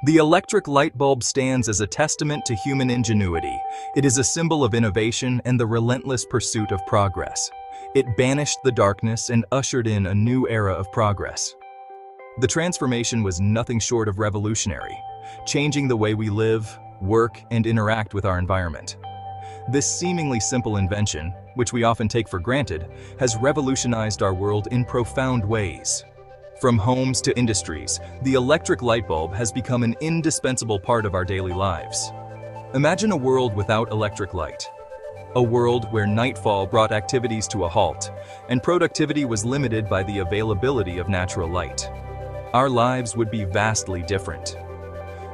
The electric light bulb stands as a testament to human ingenuity. It is a symbol of innovation and the relentless pursuit of progress. It banished the darkness and ushered in a new era of progress. The transformation was nothing short of revolutionary, changing the way we live, work, and interact with our environment. This seemingly simple invention, which we often take for granted, has revolutionized our world in profound ways. From homes to industries, the electric light bulb has become an indispensable part of our daily lives. Imagine a world without electric light. A world where nightfall brought activities to a halt, and productivity was limited by the availability of natural light. Our lives would be vastly different.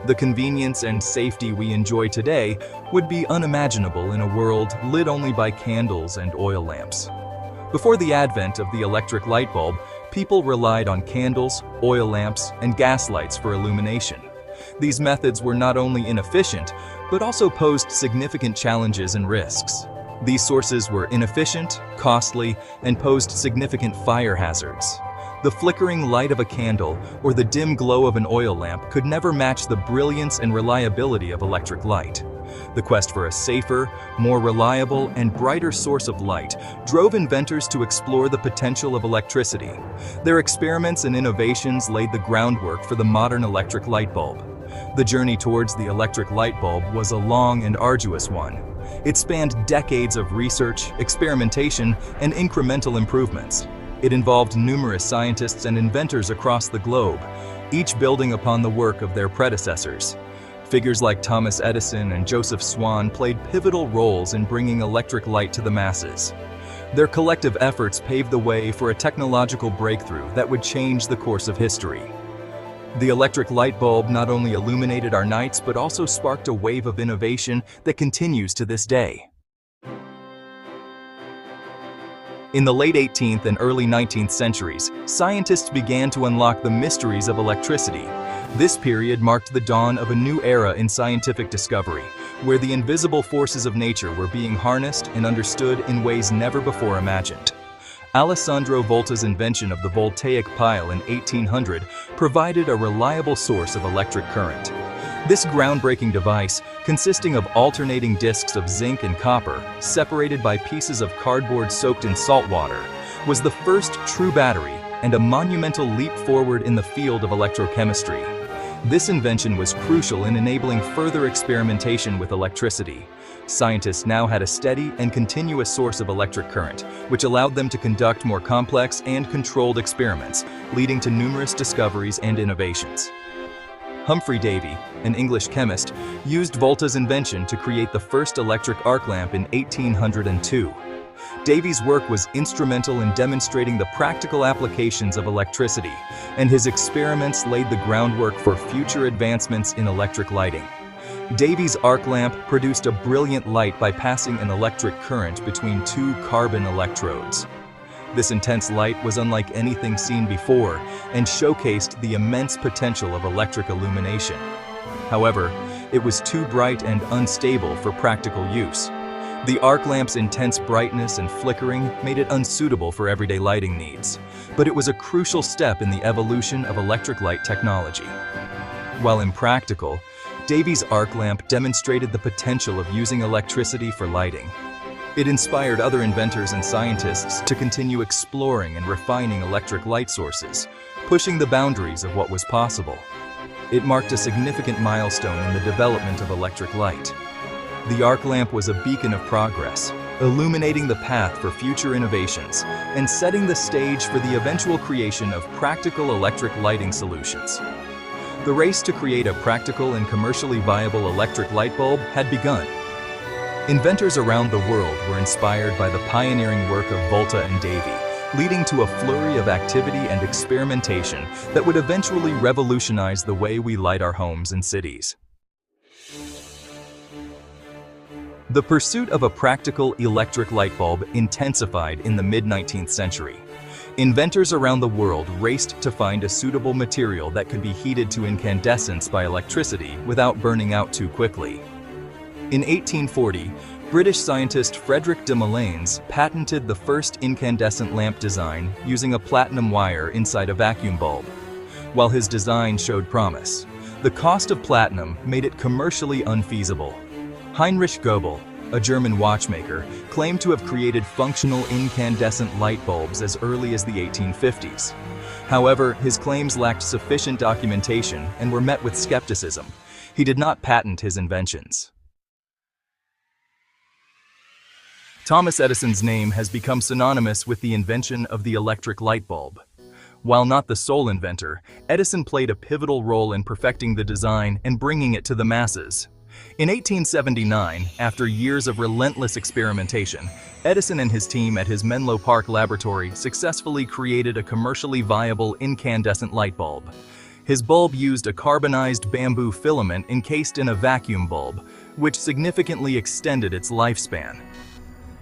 The convenience and safety we enjoy today would be unimaginable in a world lit only by candles and oil lamps. Before the advent of the electric light bulb, people relied on candles, oil lamps, and gas lights for illumination. These methods were not only inefficient, but also posed significant challenges and risks. These sources were inefficient, costly, and posed significant fire hazards. The flickering light of a candle or the dim glow of an oil lamp could never match the brilliance and reliability of electric light. The quest for a safer, more reliable, and brighter source of light drove inventors to explore the potential of electricity. Their experiments and innovations laid the groundwork for the modern electric light bulb. The journey towards the electric light bulb was a long and arduous one. It spanned decades of research, experimentation, and incremental improvements. It involved numerous scientists and inventors across the globe, each building upon the work of their predecessors. Figures like Thomas Edison and Joseph Swan played pivotal roles in bringing electric light to the masses. Their collective efforts paved the way for a technological breakthrough that would change the course of history. The electric light bulb not only illuminated our nights but also sparked a wave of innovation that continues to this day. In the late 18th and early 19th centuries, scientists began to unlock the mysteries of electricity. This period marked the dawn of a new era in scientific discovery, where the invisible forces of nature were being harnessed and understood in ways never before imagined. Alessandro Volta's invention of the voltaic pile in 1800 provided a reliable source of electric current. This groundbreaking device, consisting of alternating discs of zinc and copper, separated by pieces of cardboard soaked in salt water, was the first true battery and a monumental leap forward in the field of electrochemistry. This invention was crucial in enabling further experimentation with electricity. Scientists now had a steady and continuous source of electric current, which allowed them to conduct more complex and controlled experiments, leading to numerous discoveries and innovations. Humphrey Davy, an English chemist, used Volta's invention to create the first electric arc lamp in 1802. Davy's work was instrumental in demonstrating the practical applications of electricity, and his experiments laid the groundwork for future advancements in electric lighting. Davy's arc lamp produced a brilliant light by passing an electric current between two carbon electrodes. This intense light was unlike anything seen before and showcased the immense potential of electric illumination. However, it was too bright and unstable for practical use. The arc lamp's intense brightness and flickering made it unsuitable for everyday lighting needs, but it was a crucial step in the evolution of electric light technology. While impractical, Davy's arc lamp demonstrated the potential of using electricity for lighting. It inspired other inventors and scientists to continue exploring and refining electric light sources, pushing the boundaries of what was possible. It marked a significant milestone in the development of electric light. The arc lamp was a beacon of progress, illuminating the path for future innovations and setting the stage for the eventual creation of practical electric lighting solutions. The race to create a practical and commercially viable electric light bulb had begun. Inventors around the world were inspired by the pioneering work of Volta and Davy, leading to a flurry of activity and experimentation that would eventually revolutionize the way we light our homes and cities. The pursuit of a practical electric light bulb intensified in the mid-19th century. Inventors around the world raced to find a suitable material that could be heated to incandescence by electricity without burning out too quickly. In 1840, British scientist Frederick de Moleyns patented the first incandescent lamp design using a platinum wire inside a vacuum bulb. While his design showed promise, The cost of platinum made it commercially unfeasible. Heinrich Goebel, a German watchmaker, claimed to have created functional incandescent light bulbs as early as the 1850s. However, his claims lacked sufficient documentation and were met with skepticism. He did not patent his inventions. Thomas Edison's name has become synonymous with the invention of the electric light bulb. While not the sole inventor, Edison played a pivotal role in perfecting the design and bringing it to the masses. In 1879, after years of relentless experimentation, Edison and his team at his Menlo Park laboratory successfully created a commercially viable incandescent light bulb. His bulb used a carbonized bamboo filament encased in a vacuum bulb, which significantly extended its lifespan.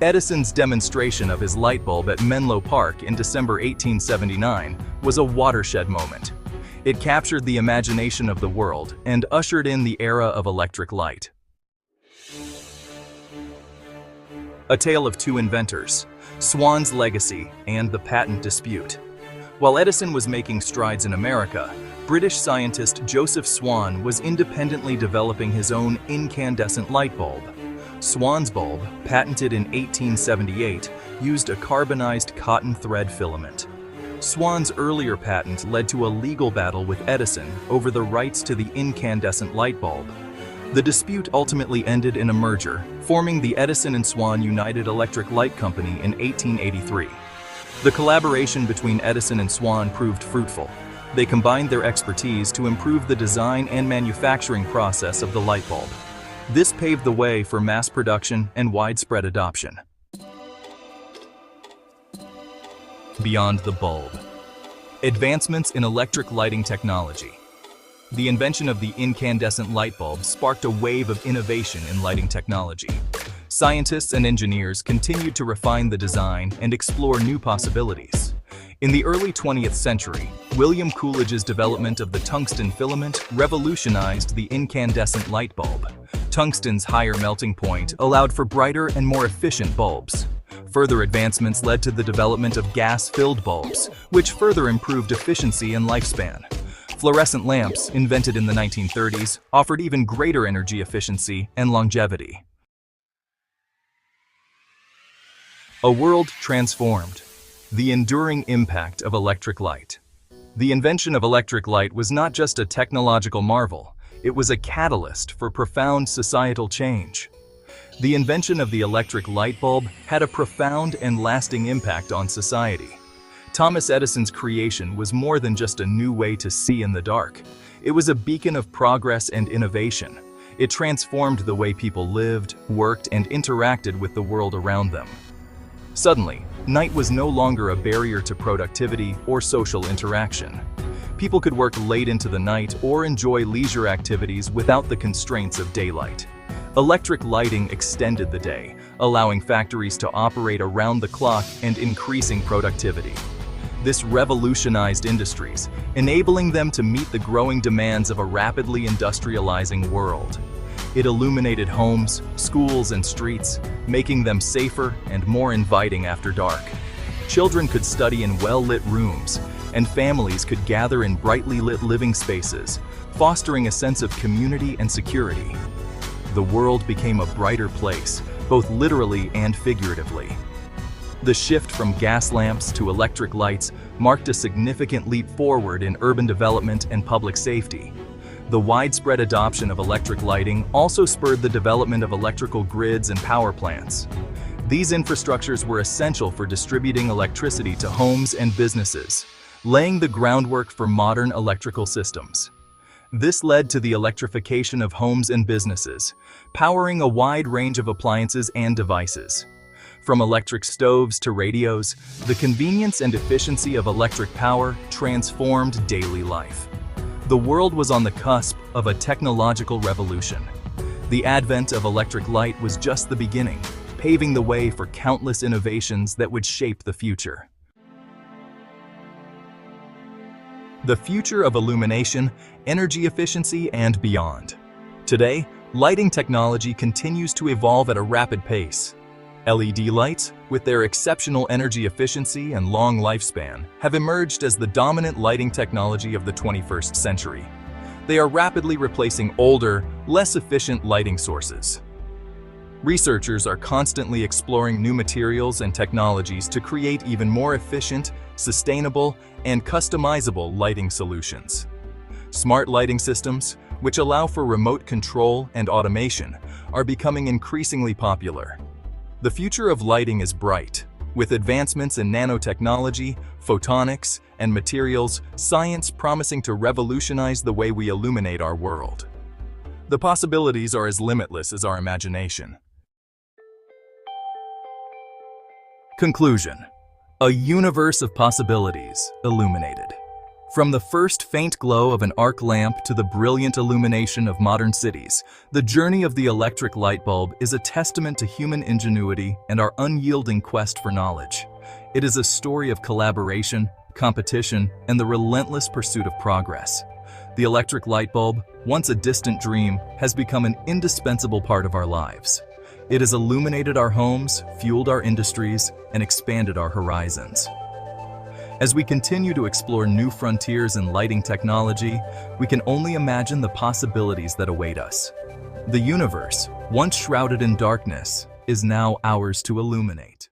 Edison's demonstration of his light bulb at Menlo Park in December 1879 was a watershed moment. It captured the imagination of the world and ushered in the era of electric light. A Tale of Two Inventors, Swan's Legacy and the Patent Dispute. While Edison was making strides in America, British scientist Joseph Swan was independently developing his own incandescent light bulb. Swan's bulb, patented in 1878, used a carbonized cotton thread filament. Swan's earlier patent led to a legal battle with Edison over the rights to the incandescent light bulb. The dispute ultimately ended in a merger, forming the Edison and Swan United Electric Light Company in 1883. The collaboration between Edison and Swan proved fruitful. They combined their expertise to improve the design and manufacturing process of the light bulb. This paved the way for mass production and widespread adoption. Beyond the bulb. Advancements in electric lighting technology. The invention of the incandescent light bulb sparked a wave of innovation in lighting technology. Scientists and engineers continued to refine the design and explore new possibilities. In the early 20th century, William Coolidge's development of the tungsten filament revolutionized the incandescent light bulb. Tungsten's higher melting point allowed for brighter and more efficient bulbs. Further advancements led to the development of gas-filled bulbs, which further improved efficiency and lifespan. Fluorescent lamps, invented in the 1930s, offered even greater energy efficiency and longevity. A world transformed. The enduring impact of electric light. The invention of electric light was not just a technological marvel, it was a catalyst for profound societal change. The invention of the electric light bulb had a profound and lasting impact on society. Thomas Edison's creation was more than just a new way to see in the dark. It was a beacon of progress and innovation. It transformed the way people lived, worked, and interacted with the world around them. Suddenly, night was no longer a barrier to productivity or social interaction. People could work late into the night or enjoy leisure activities without the constraints of daylight. Electric lighting extended the day, allowing factories to operate around the clock and increasing productivity. This revolutionized industries, enabling them to meet the growing demands of a rapidly industrializing world. It illuminated homes, schools, and streets, making them safer and more inviting after dark. Children could study in well-lit rooms, and families could gather in brightly lit living spaces, fostering a sense of community and security. The world became a brighter place, both literally and figuratively. The shift from gas lamps to electric lights marked a significant leap forward in urban development and public safety. The widespread adoption of electric lighting also spurred the development of electrical grids and power plants. These infrastructures were essential for distributing electricity to homes and businesses, laying the groundwork for modern electrical systems. This led to the electrification of homes and businesses, powering a wide range of appliances and devices. From electric stoves to radios, the convenience and efficiency of electric power transformed daily life. The world was on the cusp of a technological revolution. The advent of electric light was just the beginning, paving the way for countless innovations that would shape the future. The future of illumination, energy efficiency, and beyond. Today, lighting technology continues to evolve at a rapid pace. LED lights, with their exceptional energy efficiency and long lifespan, have emerged as the dominant lighting technology of the 21st century. they are rapidly replacing older, less efficient lighting sources. Researchers are constantly exploring new materials and technologies to create even more efficient, sustainable, and customizable lighting solutions. Smart lighting systems, which allow for remote control and automation, are becoming increasingly popular. The future of lighting is bright. With advancements in nanotechnology, photonics, and materials science promising to revolutionize the way we illuminate our world. The possibilities are as limitless as our imagination. Conclusion: a universe of possibilities illuminated. From the first faint glow of an arc lamp to the brilliant illumination of modern cities, the journey of the electric light bulb is a testament to human ingenuity and our unyielding quest for knowledge. It is a story of collaboration, competition, and the relentless pursuit of progress. The electric light bulb, once a distant dream, has become an indispensable part of our lives. It has illuminated our homes, fueled our industries, and expanded our horizons. As we continue to explore new frontiers in lighting technology, we can only imagine the possibilities that await us. The universe, once shrouded in darkness, is now ours to illuminate.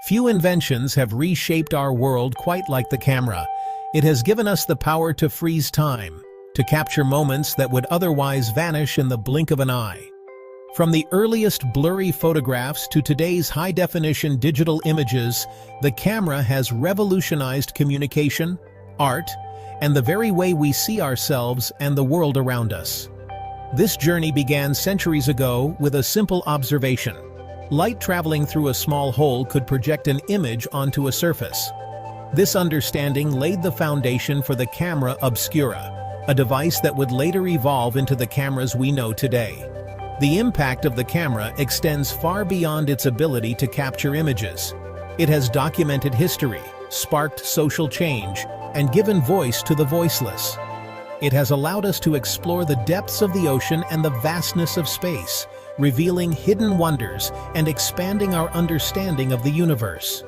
Few inventions have reshaped our world quite like the camera. It has given us the power to freeze time, to capture moments that would otherwise vanish in the blink of an eye. From the earliest blurry photographs to today's high-definition digital images, the camera has revolutionized communication, art, and the very way we see ourselves and the world around us. This journey began centuries ago with a simple observation. Light traveling through a small hole could project an image onto a surface. This understanding laid the foundation for the camera obscura, a device that would later evolve into the cameras we know today. The impact of the camera extends far beyond its ability to capture images. It has documented history, sparked social change, and given voice to the voiceless. It has allowed us to explore the depths of the ocean and the vastness of space, revealing hidden wonders and expanding our understanding of the universe.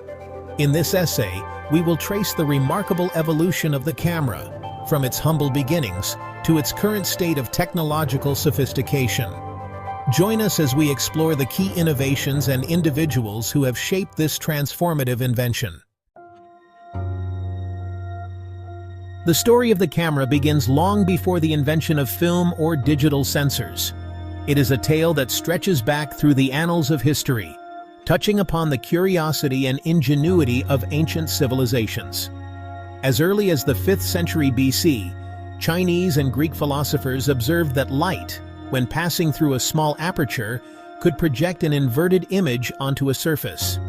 In this essay, we will trace the remarkable evolution of the camera, from its humble beginnings to its current state of technological sophistication. Join us as we explore the key innovations and individuals who have shaped this transformative invention. The story of the camera begins long before the invention of film or digital sensors. It is a tale that stretches back through the annals of history, touching upon the curiosity and ingenuity of ancient civilizations. As early as the 5th century BC, Chinese and Greek philosophers observed that light, when passing through a small aperture, could project an inverted image onto a surface.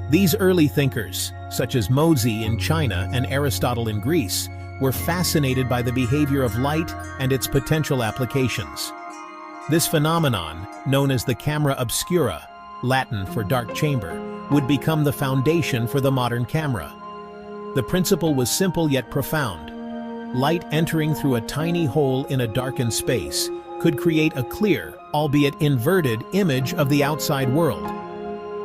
These early thinkers, such as Mozi in China and Aristotle in Greece, were fascinated by the behavior of light and its potential applications. This phenomenon, known as the camera obscura, Latin for dark chamber, would become the foundation for the modern camera. The principle was simple yet profound. Light entering through a tiny hole in a darkened space could create a clear, albeit inverted, image of the outside world.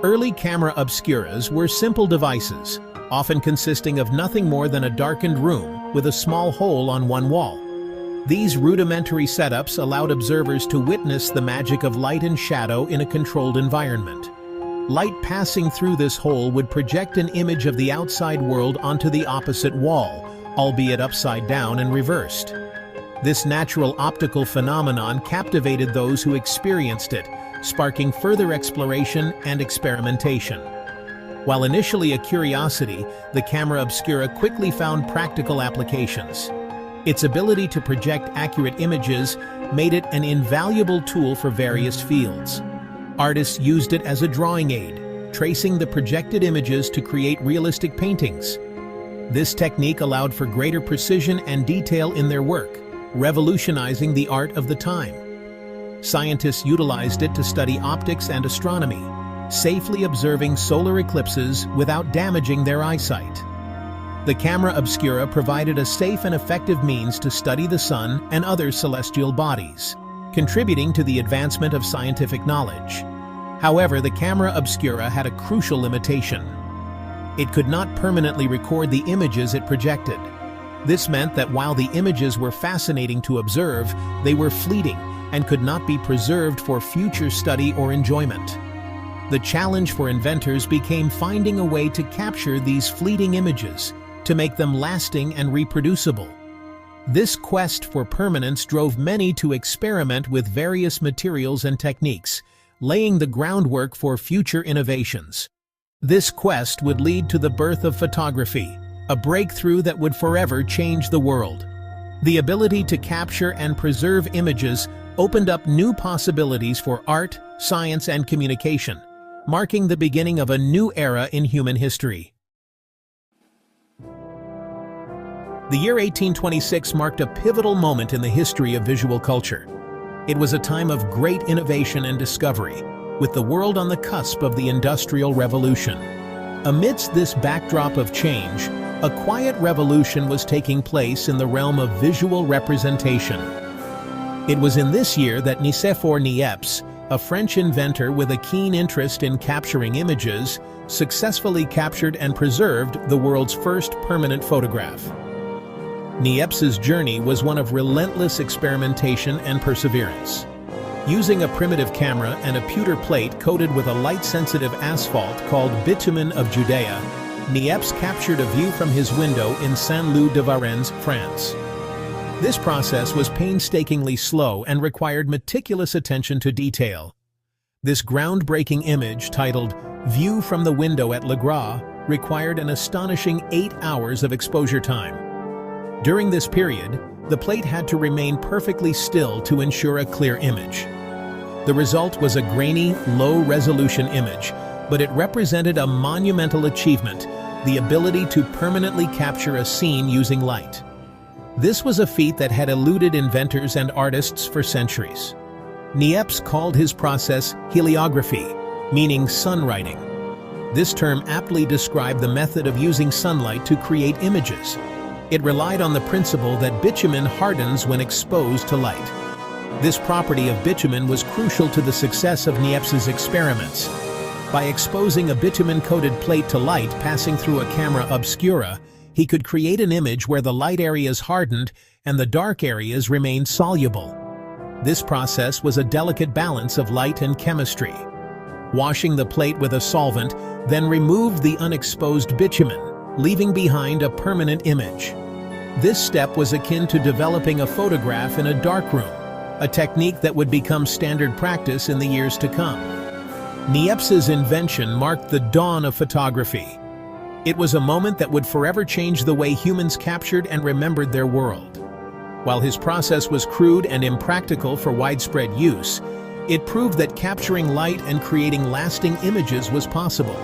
Early camera obscuras were simple devices, often consisting of nothing more than a darkened room with a small hole on one wall. These rudimentary setups allowed observers to witness the magic of light and shadow in a controlled environment. Light passing through this hole would project an image of the outside world onto the opposite wall, albeit upside down and reversed. This natural optical phenomenon captivated those who experienced it, sparking further exploration and experimentation. While initially a curiosity, the camera obscura quickly found practical applications. Its ability to project accurate images made it an invaluable tool for various fields. Artists used it as a drawing aid, tracing the projected images to create realistic paintings. This technique allowed for greater precision and detail in their work, revolutionizing the art of the time. Scientists utilized it to study optics and astronomy, safely observing solar eclipses without damaging their eyesight. The camera obscura provided a safe and effective means to study the sun and other celestial bodies, contributing to the advancement of scientific knowledge. However, the camera obscura had a crucial limitation. It could not permanently record the images it projected. This meant that while the images were fascinating to observe, they were fleeting and could not be preserved for future study or enjoyment. The challenge for inventors became finding a way to capture these fleeting images, to make them lasting and reproducible. This quest for permanence drove many to experiment with various materials and techniques, laying the groundwork for future innovations. This quest would lead to the birth of photography, a breakthrough that would forever change the world. The ability to capture and preserve images opened up new possibilities for art, science, and communication, marking the beginning of a new era in human history. The year 1826 marked a pivotal moment in the history of visual culture. It was a time of great innovation and discovery, with the world on the cusp of the Industrial Revolution. Amidst this backdrop of change, a quiet revolution was taking place in the realm of visual representation. It was in this year that Nicéphore Niépce, a French inventor with a keen interest in capturing images, successfully captured and preserved the world's first permanent photograph. Niépce's journey was one of relentless experimentation and perseverance. Using a primitive camera and a pewter plate coated with a light-sensitive asphalt called bitumen of Judea, Niépce captured a view from his window in Saint-Lô-de-Varennes, France. This process was painstakingly slow and required meticulous attention to detail. This groundbreaking image, titled "View from the Window at Le Gras," required an astonishing 8 hours of exposure time. During this period, the plate had to remain perfectly still to ensure a clear image. The result was a grainy, low-resolution image, but it represented a monumental achievement, the ability to permanently capture a scene using light. This was a feat that had eluded inventors and artists for centuries. Niépce called his process heliography, meaning sunwriting. This term aptly described the method of using sunlight to create images. It relied on the principle that bitumen hardens when exposed to light. This property of bitumen was crucial to the success of Niépce's experiments. By exposing a bitumen-coated plate to light passing through a camera obscura, he could create an image where the light areas hardened and the dark areas remained soluble. This process was a delicate balance of light and chemistry. Washing the plate with a solvent then removed the unexposed bitumen, leaving behind a permanent image. This step was akin to developing a photograph in a darkroom, a technique that would become standard practice in the years to come. Niépce's invention marked the dawn of photography. It was a moment that would forever change the way humans captured and remembered their world. While his process was crude and impractical for widespread use, it proved that capturing light and creating lasting images was possible.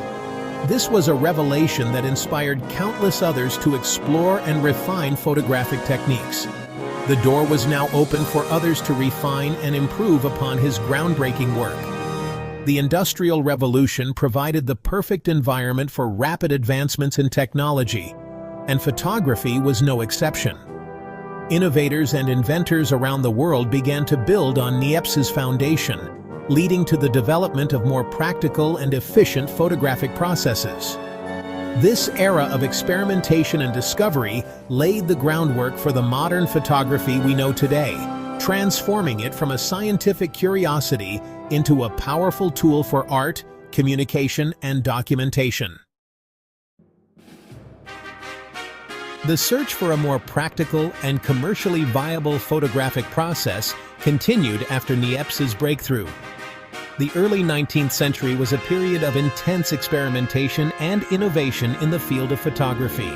This was a revelation that inspired countless others to explore and refine photographic techniques. The door was now open for others to refine and improve upon his groundbreaking work. The Industrial Revolution provided the perfect environment for rapid advancements in technology, and photography was no exception. Innovators and inventors around the world began to build on Niépce's foundation, leading to the development of more practical and efficient photographic processes. This era of experimentation and discovery laid the groundwork for the modern photography we know today, transforming it from a scientific curiosity into a powerful tool for art, communication, and documentation. The search for a more practical and commercially viable photographic process continued after Niépce's breakthrough. The early 19th century was a period of intense experimentation and innovation in the field of photography.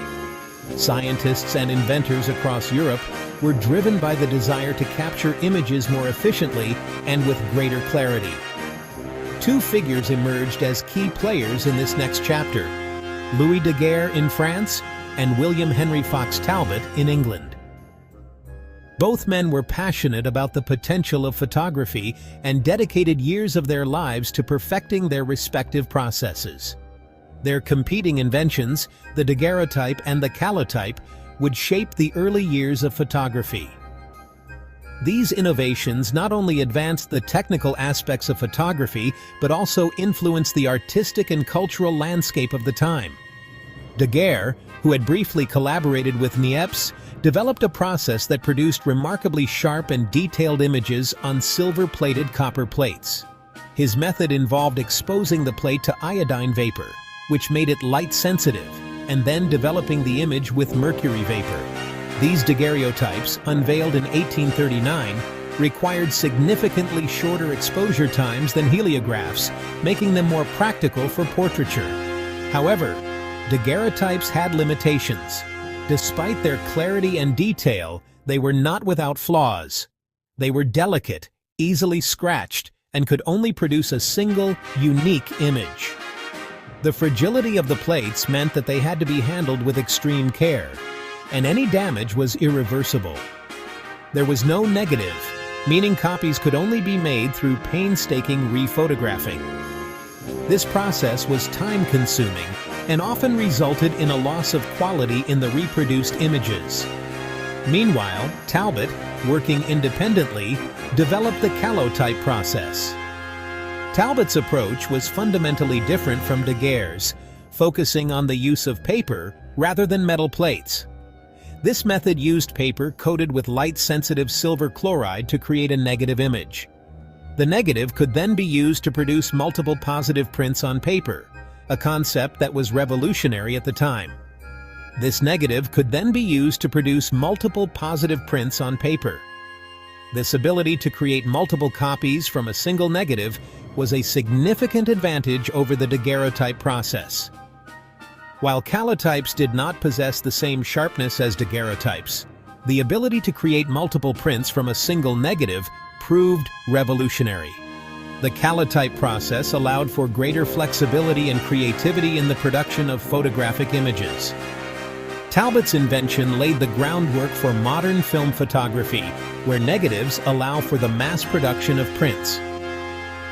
Scientists and inventors across Europe were driven by the desire to capture images more efficiently and with greater clarity. Two figures emerged as key players in this next chapter: Louis Daguerre in France and William Henry Fox Talbot in England. Both men were passionate about the potential of photography and dedicated years of their lives to perfecting their respective processes. Their competing inventions, the daguerreotype and the calotype, would shape the early years of photography. These innovations not only advanced the technical aspects of photography, but also influenced the artistic and cultural landscape of the time. Daguerre, who had briefly collaborated with Niépce, developed a process that produced remarkably sharp and detailed images on silver-plated copper plates. His method involved exposing the plate to iodine vapor, which made it light-sensitive, and then developing the image with mercury vapor. These daguerreotypes, unveiled in 1839, required significantly shorter exposure times than heliographs, making them more practical for portraiture. However, daguerreotypes had limitations. Despite their clarity and detail, they were not without flaws. They were delicate, easily scratched, and could only produce a single, unique image. The fragility of the plates meant that they had to be handled with extreme care, and any damage was irreversible. There was no negative, meaning copies could only be made through painstaking rephotographing. This process was time-consuming and often resulted in a loss of quality in the reproduced images. Meanwhile, Talbot, working independently, developed the calotype process. Talbot's approach was fundamentally different from Daguerre's, focusing on the use of paper rather than metal plates. This method used paper coated with light-sensitive silver chloride to create a negative image. The negative could then be used to produce multiple positive prints on paper, a concept that was revolutionary at the time. This negative could then be used to produce multiple positive prints on paper. This ability to create multiple copies from a single negative was a significant advantage over the daguerreotype process. While calotypes did not possess the same sharpness as daguerreotypes, the ability to create multiple prints from a single negative proved revolutionary. The calotype process allowed for greater flexibility and creativity in the production of photographic images. Talbot's invention laid the groundwork for modern film photography, where negatives allow for the mass production of prints.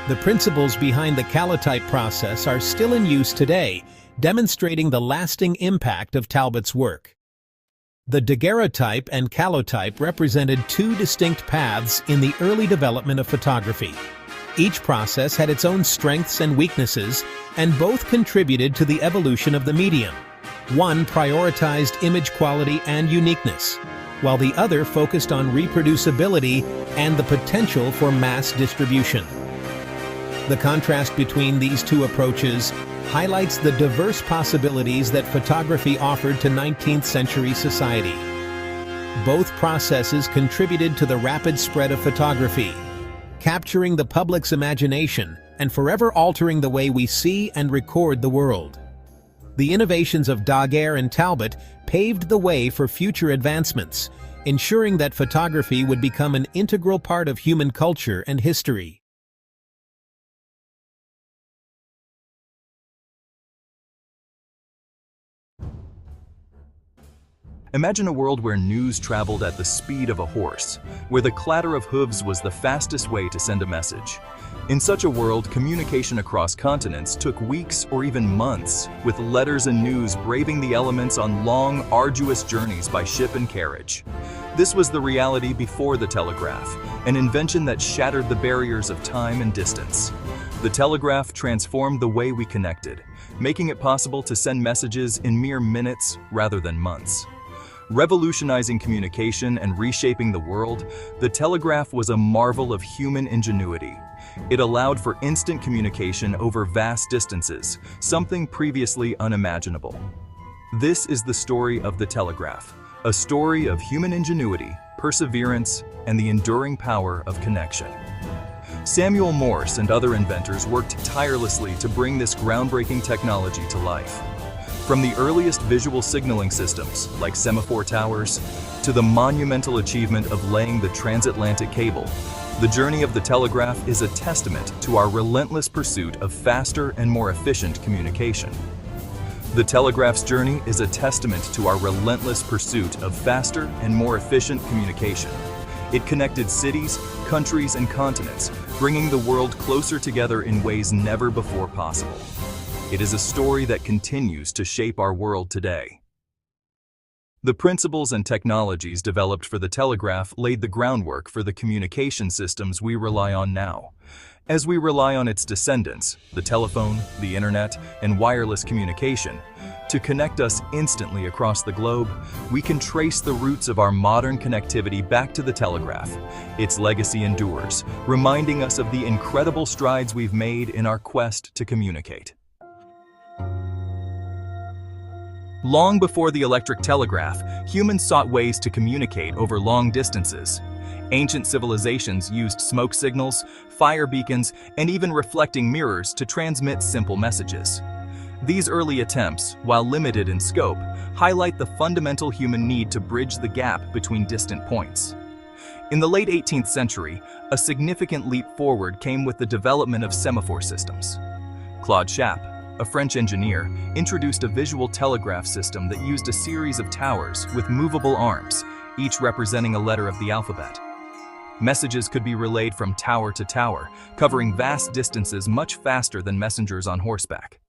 The principles behind the calotype process are still in use today, demonstrating the lasting impact of Talbot's work. The daguerreotype and calotype represented two distinct paths in the early development of photography. Each process had its own strengths and weaknesses, and both contributed to the evolution of the medium. One prioritized image quality and uniqueness, while the other focused on reproducibility and the potential for mass distribution. The contrast between these two approaches highlights the diverse possibilities that photography offered to 19th century society. Both processes contributed to the rapid spread of photography, capturing the public's imagination and forever altering the way we see and record the world. The innovations of Daguerre and Talbot paved the way for future advancements, ensuring that photography would become an integral part of human culture and history. Imagine a world where news traveled at the speed of a horse, where the clatter of hooves was the fastest way to send a message. In such a world, communication across continents took weeks or even months, with letters and news braving the elements on long, arduous journeys by ship and carriage. This was the reality before the telegraph, an invention that shattered the barriers of time and distance. The telegraph transformed the way we connected, making it possible to send messages in mere minutes rather than months. Revolutionizing communication and reshaping the world, the telegraph was a marvel of human ingenuity. It allowed for instant communication over vast distances, something previously unimaginable. This is the story of the telegraph, a story of human ingenuity, perseverance, and the enduring power of connection. Samuel Morse and other inventors worked tirelessly to bring this groundbreaking technology to life. From the earliest visual signaling systems, like semaphore towers, to the monumental achievement of laying the transatlantic cable, the journey of the telegraph is a testament to our relentless pursuit of faster and more efficient communication. The telegraph's journey is a testament to our relentless pursuit of faster and more efficient communication. It connected cities, countries, and continents, bringing the world closer together in ways never before possible. It is a story that continues to shape our world today. The principles and technologies developed for the telegraph laid the groundwork for the communication systems we rely on now. As we rely on its descendants, the telephone, the internet, and wireless communication, to connect us instantly across the globe, we can trace the roots of our modern connectivity back to the telegraph. Its legacy endures, reminding us of the incredible strides we've made in our quest to communicate. Long before the electric telegraph, humans sought ways to communicate over long distances. Ancient civilizations used smoke signals, fire beacons, and even reflecting mirrors to transmit simple messages. These early attempts, while limited in scope, highlight the fundamental human need to bridge the gap between distant points. In the late 18th century, a significant leap forward came with the development of semaphore systems. Claude Chappe, a French engineer, introduced a visual telegraph system that used a series of towers with movable arms, each representing a letter of the alphabet. Messages could be relayed from tower to tower, covering vast distances much faster than messengers on horseback.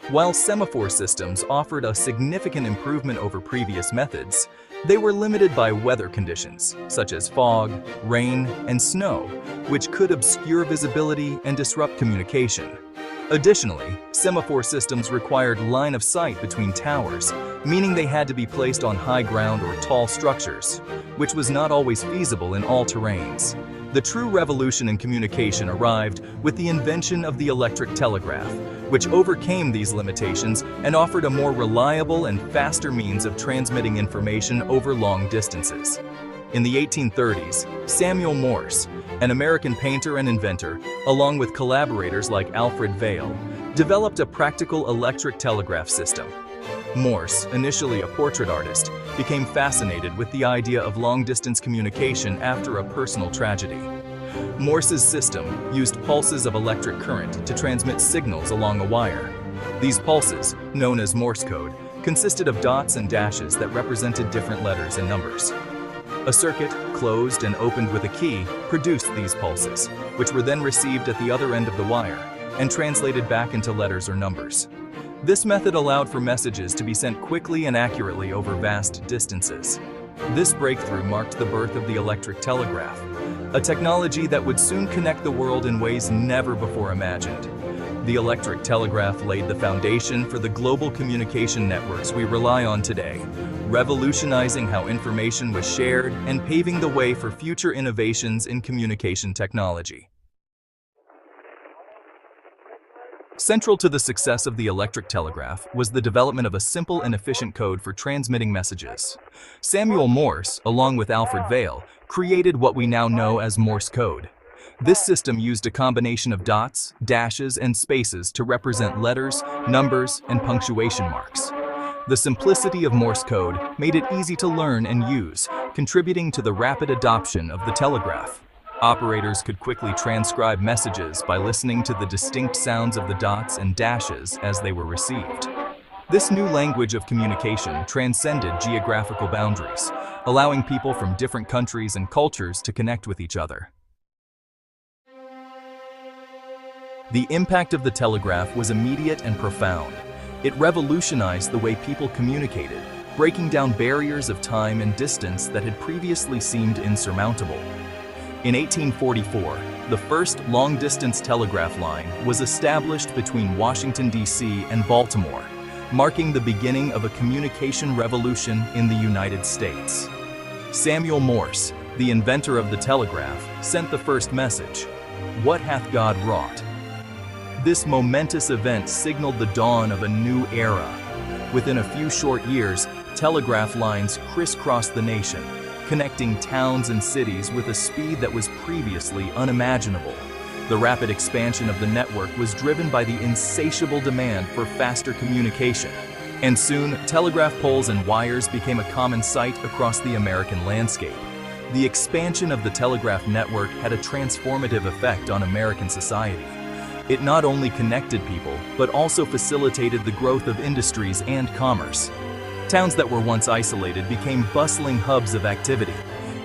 While semaphore systems offered a significant improvement over previous methods, they were limited by weather conditions, such as fog, rain, and snow, which could obscure visibility and disrupt communication. Additionally, semaphore systems required line of sight between towers, meaning they had to be placed on high ground or tall structures, which was not always feasible in all terrains. The true revolution in communication arrived with the invention of the electric telegraph, which overcame these limitations and offered a more reliable and faster means of transmitting information over long distances. In the 1830s, Samuel Morse, an American painter and inventor, along with collaborators like Alfred Vail, developed a practical electric telegraph system. Morse, initially a portrait artist, became fascinated with the idea of long-distance communication after a personal tragedy. Morse's system used pulses of electric current to transmit signals along a wire. These pulses, known as Morse code, consisted of dots and dashes that represented different letters and numbers. A circuit, closed and opened with a key, produced these pulses, which were then received at the other end of the wire and translated back into letters or numbers. This method allowed for messages to be sent quickly and accurately over vast distances. This breakthrough marked the birth of the electric telegraph, a technology that would soon connect the world in ways never before imagined. The electric telegraph laid the foundation for the global communication networks we rely on today, revolutionizing how information was shared and paving the way for future innovations in communication technology. Central to the success of the electric telegraph was the development of a simple and efficient code for transmitting messages. Samuel Morse, along with Alfred Vail, created what we now know as Morse code. This system used a combination of dots, dashes, and spaces to represent letters, numbers, and punctuation marks. The simplicity of Morse code made it easy to learn and use, contributing to the rapid adoption of the telegraph. Operators could quickly transcribe messages by listening to the distinct sounds of the dots and dashes as they were received. This new language of communication transcended geographical boundaries, allowing people from different countries and cultures to connect with each other. The impact of the telegraph was immediate and profound. It revolutionized the way people communicated, breaking down barriers of time and distance that had previously seemed insurmountable. In 1844, the first long-distance telegraph line was established between Washington, D.C. and Baltimore, marking the beginning of a communication revolution in the United States. Samuel Morse, the inventor of the telegraph, sent the first message, "What hath God wrought?" This momentous event signaled the dawn of a new era. Within a few short years, telegraph lines crisscrossed the nation, connecting towns and cities with a speed that was previously unimaginable. The rapid expansion of the network was driven by the insatiable demand for faster communication, and soon telegraph poles and wires became a common sight across the American landscape. The expansion of the telegraph network had a transformative effect on American society. It not only connected people, but also facilitated the growth of industries and commerce. Towns that were once isolated became bustling hubs of activity,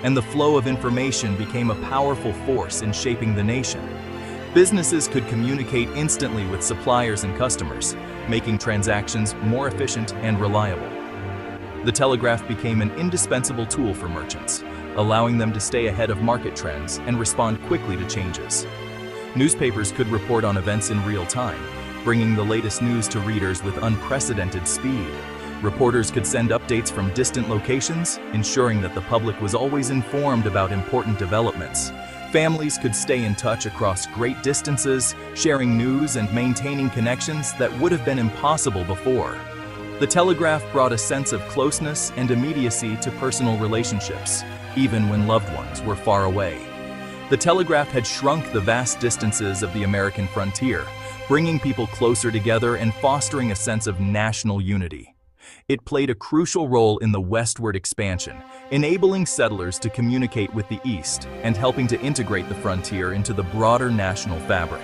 and the flow of information became a powerful force in shaping the nation. Businesses could communicate instantly with suppliers and customers, making transactions more efficient and reliable. The telegraph became an indispensable tool for merchants, allowing them to stay ahead of market trends and respond quickly to changes. Newspapers could report on events in real time, bringing the latest news to readers with unprecedented speed. Reporters could send updates from distant locations, ensuring that the public was always informed about important developments. Families could stay in touch across great distances, sharing news and maintaining connections that would have been impossible before. The telegraph brought a sense of closeness and immediacy to personal relationships, even when loved ones were far away. The telegraph had shrunk the vast distances of the American frontier, bringing people closer together and fostering a sense of national unity. It played a crucial role in the westward expansion, enabling settlers to communicate with the East and helping to integrate the frontier into the broader national fabric.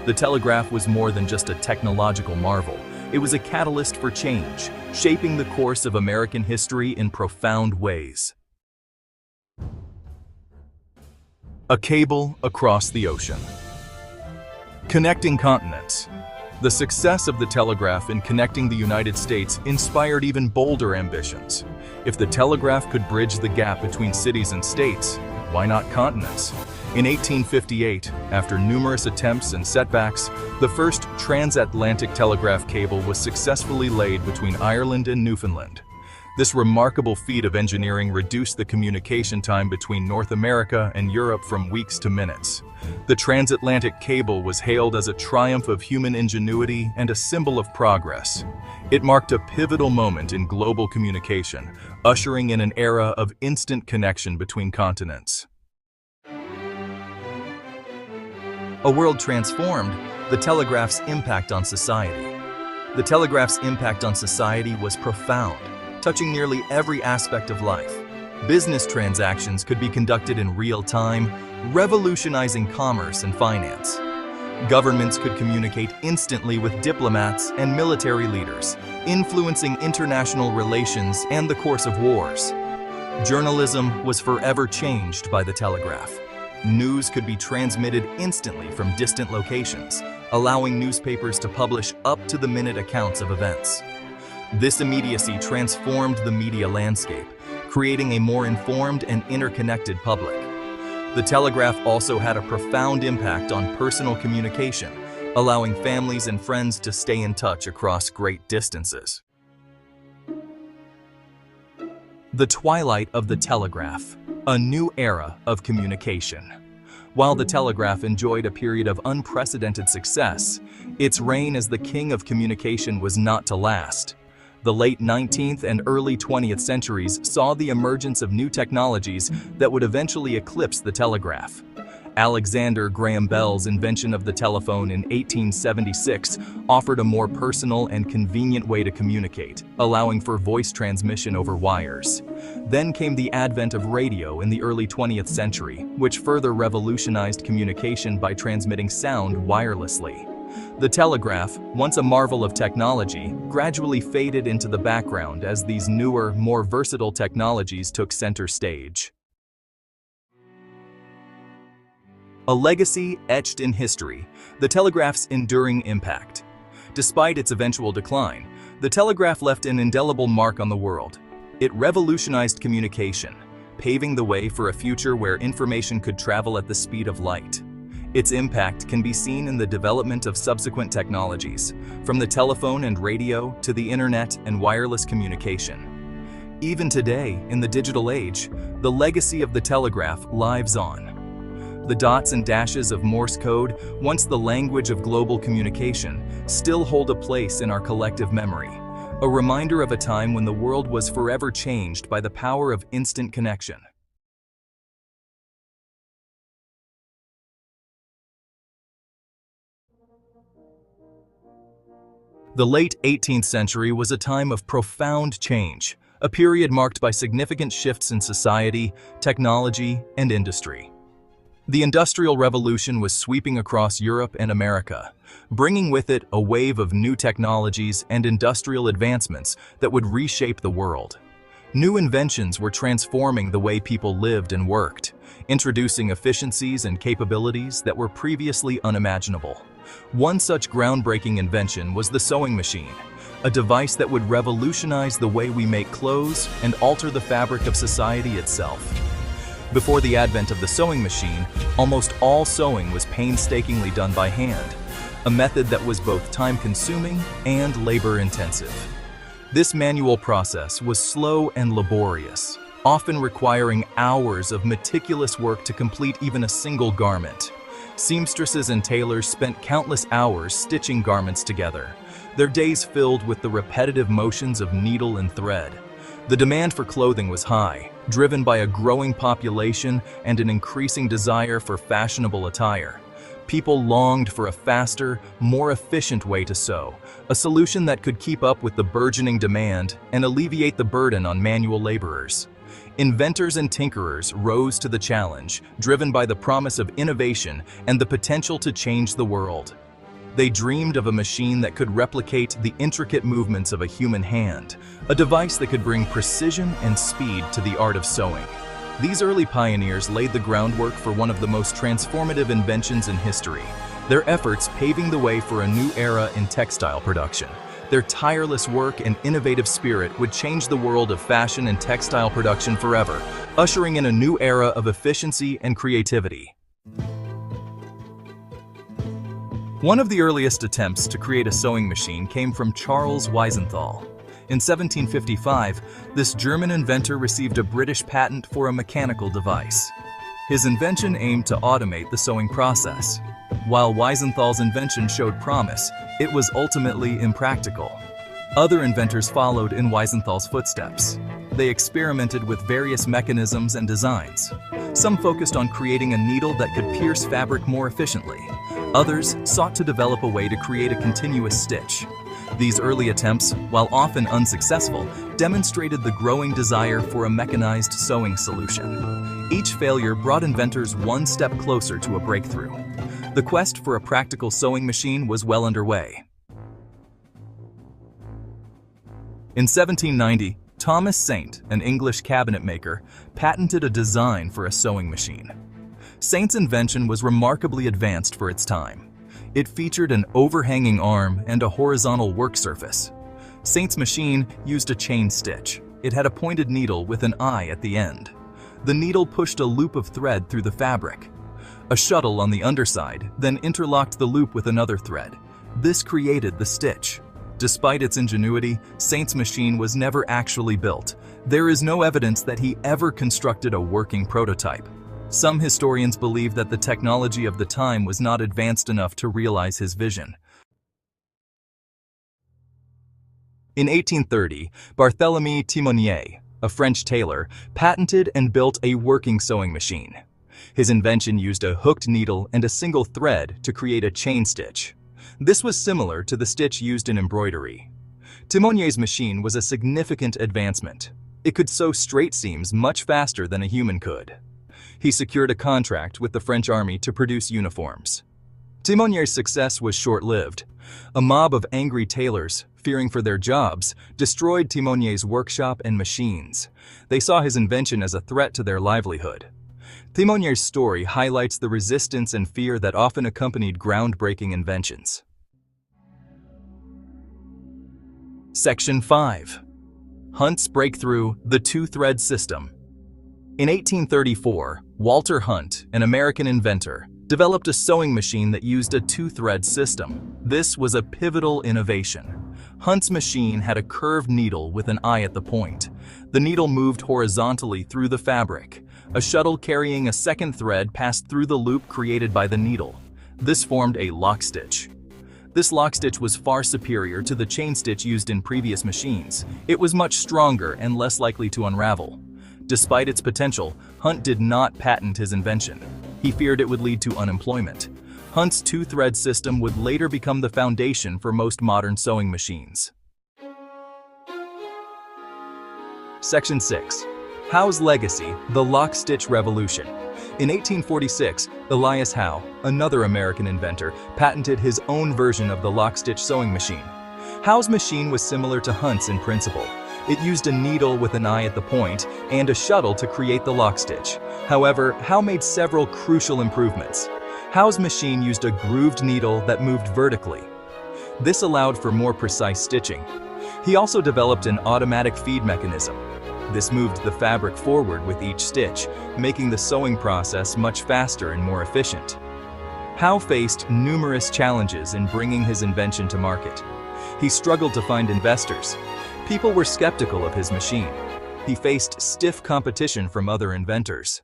The telegraph was more than just a technological marvel. It was a catalyst for change, shaping the course of American history in profound ways. A cable across the ocean. Connecting continents. The success of the telegraph in connecting the United States inspired even bolder ambitions. If the telegraph could bridge the gap between cities and states, why not continents? In 1858, after numerous attempts and setbacks, the first transatlantic telegraph cable was successfully laid between Ireland and Newfoundland. This remarkable feat of engineering reduced the communication time between North America and Europe from weeks to minutes. The transatlantic cable was hailed as a triumph of human ingenuity and a symbol of progress. It marked a pivotal moment in global communication, ushering in an era of instant connection between continents. A world transformed, the telegraph's impact on society. The telegraph's impact on society was profound, touching nearly every aspect of life. Business transactions could be conducted in real time, revolutionizing commerce and finance. Governments could communicate instantly with diplomats and military leaders, influencing international relations and the course of wars. Journalism was forever changed by the telegraph. News could be transmitted instantly from distant locations, allowing newspapers to publish up-to-the-minute accounts of events. This immediacy transformed the media landscape, creating a more informed and interconnected public. The telegraph also had a profound impact on personal communication, allowing families and friends to stay in touch across great distances. The twilight of the telegraph, a new era of communication. While the telegraph enjoyed a period of unprecedented success, its reign as the king of communication was not to last. The late 19th and early 20th centuries saw the emergence of new technologies that would eventually eclipse the telegraph. Alexander Graham Bell's invention of the telephone in 1876 offered a more personal and convenient way to communicate, allowing for voice transmission over wires. Then came the advent of radio in the early 20th century, which further revolutionized communication by transmitting sound wirelessly. The telegraph, once a marvel of technology, gradually faded into the background as these newer, more versatile technologies took center stage. A legacy etched in history, the telegraph's enduring impact. Despite its eventual decline, the telegraph left an indelible mark on the world. It revolutionized communication, paving the way for a future where information could travel at the speed of light. Its impact can be seen in the development of subsequent technologies, from the telephone and radio to the internet and wireless communication. Even today, in the digital age, the legacy of the telegraph lives on. The dots and dashes of Morse code, once the language of global communication, still hold a place in our collective memory, a reminder of a time when the world was forever changed by the power of instant connection. The late 18th century was a time of profound change, a period marked by significant shifts in society, technology, and industry. The Industrial Revolution was sweeping across Europe and America, bringing with it a wave of new technologies and industrial advancements that would reshape the world. New inventions were transforming the way people lived and worked, introducing efficiencies and capabilities that were previously unimaginable. One such groundbreaking invention was the sewing machine, a device that would revolutionize the way we make clothes and alter the fabric of society itself. Before the advent of the sewing machine, almost all sewing was painstakingly done by hand, a method that was both time-consuming and labor-intensive. This manual process was slow and laborious, often requiring hours of meticulous work to complete even a single garment. Seamstresses and tailors spent countless hours stitching garments together, their days filled with the repetitive motions of needle and thread. The demand for clothing was high, driven by a growing population and an increasing desire for fashionable attire. People longed for a faster, more efficient way to sew, a solution that could keep up with the burgeoning demand and alleviate the burden on manual laborers. Inventors and tinkerers rose to the challenge, driven by the promise of innovation and the potential to change the world. They dreamed of a machine that could replicate the intricate movements of a human hand, a device that could bring precision and speed to the art of sewing. These early pioneers laid the groundwork for one of the most transformative inventions in history, their efforts paving the way for a new era in textile production. Their tireless work and innovative spirit would change the world of fashion and textile production forever, ushering in a new era of efficiency and creativity. One of the earliest attempts to create a sewing machine came from Charles Wiesenthal. In 1755, this German inventor received a British patent for a mechanical device. His invention aimed to automate the sewing process. While Wiesenthal's invention showed promise, it was ultimately impractical. Other inventors followed in Wiesenthal's footsteps. They experimented with various mechanisms and designs. Some focused on creating a needle that could pierce fabric more efficiently. Others sought to develop a way to create a continuous stitch. These early attempts, while often unsuccessful, demonstrated the growing desire for a mechanized sewing solution. Each failure brought inventors one step closer to a breakthrough. The quest for a practical sewing machine was well underway. In 1790, Thomas Saint, an English cabinet maker, patented a design for a sewing machine. Saint's invention was remarkably advanced for its time. It featured an overhanging arm and a horizontal work surface. Saint's machine used a chain stitch. It had a pointed needle with an eye at the end. The needle pushed a loop of thread through the fabric. A shuttle on the underside then interlocked the loop with another thread. This created the stitch. Despite its ingenuity, Saint's machine was never actually built. There is no evidence that he ever constructed a working prototype. Some historians believe that the technology of the time was not advanced enough to realize his vision. In 1830, Barthélemy Timonier, a French tailor, patented and built a working sewing machine. His invention used a hooked needle and a single thread to create a chain stitch. This was similar to the stitch used in embroidery. Timonier's machine was a significant advancement. It could sew straight seams much faster than a human could. He secured a contract with the French army to produce uniforms. Timonier's success was short-lived. A mob of angry tailors, fearing for their jobs, destroyed Timonier's workshop and machines. They saw his invention as a threat to their livelihood. Timonier's story highlights the resistance and fear that often accompanied groundbreaking inventions. Section 5. Hunt's breakthrough, the two-thread system. In 1834, Walter Hunt, an American inventor, developed a sewing machine that used a two-thread system. This was a pivotal innovation. Hunt's machine had a curved needle with an eye at the point. The needle moved horizontally through the fabric. A shuttle carrying a second thread passed through the loop created by the needle. This formed a lock stitch. This lock stitch was far superior to the chain stitch used in previous machines. It was much stronger and less likely to unravel. Despite its potential, Hunt did not patent his invention. He feared it would lead to unemployment. Hunt's two-thread system would later become the foundation for most modern sewing machines. Section 6. Howe's legacy, the lock-stitch revolution. In 1846, Elias Howe, another American inventor, patented his own version of the lock-stitch sewing machine. Howe's machine was similar to Hunt's in principle. It used a needle with an eye at the point and a shuttle to create the lock stitch. However, Howe made several crucial improvements. Howe's machine used a grooved needle that moved vertically. This allowed for more precise stitching. He also developed an automatic feed mechanism. This moved the fabric forward with each stitch, making the sewing process much faster and more efficient. Howe faced numerous challenges in bringing his invention to market. He struggled to find investors. People were skeptical of his machine. He faced stiff competition from other inventors.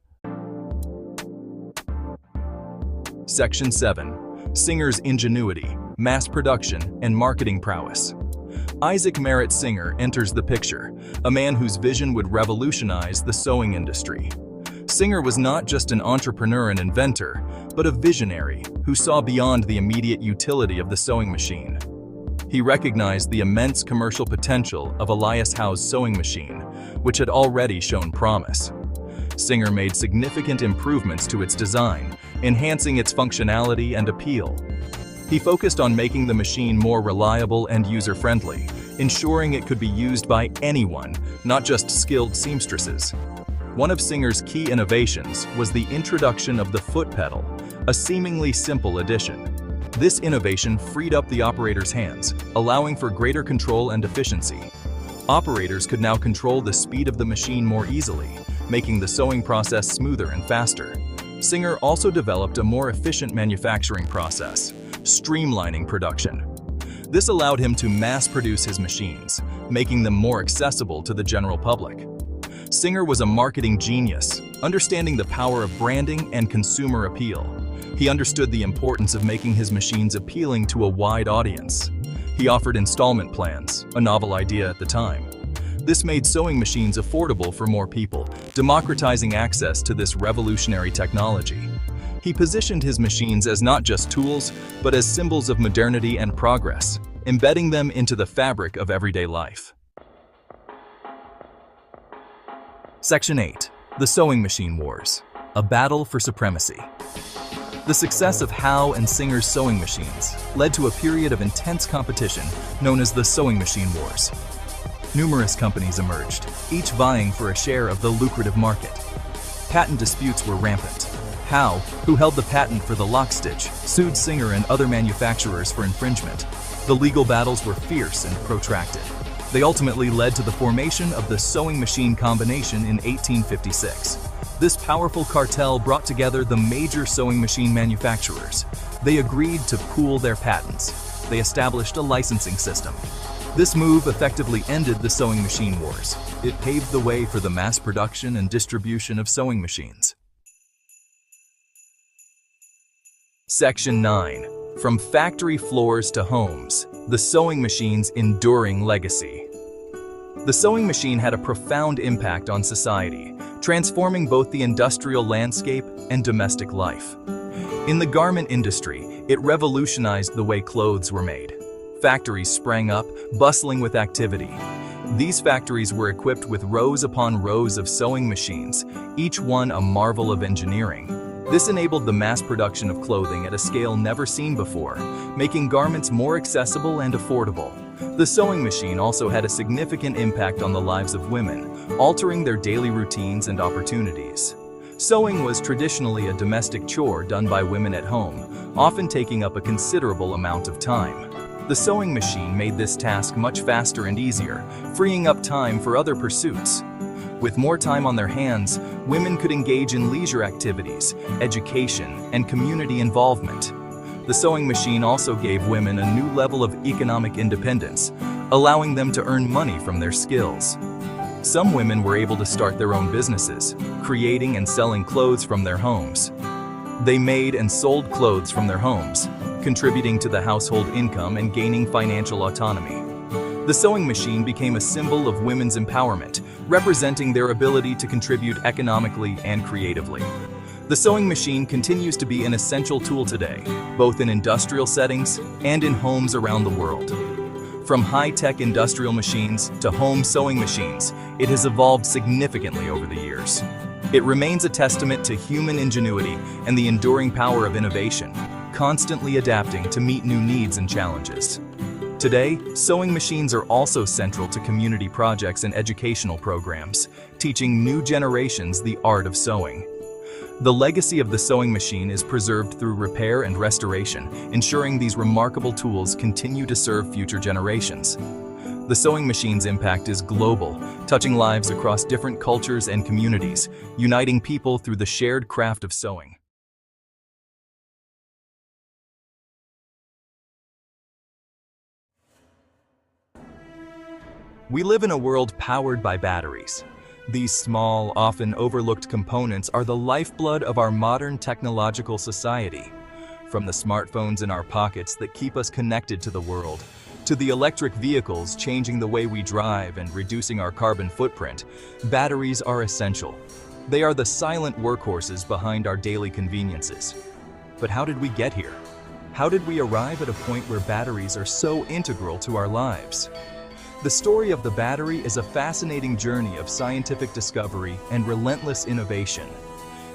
Section 7. Singer's ingenuity, mass production, and marketing prowess. Isaac Merritt Singer enters the picture, a man whose vision would revolutionize the sewing industry. Singer was not just an entrepreneur and inventor, but a visionary who saw beyond the immediate utility of the sewing machine. He recognized the immense commercial potential of Elias Howe's sewing machine, which had already shown promise. Singer made significant improvements to its design, enhancing its functionality and appeal. He focused on making the machine more reliable and user-friendly, ensuring it could be used by anyone, not just skilled seamstresses. One of Singer's key innovations was the introduction of the foot pedal, a seemingly simple addition. This innovation freed up the operator's hands, allowing for greater control and efficiency. Operators could now control the speed of the machine more easily, making the sewing process smoother and faster. Singer also developed a more efficient manufacturing process, streamlining production. This allowed him to mass-produce his machines, making them more accessible to the general public. Singer was a marketing genius, understanding the power of branding and consumer appeal. He understood the importance of making his machines appealing to a wide audience. He offered installment plans, a novel idea at the time. This made sewing machines affordable for more people, democratizing access to this revolutionary technology. He positioned his machines as not just tools, but as symbols of modernity and progress, embedding them into the fabric of everyday life. Section 8. The Sewing Machine Wars. A battle for supremacy. The success of Howe and Singer's sewing machines led to a period of intense competition known as the Sewing Machine Wars. Numerous companies emerged, each vying for a share of the lucrative market. Patent disputes were rampant. Howe, who held the patent for the lock stitch, sued Singer and other manufacturers for infringement. The legal battles were fierce and protracted. They ultimately led to the formation of the sewing machine combination in 1856. This powerful cartel brought together the major sewing machine manufacturers. They agreed to pool their patents. They established a licensing system. This move effectively ended the sewing machine wars. It paved the way for the mass production and distribution of sewing machines. Section 9. From factory floors to homes, the sewing machine's enduring legacy. The sewing machine had a profound impact on society, transforming both the industrial landscape and domestic life. In the garment industry, it revolutionized the way clothes were made. Factories sprang up, bustling with activity. These factories were equipped with rows upon rows of sewing machines, each one a marvel of engineering. This enabled the mass production of clothing at a scale never seen before, making garments more accessible and affordable. The sewing machine also had a significant impact on the lives of women, altering their daily routines and opportunities. Sewing was traditionally a domestic chore done by women at home, often taking up a considerable amount of time. The sewing machine made this task much faster and easier, freeing up time for other pursuits. With more time on their hands, women could engage in leisure activities, education, and community involvement. The sewing machine also gave women a new level of economic independence, allowing them to earn money from their skills. Some women were able to start their own businesses, creating and selling clothes from their homes. They made and sold clothes from their homes, contributing to the household income and gaining financial autonomy. The sewing machine became a symbol of women's empowerment, representing their ability to contribute economically and creatively. The sewing machine continues to be an essential tool today, both in industrial settings and in homes around the world. From high-tech industrial machines to home sewing machines, it has evolved significantly over the years. It remains a testament to human ingenuity and the enduring power of innovation, constantly adapting to meet new needs and challenges. Today, sewing machines are also central to community projects and educational programs, teaching new generations the art of sewing. The legacy of the sewing machine is preserved through repair and restoration, ensuring these remarkable tools continue to serve future generations. The sewing machine's impact is global, touching lives across different cultures and communities, uniting people through the shared craft of sewing. We live in a world powered by batteries. These small, often overlooked components are the lifeblood of our modern technological society. From the smartphones in our pockets that keep us connected to the world, to the electric vehicles changing the way we drive and reducing our carbon footprint, batteries are essential. They are the silent workhorses behind our daily conveniences. But how did we get here? How did we arrive at a point where batteries are so integral to our lives? The story of the battery is a fascinating journey of scientific discovery and relentless innovation.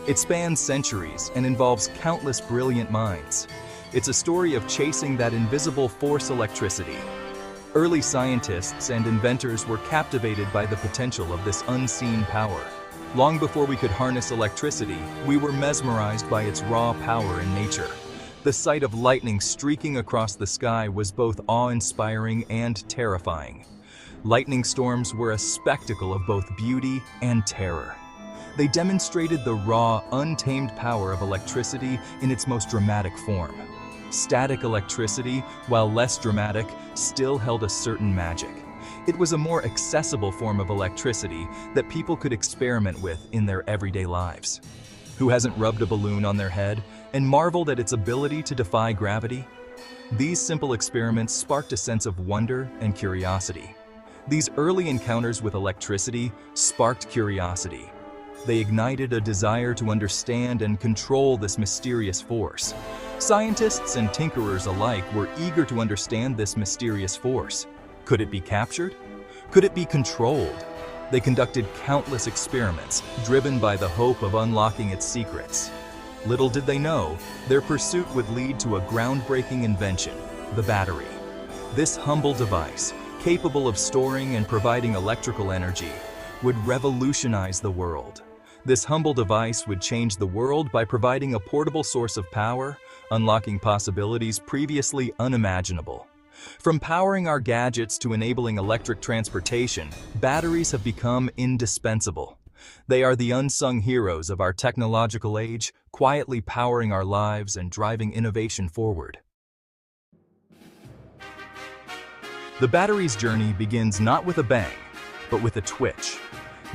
It spans centuries and involves countless brilliant minds. It's a story of chasing that invisible force, electricity. Early scientists and inventors were captivated by the potential of this unseen power. Long before we could harness electricity, we were mesmerized by its raw power in nature. The sight of lightning streaking across the sky was both awe-inspiring and terrifying. Lightning storms were a spectacle of both beauty and terror. They demonstrated the raw, untamed power of electricity in its most dramatic form. Static electricity, while less dramatic, still held a certain magic. It was a more accessible form of electricity that people could experiment with in their everyday lives. Who hasn't rubbed a balloon on their head and marveled at its ability to defy gravity? These simple experiments sparked a sense of wonder and curiosity. These early encounters with electricity sparked curiosity. They ignited a desire to understand and control this mysterious force. Scientists and tinkerers alike were eager to understand this mysterious force. Could it be captured? Could it be controlled? They conducted countless experiments, driven by the hope of unlocking its secrets. Little did they know, their pursuit would lead to a groundbreaking invention, the battery. This humble device, capable of storing and providing electrical energy, would revolutionize the world. This humble device would change the world by providing a portable source of power, unlocking possibilities previously unimaginable. From powering our gadgets to enabling electric transportation, batteries have become indispensable. They are the unsung heroes of our technological age, quietly powering our lives and driving innovation forward. The battery's journey begins not with a bang, but with a twitch.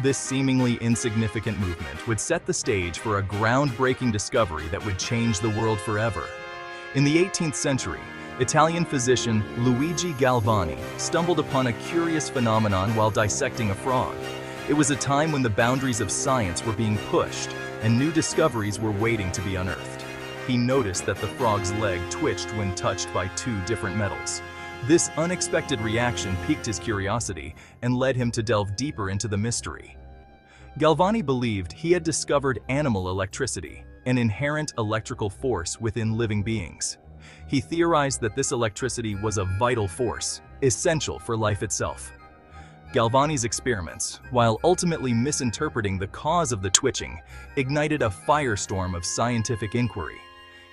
This seemingly insignificant movement would set the stage for a groundbreaking discovery that would change the world forever. In the 18th century, Italian physician Luigi Galvani stumbled upon a curious phenomenon while dissecting a frog. It was a time when the boundaries of science were being pushed and new discoveries were waiting to be unearthed. He noticed that the frog's leg twitched when touched by two different metals. This unexpected reaction piqued his curiosity and led him to delve deeper into the mystery. Galvani believed he had discovered animal electricity, an inherent electrical force within living beings. He theorized that this electricity was a vital force, essential for life itself. Galvani's experiments, while ultimately misinterpreting the cause of the twitching, ignited a firestorm of scientific inquiry.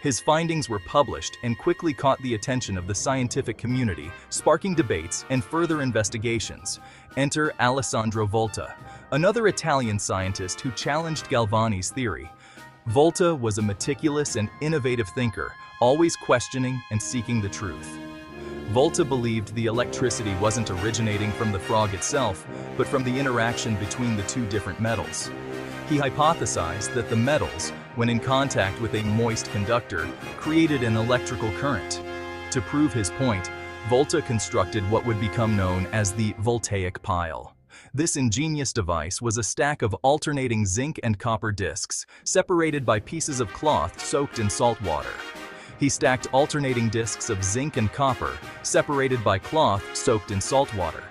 His findings were published and quickly caught the attention of the scientific community, sparking debates and further investigations. Enter Alessandro Volta, another Italian scientist who challenged Galvani's theory. Volta was a meticulous and innovative thinker, always questioning and seeking the truth. Volta believed the electricity wasn't originating from the frog itself, but from the interaction between the two different metals. He hypothesized that the metals, when in contact with a moist conductor, created an electrical current. To prove his point, Volta constructed what would become known as the voltaic pile. This ingenious device was a stack of alternating zinc and copper discs, separated by pieces of cloth soaked in salt water. He stacked alternating discs of zinc and copper, separated by cloth soaked in salt water.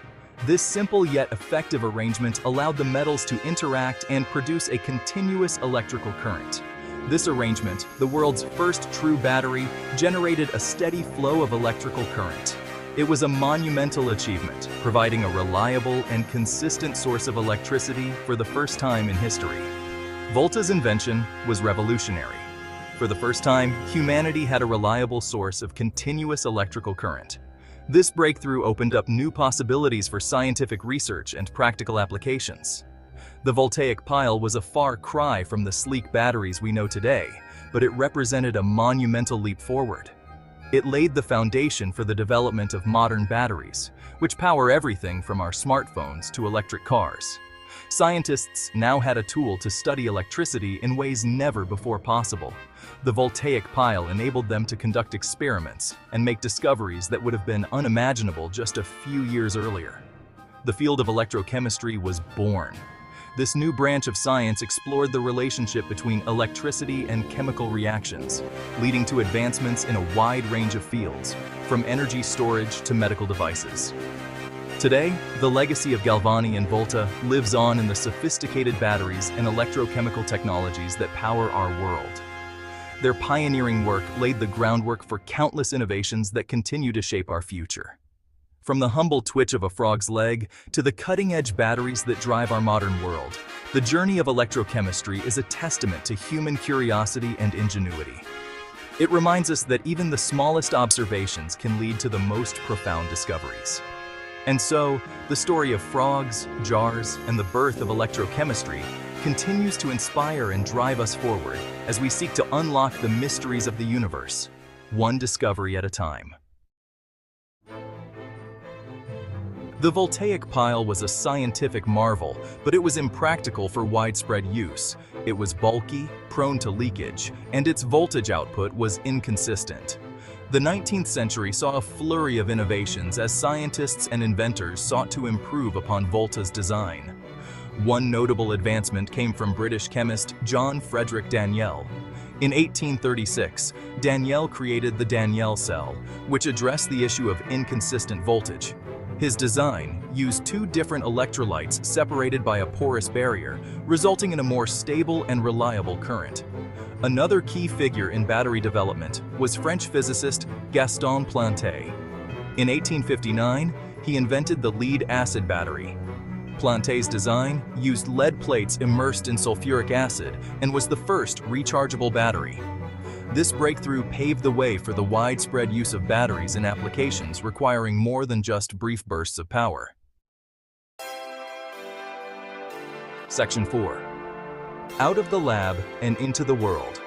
This simple yet effective arrangement allowed the metals to interact and produce a continuous electrical current. This arrangement, the world's first true battery, generated a steady flow of electrical current. It was a monumental achievement, providing a reliable and consistent source of electricity for the first time in history. Volta's invention was revolutionary. For the first time, humanity had a reliable source of continuous electrical current. This breakthrough opened up new possibilities for scientific research and practical applications. The voltaic pile was a far cry from the sleek batteries we know today, but it represented a monumental leap forward. It laid the foundation for the development of modern batteries, which power everything from our smartphones to electric cars. Scientists now had a tool to study electricity in ways never before possible. The voltaic pile enabled them to conduct experiments and make discoveries that would have been unimaginable just a few years earlier. The field of electrochemistry was born. This new branch of science explored the relationship between electricity and chemical reactions, leading to advancements in a wide range of fields, from energy storage to medical devices. Today, the legacy of Galvani and Volta lives on in the sophisticated batteries and electrochemical technologies that power our world. Their pioneering work laid the groundwork for countless innovations that continue to shape our future. From the humble twitch of a frog's leg to the cutting-edge batteries that drive our modern world, the journey of electrochemistry is a testament to human curiosity and ingenuity. It reminds us that even the smallest observations can lead to the most profound discoveries. And so, the story of frogs, jars, and the birth of electrochemistry continues to inspire and drive us forward as we seek to unlock the mysteries of the universe, one discovery at a time. The voltaic pile was a scientific marvel, but it was impractical for widespread use. It was bulky, prone to leakage, and its voltage output was inconsistent. The 19th century saw a flurry of innovations as scientists and inventors sought to improve upon Volta's design. One notable advancement came from British chemist John Frederick Daniell. In 1836, Daniell created the Daniell cell, which addressed the issue of inconsistent voltage. His design used two different electrolytes separated by a porous barrier, resulting in a more stable and reliable current. Another key figure in battery development was French physicist Gaston Planté. In 1859, he invented the lead-acid battery. Planté's design used lead plates immersed in sulfuric acid and was the first rechargeable battery. This breakthrough paved the way for the widespread use of batteries in applications requiring more than just brief bursts of power. Section 4. Out of the lab and into the world.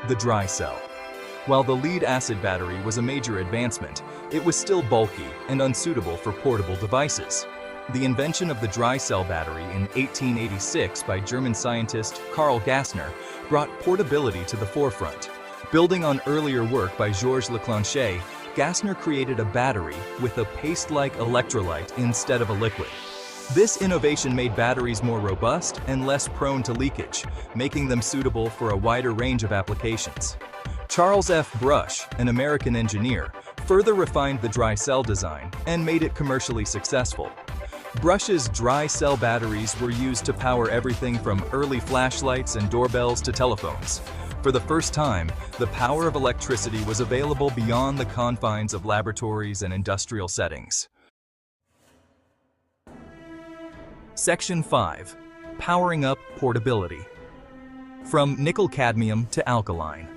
The dry cell. While the lead-acid battery was a major advancement, it was still bulky and unsuitable for portable devices. The invention of the dry cell battery in 1886 by German scientist Carl Gassner brought portability to the forefront. Building on earlier work by Georges Leclanché, Gassner created a battery with a paste-like electrolyte instead of a liquid. This innovation made batteries more robust and less prone to leakage, making them suitable for a wider range of applications. Charles F. Brush, an American engineer, further refined the dry cell design and made it commercially successful. Brush's dry cell batteries were used to power everything from early flashlights and doorbells to telephones. For the first time, the power of electricity was available beyond the confines of laboratories and industrial settings. Section 5. Powering up portability. From nickel-cadmium to alkaline,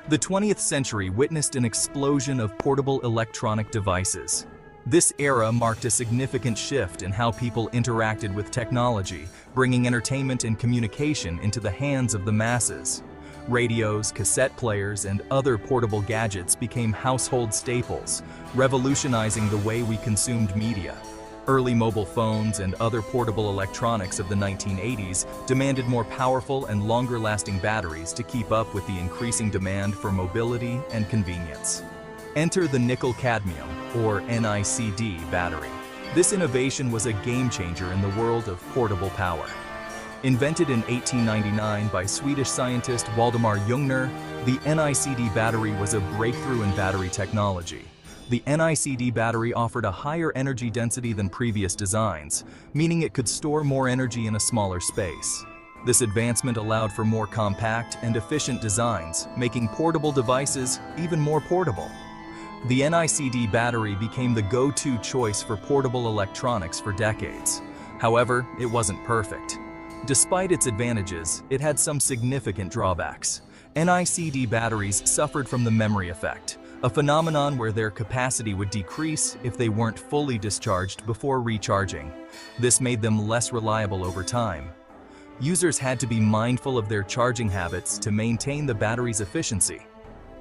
the 20th century witnessed an explosion of portable electronic devices. This era marked a significant shift in how people interacted with technology, bringing entertainment and communication into the hands of the masses. Radios, cassette players, and other portable gadgets became household staples, revolutionizing the way we consumed media. Early mobile phones and other portable electronics of the 1980s demanded more powerful and longer-lasting batteries to keep up with the increasing demand for mobility and convenience. Enter the nickel-cadmium, or NiCd, battery. This innovation was a game-changer in the world of portable power. Invented in 1899 by Swedish scientist Waldemar Jungner, the NiCd battery was a breakthrough in battery technology. The NiCd battery offered a higher energy density than previous designs, meaning it could store more energy in a smaller space. This advancement allowed for more compact and efficient designs, making portable devices even more portable. The NICD battery became the go-to choice for portable electronics for decades. However, it wasn't perfect. Despite its advantages, it had some significant drawbacks. NICD batteries suffered from the memory effect, a phenomenon where their capacity would decrease if they weren't fully discharged before recharging. This made them less reliable over time. Users had to be mindful of their charging habits to maintain the battery's efficiency.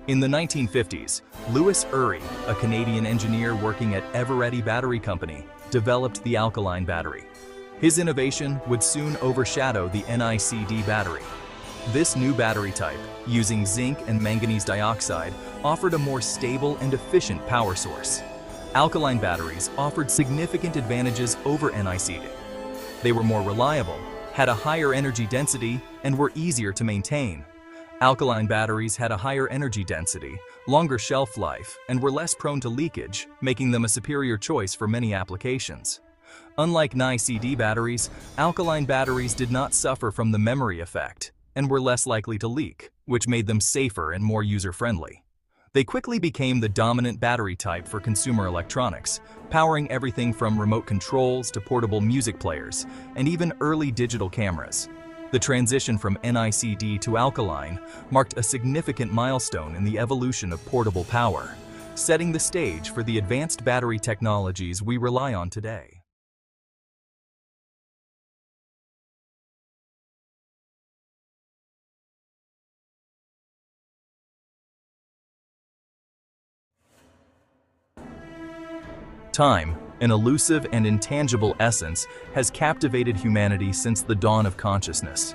In the 1950s, Louis Urey, a Canadian engineer working at Eveready Battery Company, developed the alkaline battery. His innovation would soon overshadow the NICD battery. This new battery type, using zinc and manganese dioxide, offered a more stable and efficient power source. Alkaline batteries offered significant advantages over NICD. They were more reliable, had a higher energy density, and were easier to maintain. Alkaline batteries had a higher energy density, longer shelf life, and were less prone to leakage, making them a superior choice for many applications. Unlike NICD batteries, alkaline batteries did not suffer from the memory effect and were less likely to leak, which made them safer and more user-friendly. They quickly became the dominant battery type for consumer electronics, powering everything from remote controls to portable music players, and even early digital cameras. The transition from NICD to alkaline marked a significant milestone in the evolution of portable power, setting the stage for the advanced battery technologies we rely on today. Time, an elusive and intangible essence, has captivated humanity since the dawn of consciousness.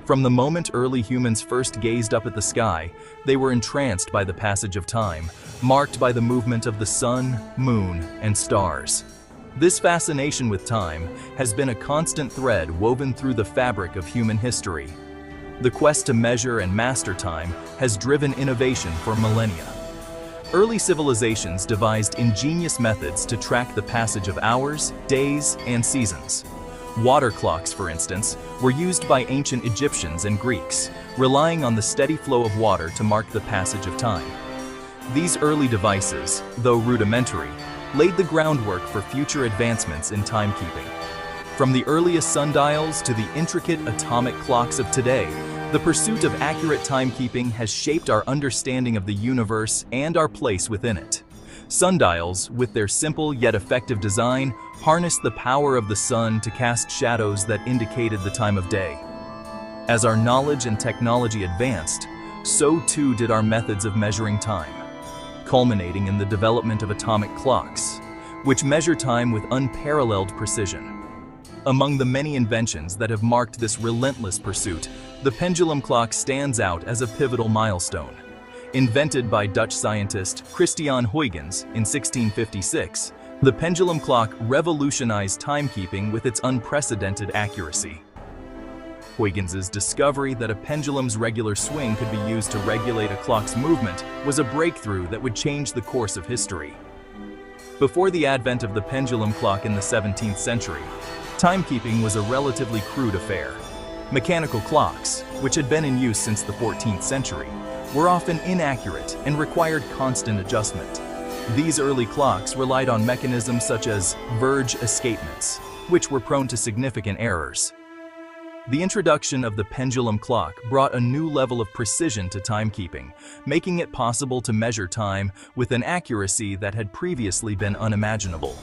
From the moment early humans first gazed up at the sky, they were entranced by the passage of time, marked by the movement of the sun, moon, and stars. This fascination with time has been a constant thread woven through the fabric of human history. The quest to measure and master time has driven innovation for millennia. Early civilizations devised ingenious methods to track the passage of hours, days, and seasons. Water clocks, for instance, were used by ancient Egyptians and Greeks, relying on the steady flow of water to mark the passage of time. These early devices, though rudimentary, laid the groundwork for future advancements in timekeeping. From the earliest sundials to the intricate atomic clocks of today, the pursuit of accurate timekeeping has shaped our understanding of the universe and our place within it. Sundials, with their simple yet effective design, harnessed the power of the sun to cast shadows that indicated the time of day. As our knowledge and technology advanced, so too did our methods of measuring time, culminating in the development of atomic clocks, which measure time with unparalleled precision. Among the many inventions that have marked this relentless pursuit, the pendulum clock stands out as a pivotal milestone. Invented by Dutch scientist Christian Huygens in 1656, the pendulum clock revolutionized timekeeping with its unprecedented accuracy. Huygens's discovery that a pendulum's regular swing could be used to regulate a clock's movement was a breakthrough that would change the course of history. Before the advent of the pendulum clock in the 17th century, timekeeping was a relatively crude affair. Mechanical clocks, which had been in use since the 14th century, were often inaccurate and required constant adjustment. These early clocks relied on mechanisms such as verge escapements, which were prone to significant errors. The introduction of the pendulum clock brought a new level of precision to timekeeping, making it possible to measure time with an accuracy that had previously been unimaginable.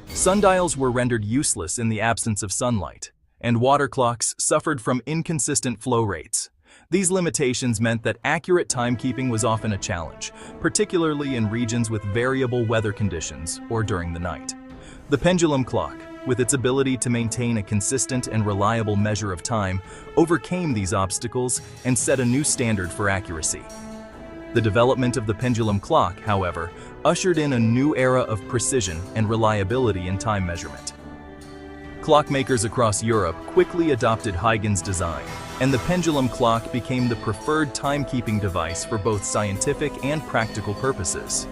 Sundials were rendered useless in the absence of sunlight, and water clocks suffered from inconsistent flow rates. These limitations meant that accurate timekeeping was often a challenge, particularly in regions with variable weather conditions or during the night. The pendulum clock, with its ability to maintain a consistent and reliable measure of time, overcame these obstacles and set a new standard for accuracy. The development of the pendulum clock, however, ushered in a new era of precision and reliability in time measurement. Clockmakers across Europe quickly adopted Huygens' design, and the pendulum clock became the preferred timekeeping device for both scientific and practical purposes.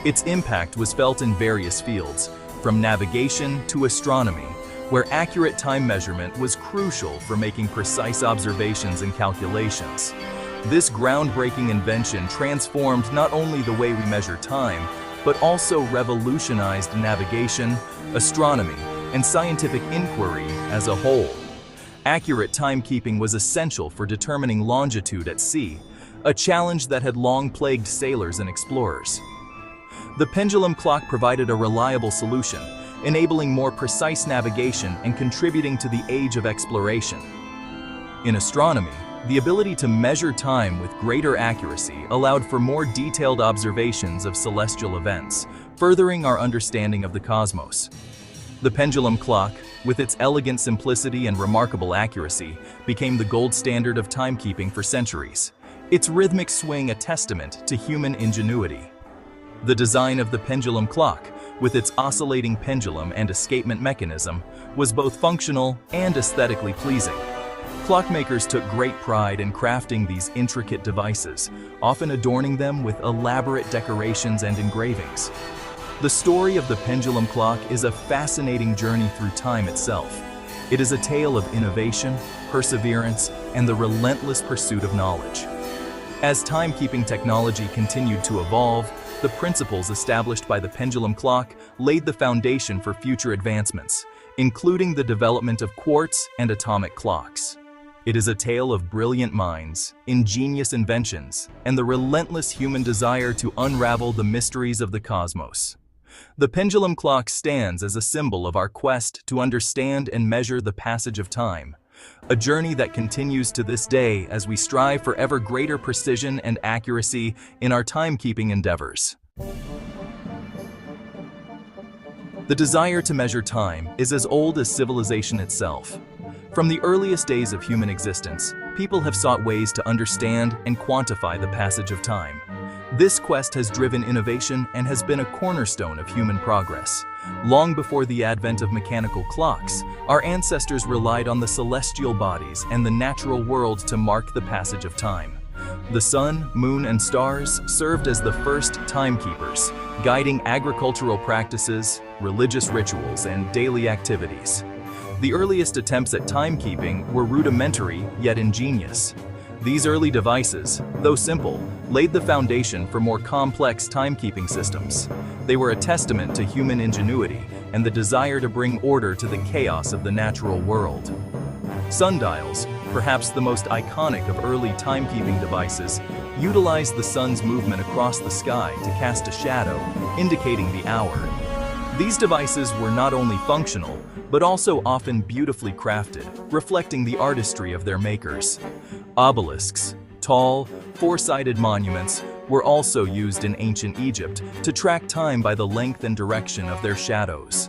Its impact was felt in various fields, from navigation to astronomy, where accurate time measurement was crucial for making precise observations and calculations. This groundbreaking invention transformed not only the way we measure time, but also revolutionized navigation, astronomy, and scientific inquiry as a whole. Accurate timekeeping was essential for determining longitude at sea, a challenge that had long plagued sailors and explorers. The pendulum clock provided a reliable solution, enabling more precise navigation and contributing to the age of exploration. In astronomy, the ability to measure time with greater accuracy allowed for more detailed observations of celestial events, furthering our understanding of the cosmos. The pendulum clock, with its elegant simplicity and remarkable accuracy, became the gold standard of timekeeping for centuries, its rhythmic swing a testament to human ingenuity. The design of the pendulum clock, with its oscillating pendulum and escapement mechanism, was both functional and aesthetically pleasing. Clockmakers took great pride in crafting these intricate devices, often adorning them with elaborate decorations and engravings. The story of the pendulum clock is a fascinating journey through time itself. It is a tale of innovation, perseverance, and the relentless pursuit of knowledge. As timekeeping technology continued to evolve, the principles established by the pendulum clock laid the foundation for future advancements, including the development of quartz and atomic clocks. It is a tale of brilliant minds, ingenious inventions, and the relentless human desire to unravel the mysteries of the cosmos. The pendulum clock stands as a symbol of our quest to understand and measure the passage of time, a journey that continues to this day as we strive for ever greater precision and accuracy in our timekeeping endeavors. The desire to measure time is as old as civilization itself. From the earliest days of human existence, people have sought ways to understand and quantify the passage of time. This quest has driven innovation and has been a cornerstone of human progress. Long before the advent of mechanical clocks, our ancestors relied on the celestial bodies and the natural world to mark the passage of time. The sun, moon, and stars served as the first timekeepers, guiding agricultural practices, religious rituals, and daily activities. The earliest attempts at timekeeping were rudimentary yet ingenious. These early devices, though simple, laid the foundation for more complex timekeeping systems. They were a testament to human ingenuity and the desire to bring order to the chaos of the natural world. Sundials, perhaps the most iconic of early timekeeping devices, utilized the sun's movement across the sky to cast a shadow, indicating the hour. These devices were not only functional, but also often beautifully crafted, reflecting the artistry of their makers. Obelisks, tall, four-sided monuments, were also used in ancient Egypt to track time by the length and direction of their shadows.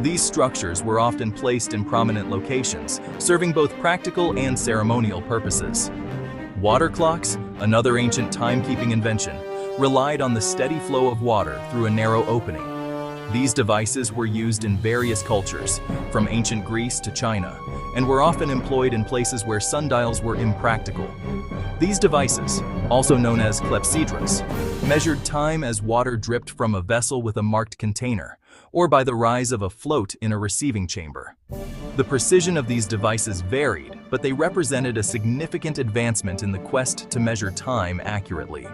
These structures were often placed in prominent locations, serving both practical and ceremonial purposes. Water clocks, another ancient timekeeping invention, relied on the steady flow of water through a narrow opening. These devices were used in various cultures, from ancient Greece to China, and were often employed in places where sundials were impractical. These devices, also known as clepsydras, measured time as water dripped from a vessel with a marked container, or by the rise of a float in a receiving chamber. The precision of these devices varied, but they represented a significant advancement in the quest to measure time accurately.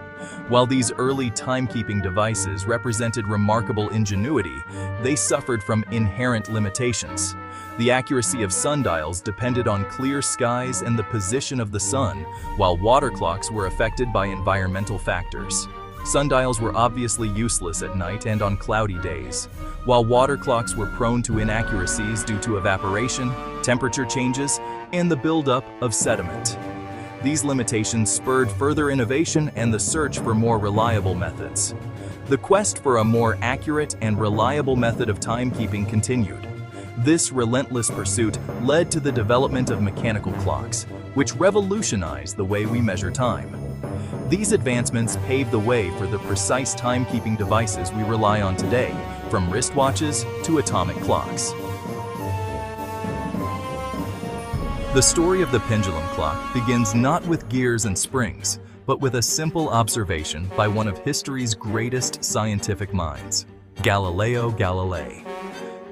While these early timekeeping devices represented remarkable ingenuity, they suffered from inherent limitations. The accuracy of sundials depended on clear skies and the position of the sun, while water clocks were affected by environmental factors. Sundials were obviously useless at night and on cloudy days, while water clocks were prone to inaccuracies due to evaporation, temperature changes, and the buildup of sediment. These limitations spurred further innovation and the search for more reliable methods. The quest for a more accurate and reliable method of timekeeping continued. This relentless pursuit led to the development of mechanical clocks, which revolutionized the way we measure time. These advancements paved the way for the precise timekeeping devices we rely on today, from wristwatches to atomic clocks. The story of the pendulum clock begins not with gears and springs, but with a simple observation by one of history's greatest scientific minds, Galileo Galilei.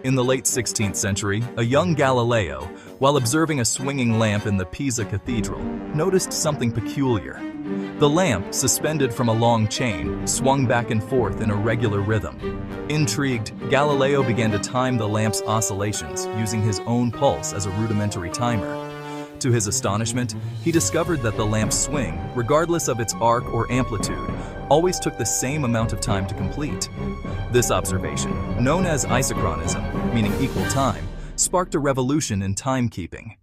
In the late 16th century, a young Galileo, while observing a swinging lamp in the Pisa Cathedral, noticed something peculiar. The lamp, suspended from a long chain, swung back and forth in a regular rhythm. Intrigued, Galileo began to time the lamp's oscillations using his own pulse as a rudimentary timer. To his astonishment, he discovered that the lamp's swing, regardless of its arc or amplitude, always took the same amount of time to complete. This observation, known as isochronism, meaning equal time, sparked a revolution in timekeeping.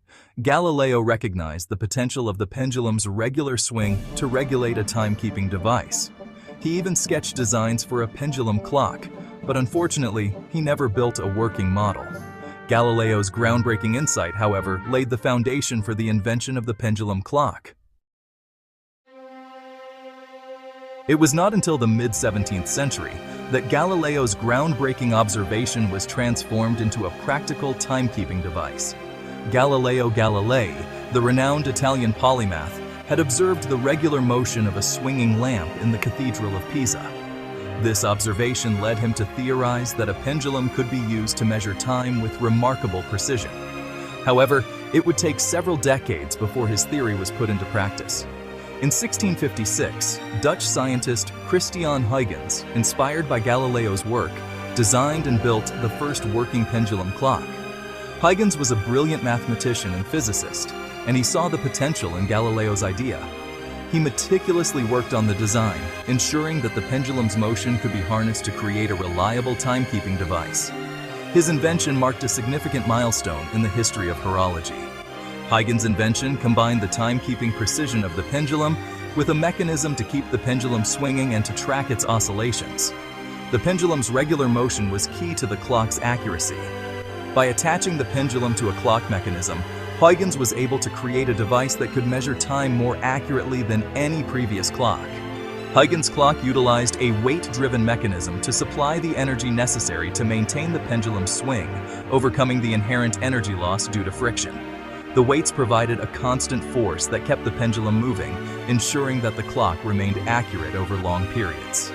Galileo recognized the potential of the pendulum's regular swing to regulate a timekeeping device. He even sketched designs for a pendulum clock, but unfortunately, he never built a working model. Galileo's groundbreaking insight, however, laid the foundation for the invention of the pendulum clock. It was not until the mid-17th century that Galileo's groundbreaking observation was transformed into a practical timekeeping device. Galileo Galilei, the renowned Italian polymath, had observed the regular motion of a swinging lamp in the Cathedral of Pisa. This observation led him to theorize that a pendulum could be used to measure time with remarkable precision. However, it would take several decades before his theory was put into practice. In 1656, Dutch scientist Christian Huygens, inspired by Galileo's work, designed and built the first working pendulum clock. Huygens was a brilliant mathematician and physicist, and he saw the potential in Galileo's idea. He meticulously worked on the design, ensuring that the pendulum's motion could be harnessed to create a reliable timekeeping device. His invention marked a significant milestone in the history of horology. Huygens' invention combined the timekeeping precision of the pendulum with a mechanism to keep the pendulum swinging and to track its oscillations. The pendulum's regular motion was key to the clock's accuracy. By attaching the pendulum to a clock mechanism, Huygens was able to create a device that could measure time more accurately than any previous clock. Huygens' clock utilized a weight-driven mechanism to supply the energy necessary to maintain the pendulum's swing, overcoming the inherent energy loss due to friction. The weights provided a constant force that kept the pendulum moving, ensuring that the clock remained accurate over long periods.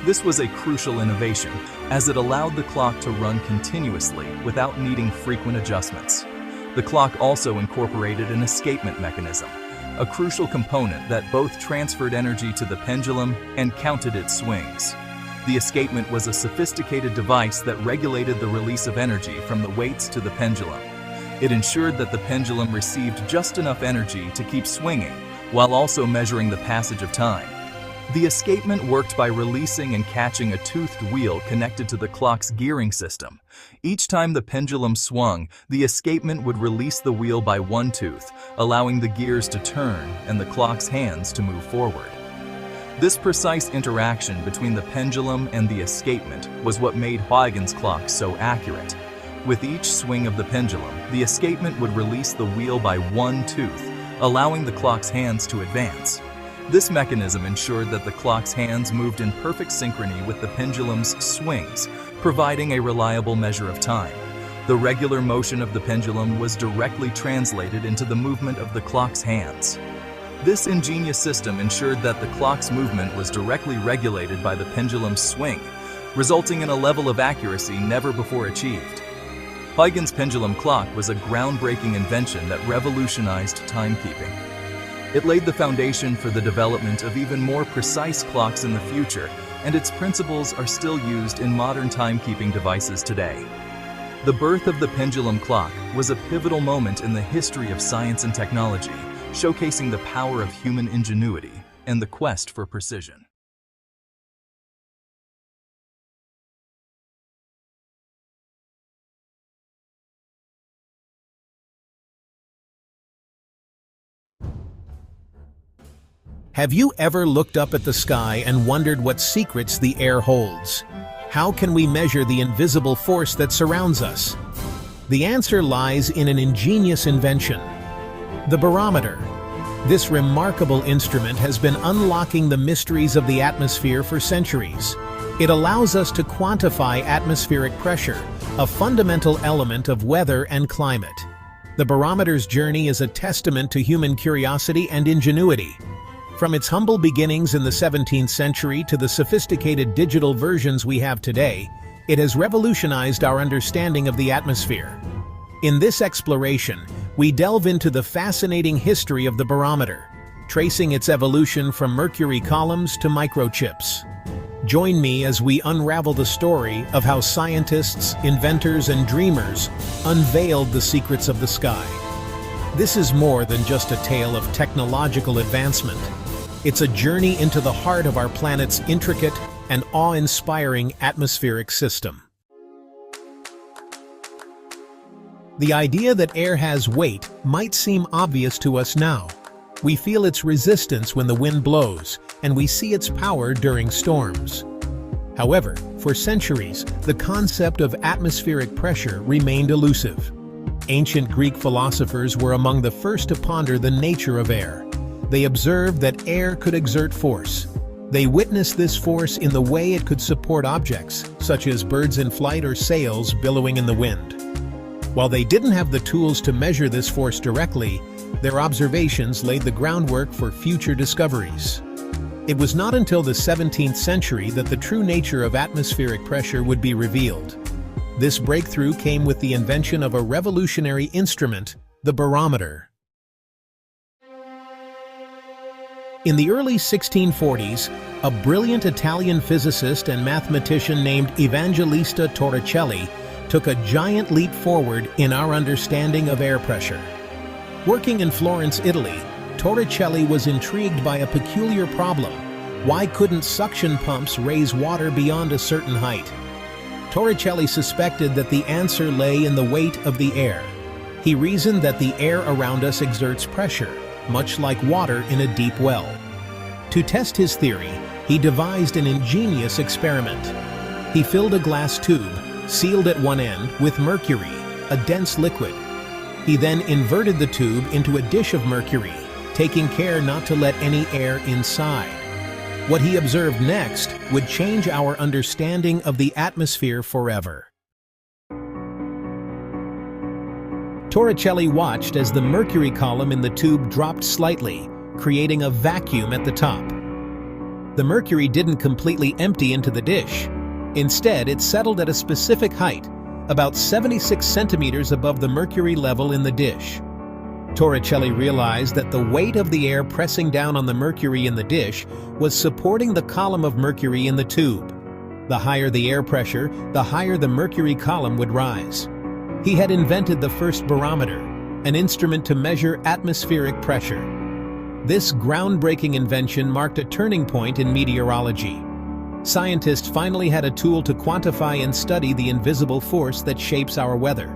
This was a crucial innovation, as it allowed the clock to run continuously without needing frequent adjustments. The clock also incorporated an escapement mechanism, a crucial component that both transferred energy to the pendulum and counted its swings. The escapement was a sophisticated device that regulated the release of energy from the weights to the pendulum. It ensured that the pendulum received just enough energy to keep swinging, while also measuring the passage of time. The escapement worked by releasing and catching a toothed wheel connected to the clock's gearing system. Each time the pendulum swung, the escapement would release the wheel by one tooth, allowing the gears to turn and the clock's hands to move forward. This precise interaction between the pendulum and the escapement was what made Huygens' clock so accurate. With each swing of the pendulum, the escapement would release the wheel by one tooth, allowing the clock's hands to advance. This mechanism ensured that the clock's hands moved in perfect synchrony with the pendulum's swings, providing a reliable measure of time. The regular motion of the pendulum was directly translated into the movement of the clock's hands. This ingenious system ensured that the clock's movement was directly regulated by the pendulum's swing, resulting in a level of accuracy never before achieved. Huygens' pendulum clock was a groundbreaking invention that revolutionized timekeeping. It laid the foundation for the development of even more precise clocks in the future, and its principles are still used in modern timekeeping devices today. The birth of the pendulum clock was a pivotal moment in the history of science and technology, showcasing the power of human ingenuity and the quest for precision. Have you ever looked up at the sky and wondered what secrets the air holds? How can we measure the invisible force that surrounds us? The answer lies in an ingenious invention: the barometer. This remarkable instrument has been unlocking the mysteries of the atmosphere for centuries. It allows us to quantify atmospheric pressure, a fundamental element of weather and climate. The barometer's journey is a testament to human curiosity and ingenuity. From its humble beginnings in the 17th century to the sophisticated digital versions we have today, it has revolutionized our understanding of the atmosphere. In this exploration, we delve into the fascinating history of the barometer, tracing its evolution from mercury columns to microchips. Join me as we unravel the story of how scientists, inventors, and dreamers unveiled the secrets of the sky. This is more than just a tale of technological advancement. It's a journey into the heart of our planet's intricate and awe-inspiring atmospheric system. The idea that air has weight might seem obvious to us now. We feel its resistance when the wind blows, and we see its power during storms. However, for centuries, the concept of atmospheric pressure remained elusive. Ancient Greek philosophers were among the first to ponder the nature of air. They observed that air could exert force. They witnessed this force in the way it could support objects, such as birds in flight or sails billowing in the wind. While they didn't have the tools to measure this force directly, their observations laid the groundwork for future discoveries. It was not until the 17th century that the true nature of atmospheric pressure would be revealed. This breakthrough came with the invention of a revolutionary instrument, the barometer. In the early 1640s, a brilliant Italian physicist and mathematician named Evangelista Torricelli took a giant leap forward in our understanding of air pressure. Working in Florence, Italy, Torricelli was intrigued by a peculiar problem. Why couldn't suction pumps raise water beyond a certain height? Torricelli suspected that the answer lay in the weight of the air. He reasoned that the air around us exerts pressure, much like water in a deep well. To test his theory, he devised an ingenious experiment. He filled a glass tube, sealed at one end, with mercury, a dense liquid. He then inverted the tube into a dish of mercury, taking care not to let any air inside. What he observed next would change our understanding of the atmosphere forever. Torricelli watched as the mercury column in the tube dropped slightly, creating a vacuum at the top. The mercury didn't completely empty into the dish. Instead, it settled at a specific height, about 76 centimeters above the mercury level in the dish. Torricelli realized that the weight of the air pressing down on the mercury in the dish was supporting the column of mercury in the tube. The higher the air pressure, the higher the mercury column would rise. He had invented the first barometer, an instrument to measure atmospheric pressure. This groundbreaking invention marked a turning point in meteorology. Scientists finally had a tool to quantify and study the invisible force that shapes our weather.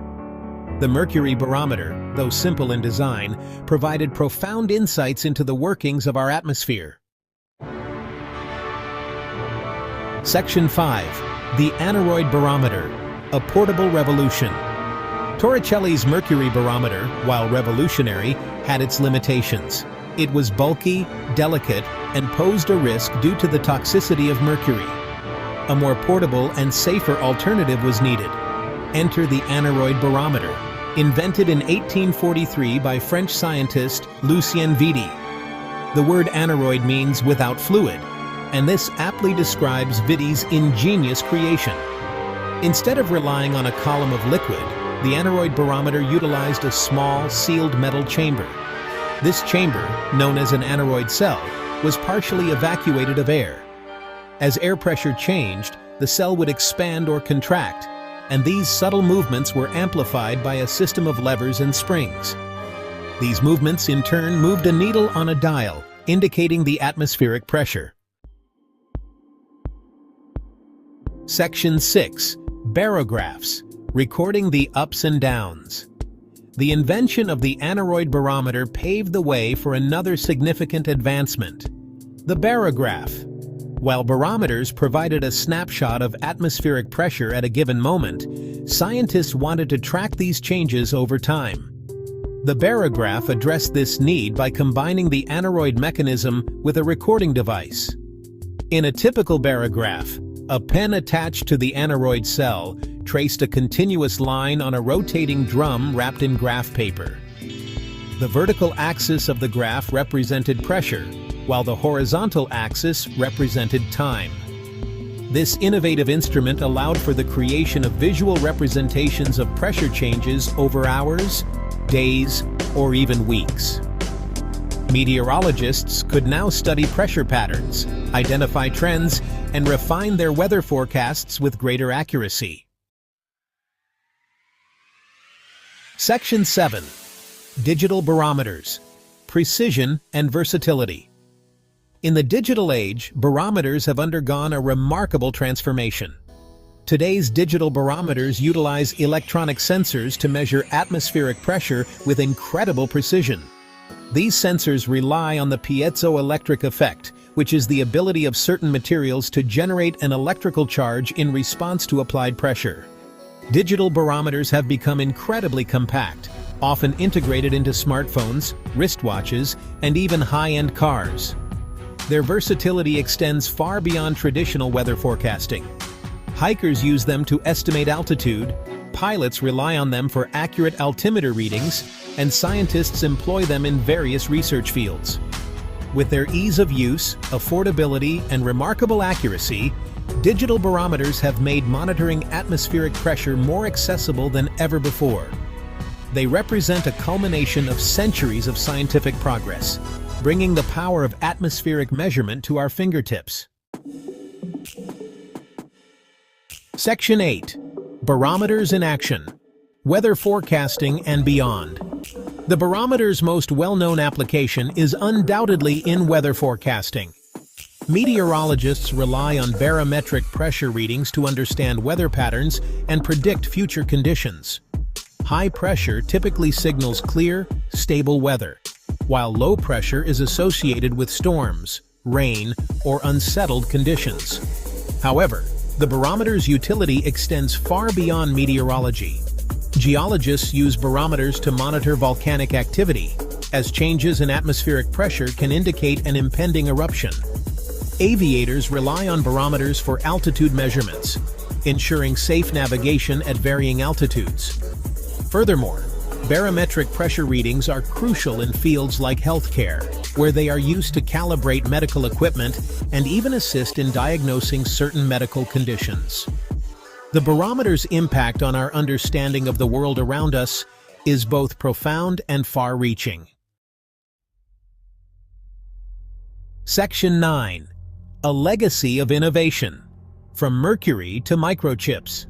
The mercury barometer, though simple in design, provided profound insights into the workings of our atmosphere. Section 5. The Aneroid Barometer, a Portable Revolution. Torricelli's mercury barometer, while revolutionary, had its limitations. It was bulky, delicate, and posed a risk due to the toxicity of mercury. A more portable and safer alternative was needed. Enter the aneroid barometer, invented in 1843 by French scientist Lucien Vidy. The word aneroid means without fluid, and this aptly describes Vidy's ingenious creation. Instead of relying on a column of liquid, the aneroid barometer utilized a small, sealed metal chamber. This chamber, known as an aneroid cell, was partially evacuated of air. As air pressure changed, the cell would expand or contract, and these subtle movements were amplified by a system of levers and springs. These movements, in turn, moved a needle on a dial, indicating the atmospheric pressure. Section 6. Barographs, recording the ups and downs. The invention of the aneroid barometer paved the way for another significant advancement: the barograph. While barometers provided a snapshot of atmospheric pressure at a given moment, scientists wanted to track these changes over time. The barograph addressed this need by combining the aneroid mechanism with a recording device. In a typical barograph, a pen attached to the aneroid cell traced a continuous line on a rotating drum wrapped in graph paper. The vertical axis of the graph represented pressure, while the horizontal axis represented time. This innovative instrument allowed for the creation of visual representations of pressure changes over hours, days, or even weeks. Meteorologists could now study pressure patterns, identify trends, and refine their weather forecasts with greater accuracy. Section 7. Digital barometers. Precision and versatility. In the digital age, barometers have undergone a remarkable transformation. Today's digital barometers utilize electronic sensors to measure atmospheric pressure with incredible precision. These sensors rely on the piezoelectric effect, which is the ability of certain materials to generate an electrical charge in response to applied pressure. Digital barometers have become incredibly compact, often integrated into smartphones, wristwatches, and even high-end cars. Their versatility extends far beyond traditional weather forecasting. Hikers use them to estimate altitude, pilots rely on them for accurate altimeter readings, and scientists employ them in various research fields. With their ease of use, affordability, and remarkable accuracy, digital barometers have made monitoring atmospheric pressure more accessible than ever before. They represent a culmination of centuries of scientific progress, bringing the power of atmospheric measurement to our fingertips. Section 8. Barometers in action. Weather forecasting and beyond. The barometer's most well-known application is undoubtedly in weather forecasting. Meteorologists rely on barometric pressure readings to understand weather patterns and predict future conditions. High pressure typically signals clear, stable weather, while low pressure is associated with storms, rain, or unsettled conditions. However, the barometer's utility extends far beyond meteorology. Geologists use barometers to monitor volcanic activity, as changes in atmospheric pressure can indicate an impending eruption. Aviators rely on barometers for altitude measurements, ensuring safe navigation at varying altitudes. Furthermore, barometric pressure readings are crucial in fields like healthcare, where they are used to calibrate medical equipment and even assist in diagnosing certain medical conditions. The barometer's impact on our understanding of the world around us is both profound and far-reaching. Section 9. A legacy of innovation. From mercury to microchips.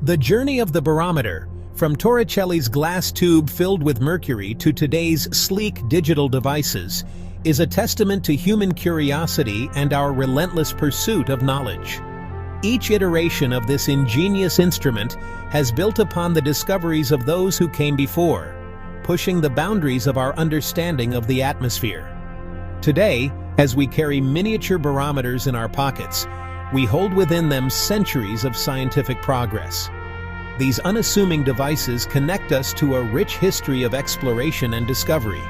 The journey of the barometer, from Torricelli's glass tube filled with mercury to today's sleek digital devices, is a testament to human curiosity and our relentless pursuit of knowledge. Each iteration of this ingenious instrument has built upon the discoveries of those who came before, pushing the boundaries of our understanding of the atmosphere. Today, as we carry miniature barometers in our pockets, we hold within them centuries of scientific progress. These unassuming devices connect us to a rich history of exploration and discovery.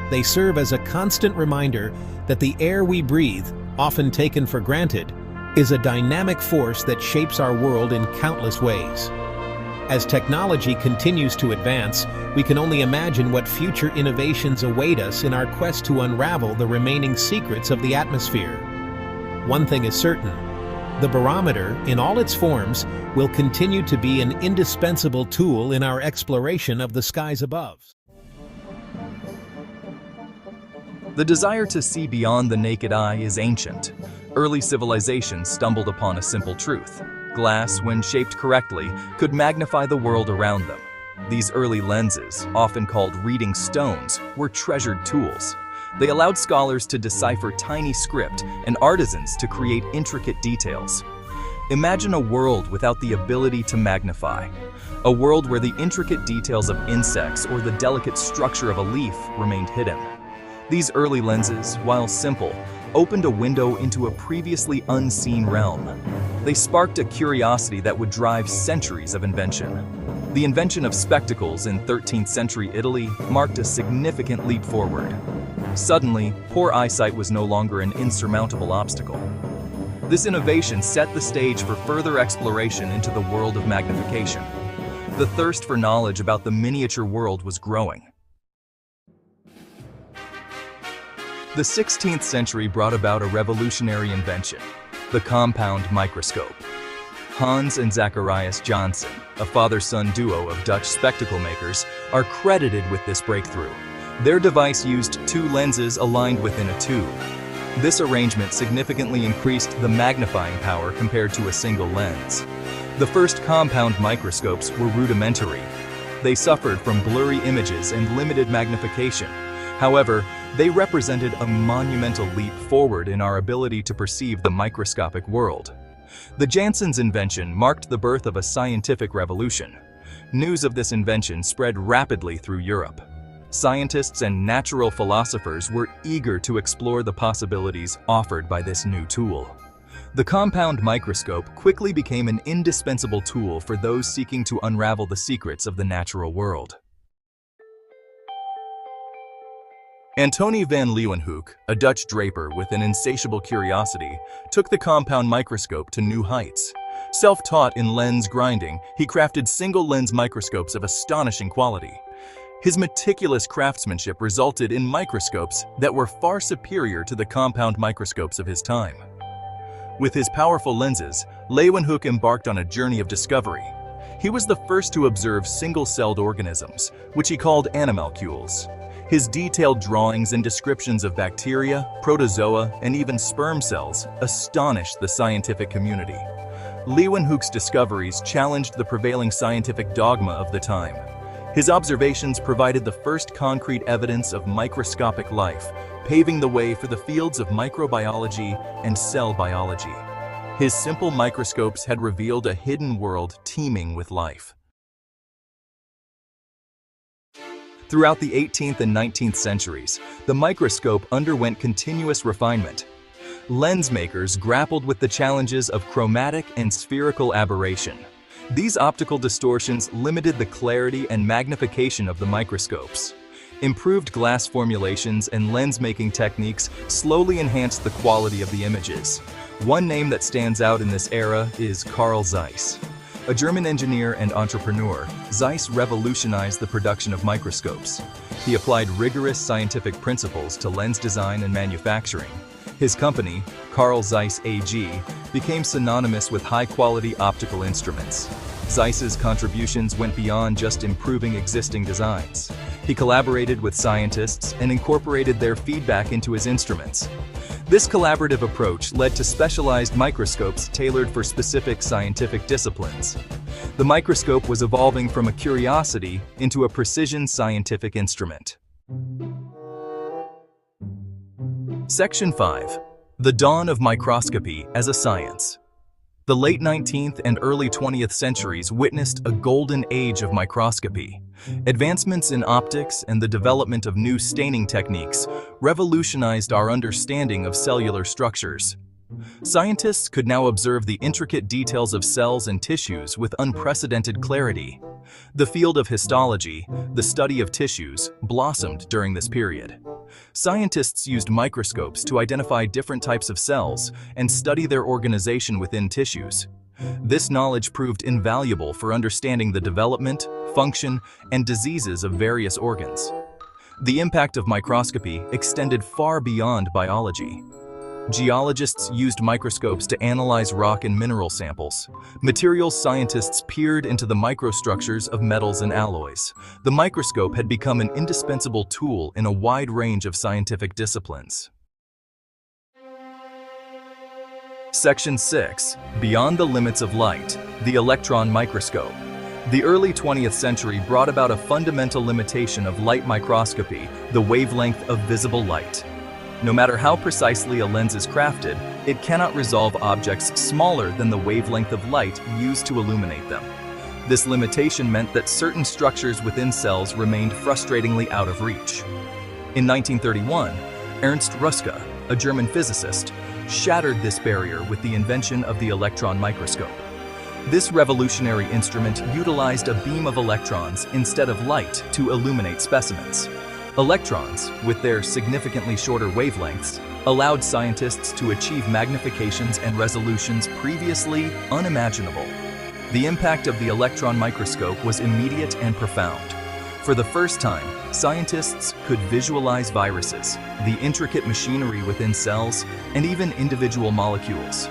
They serve as a constant reminder that the air we breathe, often taken for granted, is a dynamic force that shapes our world in countless ways. As technology continues to advance, we can only imagine what future innovations await us in our quest to unravel the remaining secrets of the atmosphere. One thing is certain: the barometer, in all its forms, will continue to be an indispensable tool in our exploration of the skies above. The desire to see beyond the naked eye is ancient. Early civilizations stumbled upon a simple truth. Glass, when shaped correctly, could magnify the world around them. These early lenses, often called reading stones, were treasured tools. They allowed scholars to decipher tiny script and artisans to create intricate details. Imagine a world without the ability to magnify. A world where the intricate details of insects or the delicate structure of a leaf remained hidden. These early lenses, while simple, opened a window into a previously unseen realm. They sparked a curiosity that would drive centuries of invention. The invention of spectacles in 13th century Italy marked a significant leap forward. Suddenly, poor eyesight was no longer an insurmountable obstacle. This innovation set the stage for further exploration into the world of magnification. The thirst for knowledge about the miniature world was growing. The 16th century brought about a revolutionary invention: the compound microscope. Hans and Zacharias Janssen, a father-son duo of Dutch spectacle makers, are credited with this breakthrough. Their device used two lenses aligned within a tube. This arrangement significantly increased the magnifying power compared to a single lens. The first compound microscopes were rudimentary. They suffered from blurry images and limited magnification. However, they represented a monumental leap forward in our ability to perceive the microscopic world. The Janssen's invention marked the birth of a scientific revolution. News of this invention spread rapidly through Europe. Scientists and natural philosophers were eager to explore the possibilities offered by this new tool. The compound microscope quickly became an indispensable tool for those seeking to unravel the secrets of the natural world. Antony van Leeuwenhoek, a Dutch draper with an insatiable curiosity, took the compound microscope to new heights. Self-taught in lens grinding, he crafted single-lens microscopes of astonishing quality. His meticulous craftsmanship resulted in microscopes that were far superior to the compound microscopes of his time. With his powerful lenses, Leeuwenhoek embarked on a journey of discovery. He was the first to observe single-celled organisms, which he called animalcules. His detailed drawings and descriptions of bacteria, protozoa, and even sperm cells astonished the scientific community. Leeuwenhoek's discoveries challenged the prevailing scientific dogma of the time. His observations provided the first concrete evidence of microscopic life, paving the way for the fields of microbiology and cell biology. His simple microscopes had revealed a hidden world teeming with life. Throughout the 18th and 19th centuries, the microscope underwent continuous refinement. Lens makers grappled with the challenges of chromatic and spherical aberration. These optical distortions limited the clarity and magnification of the microscopes. Improved glass formulations and lens-making techniques slowly enhanced the quality of the images. One name that stands out in this era is Carl Zeiss. A German engineer and entrepreneur, Zeiss revolutionized the production of microscopes. He applied rigorous scientific principles to lens design and manufacturing. His company, Carl Zeiss AG, became synonymous with high-quality optical instruments. Zeiss's contributions went beyond just improving existing designs. He collaborated with scientists and incorporated their feedback into his instruments. This collaborative approach led to specialized microscopes tailored for specific scientific disciplines. The microscope was evolving from a curiosity into a precision scientific instrument. Section 5. The dawn of microscopy as a science. The late 19th and early 20th centuries witnessed a golden age of microscopy. Advancements in optics and the development of new staining techniques revolutionized our understanding of cellular structures. Scientists could now observe the intricate details of cells and tissues with unprecedented clarity. The field of histology, the study of tissues, blossomed during this period. Scientists used microscopes to identify different types of cells and study their organization within tissues. This knowledge proved invaluable for understanding the development, function, and diseases of various organs. The impact of microscopy extended far beyond biology. Geologists used microscopes to analyze rock and mineral samples. Materials scientists peered into the microstructures of metals and alloys. The microscope had become an indispensable tool in a wide range of scientific disciplines. Section 6. Beyond the limits of light, the electron microscope. The early 20th century brought about a fundamental limitation of light microscopy, the wavelength of visible light. No matter how precisely a lens is crafted, it cannot resolve objects smaller than the wavelength of light used to illuminate them. This limitation meant that certain structures within cells remained frustratingly out of reach. In 1931, Ernst Ruska, a German physicist, shattered this barrier with the invention of the electron microscope. This revolutionary instrument utilized a beam of electrons instead of light to illuminate specimens. Electrons, with their significantly shorter wavelengths, allowed scientists to achieve magnifications and resolutions previously unimaginable. The impact of the electron microscope was immediate and profound. For the first time, scientists could visualize viruses, the intricate machinery within cells, and even individual molecules.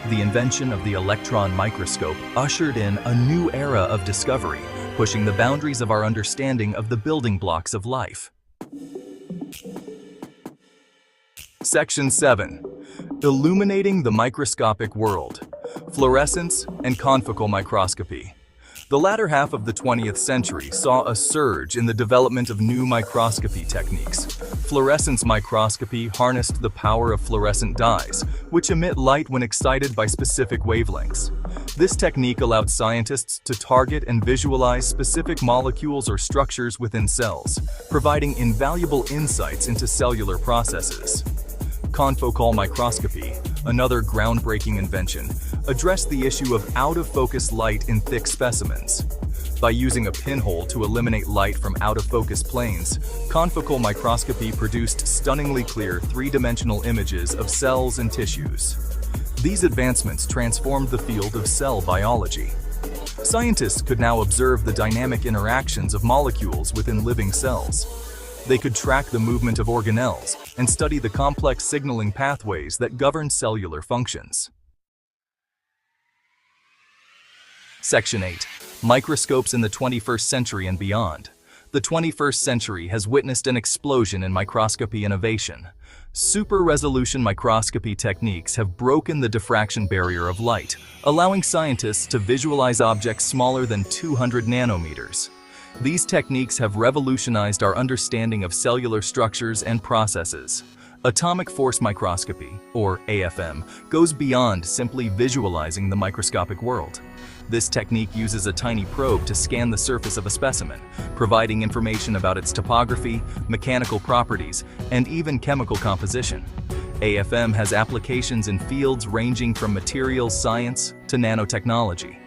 The invention of the electron microscope ushered in a new era of discovery, pushing the boundaries of our understanding of the building blocks of life. Section 7. Illuminating the microscopic world. Fluorescence and confocal microscopy. The latter half of the 20th century saw a surge in the development of new microscopy techniques. Fluorescence microscopy harnessed the power of fluorescent dyes, which emit light when excited by specific wavelengths. This technique allowed scientists to target and visualize specific molecules or structures within cells, providing invaluable insights into cellular processes. Confocal microscopy, another groundbreaking invention, addressed the issue of out-of-focus light in thick specimens. By using a pinhole to eliminate light from out-of-focus planes, confocal microscopy produced stunningly clear three-dimensional images of cells and tissues. These advancements transformed the field of cell biology. Scientists could now observe the dynamic interactions of molecules within living cells. They could track the movement of organelles and study the complex signaling pathways that govern cellular functions. Section 8. Microscopes in the 21st century and beyond. The 21st century has witnessed an explosion in microscopy innovation. Super-resolution microscopy techniques have broken the diffraction barrier of light, allowing scientists to visualize objects smaller than 200 nanometers. These techniques have revolutionized our understanding of cellular structures and processes. Atomic force microscopy, or AFM, goes beyond simply visualizing the microscopic world. This technique uses a tiny probe to scan the surface of a specimen, providing information about its topography, mechanical properties, and even chemical composition. AFM has applications in fields ranging from materials science to nanotechnology.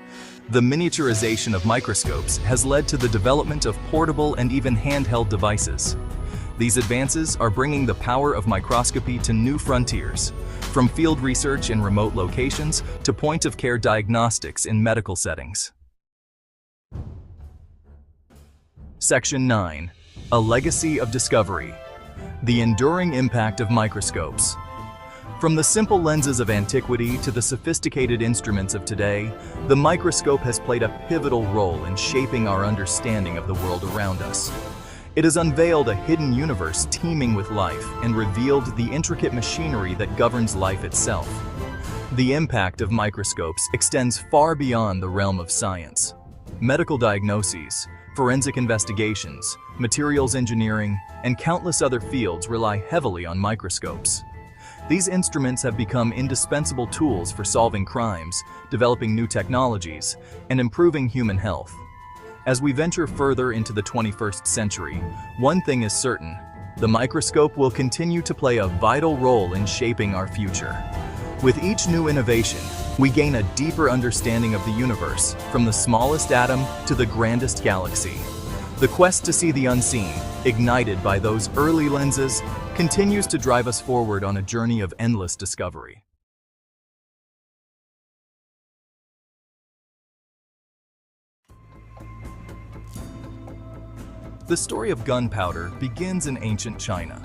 The miniaturization of microscopes has led to the development of portable and even handheld devices. These advances are bringing the power of microscopy to new frontiers, from field research in remote locations to point-of-care diagnostics in medical settings. Section 9. A legacy of discovery. The enduring impact of microscopes. From the simple lenses of antiquity to the sophisticated instruments of today, the microscope has played a pivotal role in shaping our understanding of the world around us. It has unveiled a hidden universe teeming with life and revealed the intricate machinery that governs life itself. The impact of microscopes extends far beyond the realm of science. Medical diagnoses, forensic investigations, materials engineering, and countless other fields rely heavily on microscopes. These instruments have become indispensable tools for solving crimes, developing new technologies, and improving human health. As we venture further into the 21st century, one thing is certain: the microscope will continue to play a vital role in shaping our future. With each new innovation, we gain a deeper understanding of the universe, from the smallest atom to the grandest galaxy. The quest to see the unseen, ignited by those early lenses, continues to drive us forward on a journey of endless discovery. The story of gunpowder begins in ancient China.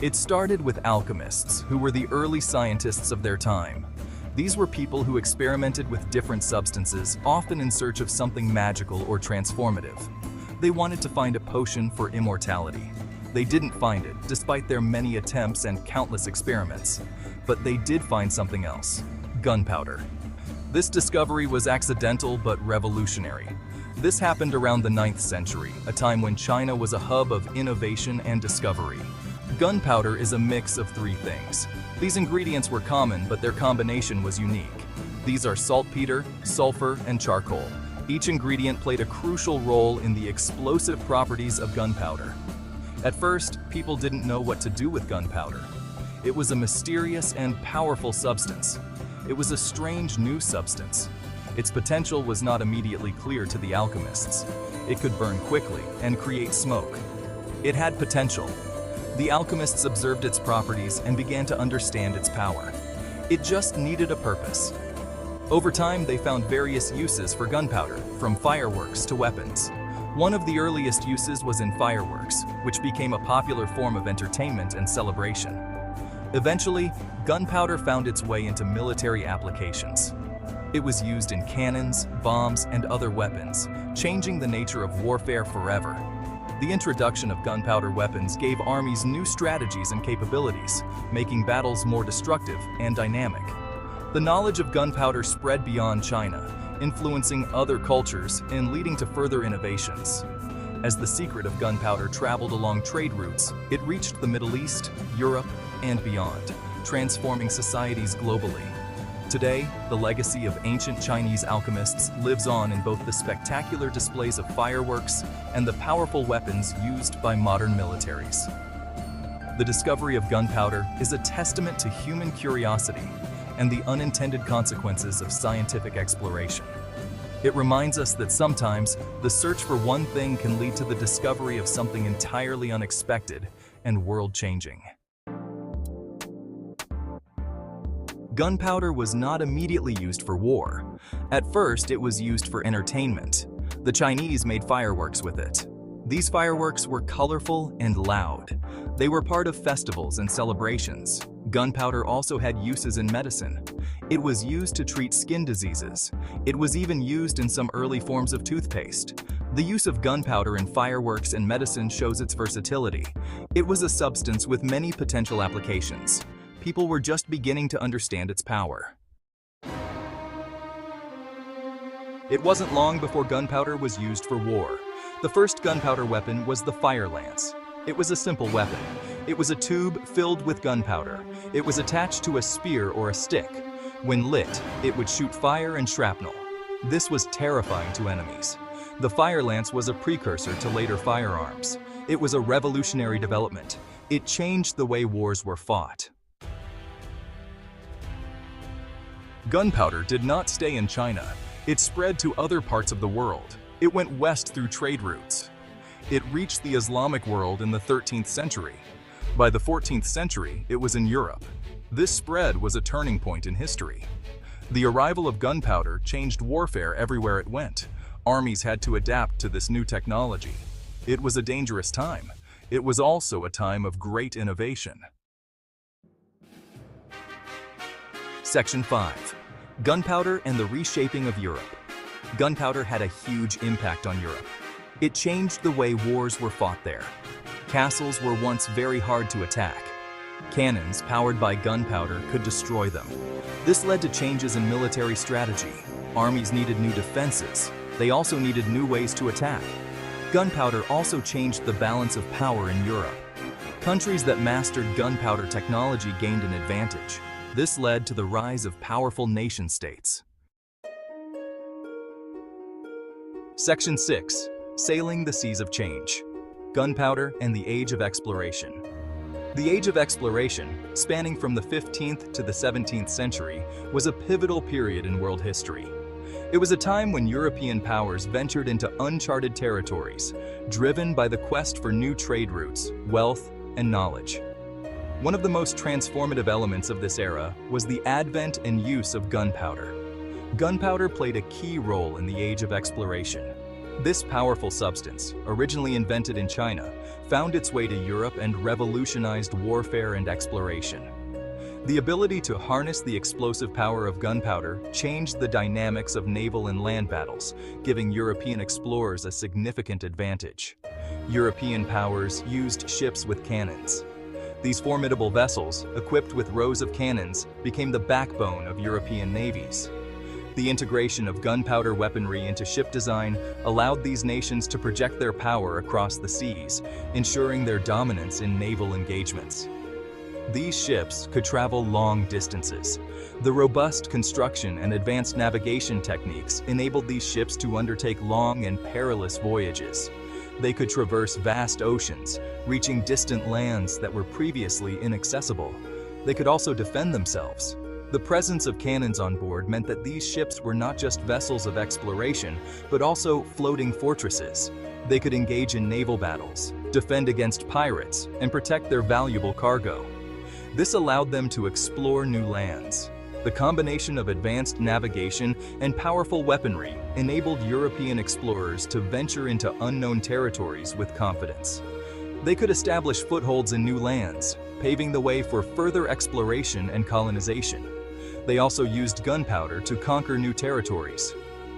It started with alchemists, who were the early scientists of their time. These were people who experimented with different substances, often in search of something magical or transformative. They wanted to find a potion for immortality. They didn't find it, despite their many attempts and countless experiments. But they did find something else: gunpowder. This discovery was accidental but revolutionary. This happened around the 9th century, a time when China was a hub of innovation and discovery. Gunpowder is a mix of three things. These ingredients were common, but their combination was unique. These are saltpeter, sulfur, and charcoal. Each ingredient played a crucial role in the explosive properties of gunpowder. At first, people didn't know what to do with gunpowder. It was a mysterious and powerful substance. It was a strange new substance. Its potential was not immediately clear to the alchemists. It could burn quickly and create smoke. It had potential. The alchemists observed its properties and began to understand its power. It just needed a purpose. Over time, they found various uses for gunpowder, from fireworks to weapons. One of the earliest uses was in fireworks, which became a popular form of entertainment and celebration. Eventually, gunpowder found its way into military applications. It was used in cannons, bombs, and other weapons, changing the nature of warfare forever. The introduction of gunpowder weapons gave armies new strategies and capabilities, making battles more destructive and dynamic. The knowledge of gunpowder spread beyond China, influencing other cultures and leading to further innovations. As the secret of gunpowder traveled along trade routes, it reached the Middle East, Europe, and beyond, transforming societies globally. Today, the legacy of ancient Chinese alchemists lives on in both the spectacular displays of fireworks and the powerful weapons used by modern militaries. The discovery of gunpowder is a testament to human curiosity and the unintended consequences of scientific exploration. It reminds us that sometimes the search for one thing can lead to the discovery of something entirely unexpected and world-changing. Gunpowder was not immediately used for war. At first, it was used for entertainment. The Chinese made fireworks with it. These fireworks were colorful and loud. They were part of festivals and celebrations. Gunpowder also had uses in medicine. It was used to treat skin diseases. It was even used in some early forms of toothpaste. The use of gunpowder in fireworks and medicine shows its versatility. It was a substance with many potential applications. People were just beginning to understand its power. It wasn't long before gunpowder was used for war. The first gunpowder weapon was the fire lance. It was a simple weapon. It was a tube filled with gunpowder. It was attached to a spear or a stick. When lit, it would shoot fire and shrapnel. This was terrifying to enemies. The fire lance was a precursor to later firearms. It was a revolutionary development. It changed the way wars were fought. Gunpowder did not stay in China. It spread to other parts of the world. It went west through trade routes. It reached the Islamic world in the 13th century. By the 14th century, it was in Europe. This spread was a turning point in history. The arrival of gunpowder changed warfare everywhere it went. Armies had to adapt to this new technology. It was a dangerous time. It was also a time of great innovation. Section 5. Gunpowder and the reshaping of Europe. Gunpowder had a huge impact on Europe. It changed the way wars were fought there. Castles were once very hard to attack. Cannons powered by gunpowder could destroy them. This led to changes in military strategy. Armies needed new defenses. They also needed new ways to attack. Gunpowder also changed the balance of power in Europe. Countries that mastered gunpowder technology gained an advantage. This led to the rise of powerful nation-states. Section 6. Sailing the Seas of Change. Gunpowder and the Age of Exploration. The Age of Exploration, spanning from the 15th to the 17th century, was a pivotal period in world history. It was a time when European powers ventured into uncharted territories, driven by the quest for new trade routes, wealth, and knowledge. One of the most transformative elements of this era was the advent and use of gunpowder. Gunpowder played a key role in the Age of Exploration. This powerful substance, originally invented in China, found its way to Europe and revolutionized warfare and exploration. The ability to harness the explosive power of gunpowder changed the dynamics of naval and land battles, giving European explorers a significant advantage. European powers used ships with cannons. These formidable vessels, equipped with rows of cannons, became the backbone of European navies. The integration of gunpowder weaponry into ship design allowed these nations to project their power across the seas, ensuring their dominance in naval engagements. These ships could travel long distances. The robust construction and advanced navigation techniques enabled these ships to undertake long and perilous voyages. They could traverse vast oceans, reaching distant lands that were previously inaccessible. They could also defend themselves. The presence of cannons on board meant that these ships were not just vessels of exploration, but also floating fortresses. They could engage in naval battles, defend against pirates, and protect their valuable cargo. This allowed them to explore new lands. The combination of advanced navigation and powerful weaponry enabled European explorers to venture into unknown territories with confidence. They could establish footholds in new lands, paving the way for further exploration and colonization. They also used gunpowder to conquer new territories.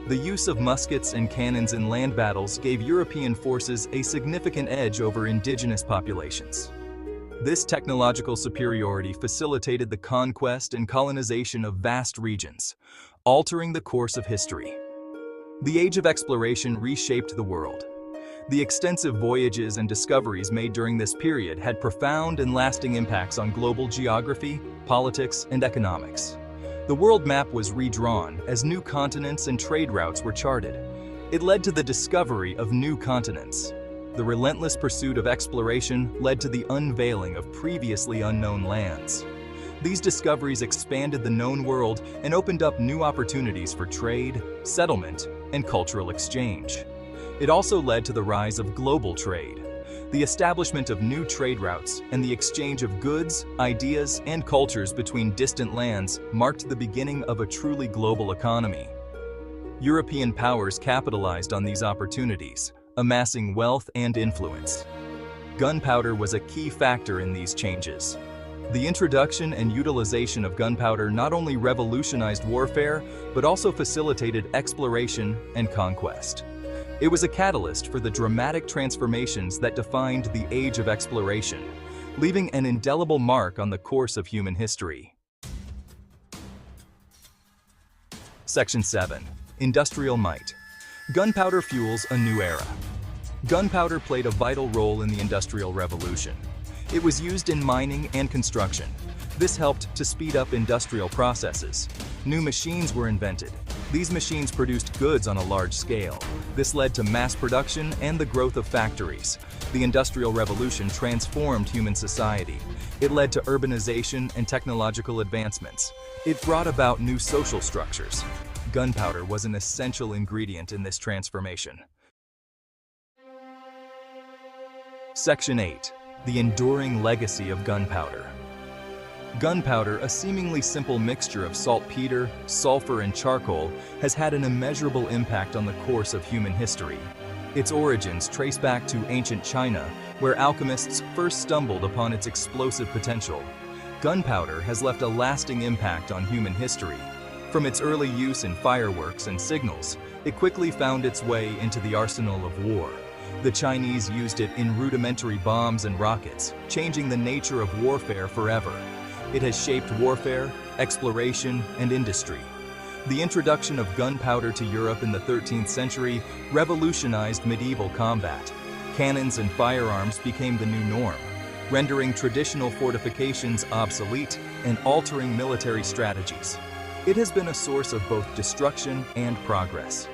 The use of muskets and cannons in land battles gave European forces a significant edge over indigenous populations. This technological superiority facilitated the conquest and colonization of vast regions, altering the course of history. The Age of Exploration reshaped the world. The extensive voyages and discoveries made during this period had profound and lasting impacts on global geography, politics, and economics. The world map was redrawn as new continents and trade routes were charted. It led to the discovery of new continents. The relentless pursuit of exploration led to the unveiling of previously unknown lands. These discoveries expanded the known world and opened up new opportunities for trade, settlement, and cultural exchange. It also led to the rise of global trade. The establishment of new trade routes and the exchange of goods, ideas, and cultures between distant lands marked the beginning of a truly global economy. European powers capitalized on these opportunities, amassing wealth and influence. Gunpowder was a key factor in these changes. The introduction and utilization of gunpowder not only revolutionized warfare, but also facilitated exploration and conquest. It was a catalyst for the dramatic transformations that defined the Age of Exploration, leaving an indelible mark on the course of human history. Section 7. Industrial Might. Gunpowder fuels a new era. Gunpowder played a vital role in the Industrial Revolution. It was used in mining and construction. This helped to speed up industrial processes. New machines were invented. These machines produced goods on a large scale. This led to mass production and the growth of factories. The Industrial Revolution transformed human society. It led to urbanization and technological advancements. It brought about new social structures. Gunpowder was an essential ingredient in this transformation. Section 8. The enduring legacy of gunpowder. Gunpowder, a seemingly simple mixture of saltpeter, sulfur, and charcoal, has had an immeasurable impact on the course of human history. Its origins trace back to ancient China, where alchemists first stumbled upon its explosive potential. Gunpowder has left a lasting impact on human history. From its early use in fireworks and signals, it quickly found its way into the arsenal of war. The Chinese used it in rudimentary bombs and rockets, changing the nature of warfare forever. It has shaped warfare, exploration, and industry. The introduction of gunpowder to Europe in the 13th century revolutionized medieval combat. Cannons and firearms became the new norm, rendering traditional fortifications obsolete and altering military strategies. It has been a source of both destruction and progress.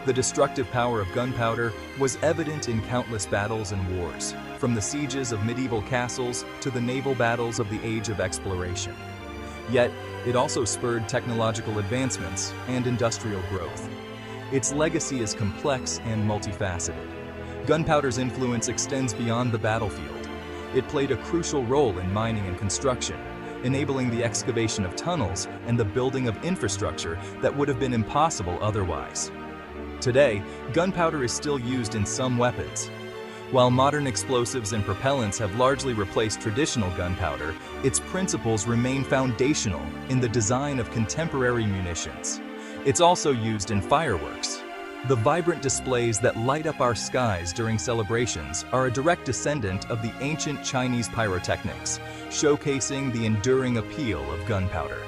The destructive power of gunpowder was evident in countless battles and wars, from the sieges of medieval castles to the naval battles of the Age of Exploration. Yet, it also spurred technological advancements and industrial growth. Its legacy is complex and multifaceted. Gunpowder's influence extends beyond the battlefield. It played a crucial role in mining and construction, enabling the excavation of tunnels and the building of infrastructure that would have been impossible otherwise. Today, gunpowder is still used in some weapons. While modern explosives and propellants have largely replaced traditional gunpowder, its principles remain foundational in the design of contemporary munitions. It's also used in fireworks. The vibrant displays that light up our skies during celebrations are a direct descendant of the ancient Chinese pyrotechnics, showcasing the enduring appeal of gunpowder.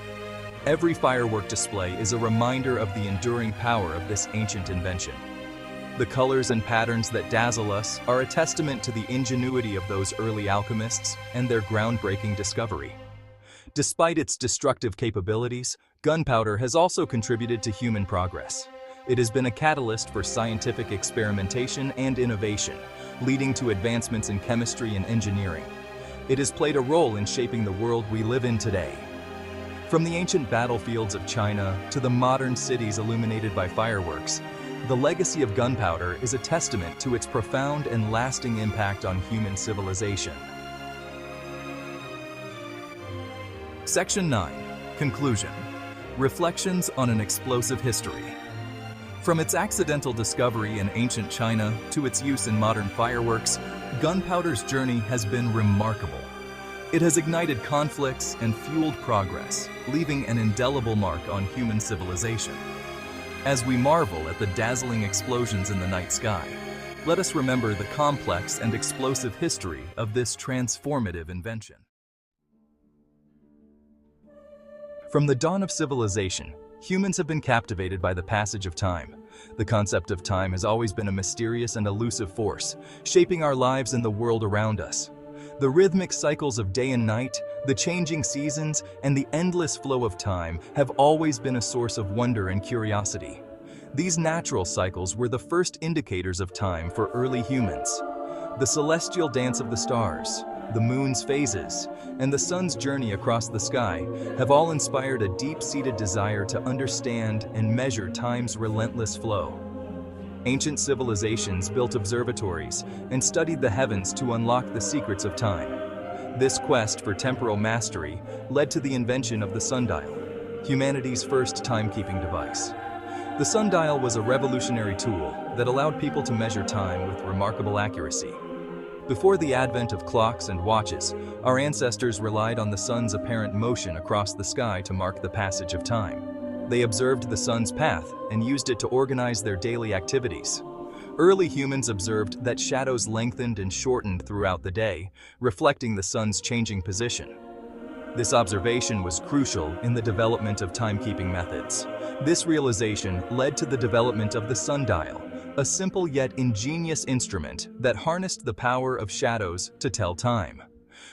Every firework display is a reminder of the enduring power of this ancient invention. The colors and patterns that dazzle us are a testament to the ingenuity of those early alchemists and their groundbreaking discovery. Despite its destructive capabilities, gunpowder has also contributed to human progress. It has been a catalyst for scientific experimentation and innovation, leading to advancements in chemistry and engineering. It has played a role in shaping the world we live in today. From the ancient battlefields of China to the modern cities illuminated by fireworks, the legacy of gunpowder is a testament to its profound and lasting impact on human civilization. Section 9. Conclusion. Reflections on an explosive history. From its accidental discovery in ancient China to its use in modern fireworks, gunpowder's journey has been remarkable. It has ignited conflicts and fueled progress, leaving an indelible mark on human civilization. As we marvel at the dazzling explosions in the night sky, let us remember the complex and explosive history of this transformative invention. From the dawn of civilization, humans have been captivated by the passage of time. The concept of time has always been a mysterious and elusive force, shaping our lives and the world around us. The rhythmic cycles of day and night, the changing seasons, and the endless flow of time have always been a source of wonder and curiosity. These natural cycles were the first indicators of time for early humans. The celestial dance of the stars, the moon's phases, and the sun's journey across the sky have all inspired a deep-seated desire to understand and measure time's relentless flow. Ancient civilizations built observatories and studied the heavens to unlock the secrets of time. This quest for temporal mastery led to the invention of the sundial, humanity's first timekeeping device. The sundial was a revolutionary tool that allowed people to measure time with remarkable accuracy. Before the advent of clocks and watches, our ancestors relied on the sun's apparent motion across the sky to mark the passage of time. They observed the sun's path and used it to organize their daily activities. Early humans observed that shadows lengthened and shortened throughout the day, reflecting the sun's changing position. This observation was crucial in the development of timekeeping methods. This realization led to the development of the sundial, a simple yet ingenious instrument that harnessed the power of shadows to tell time.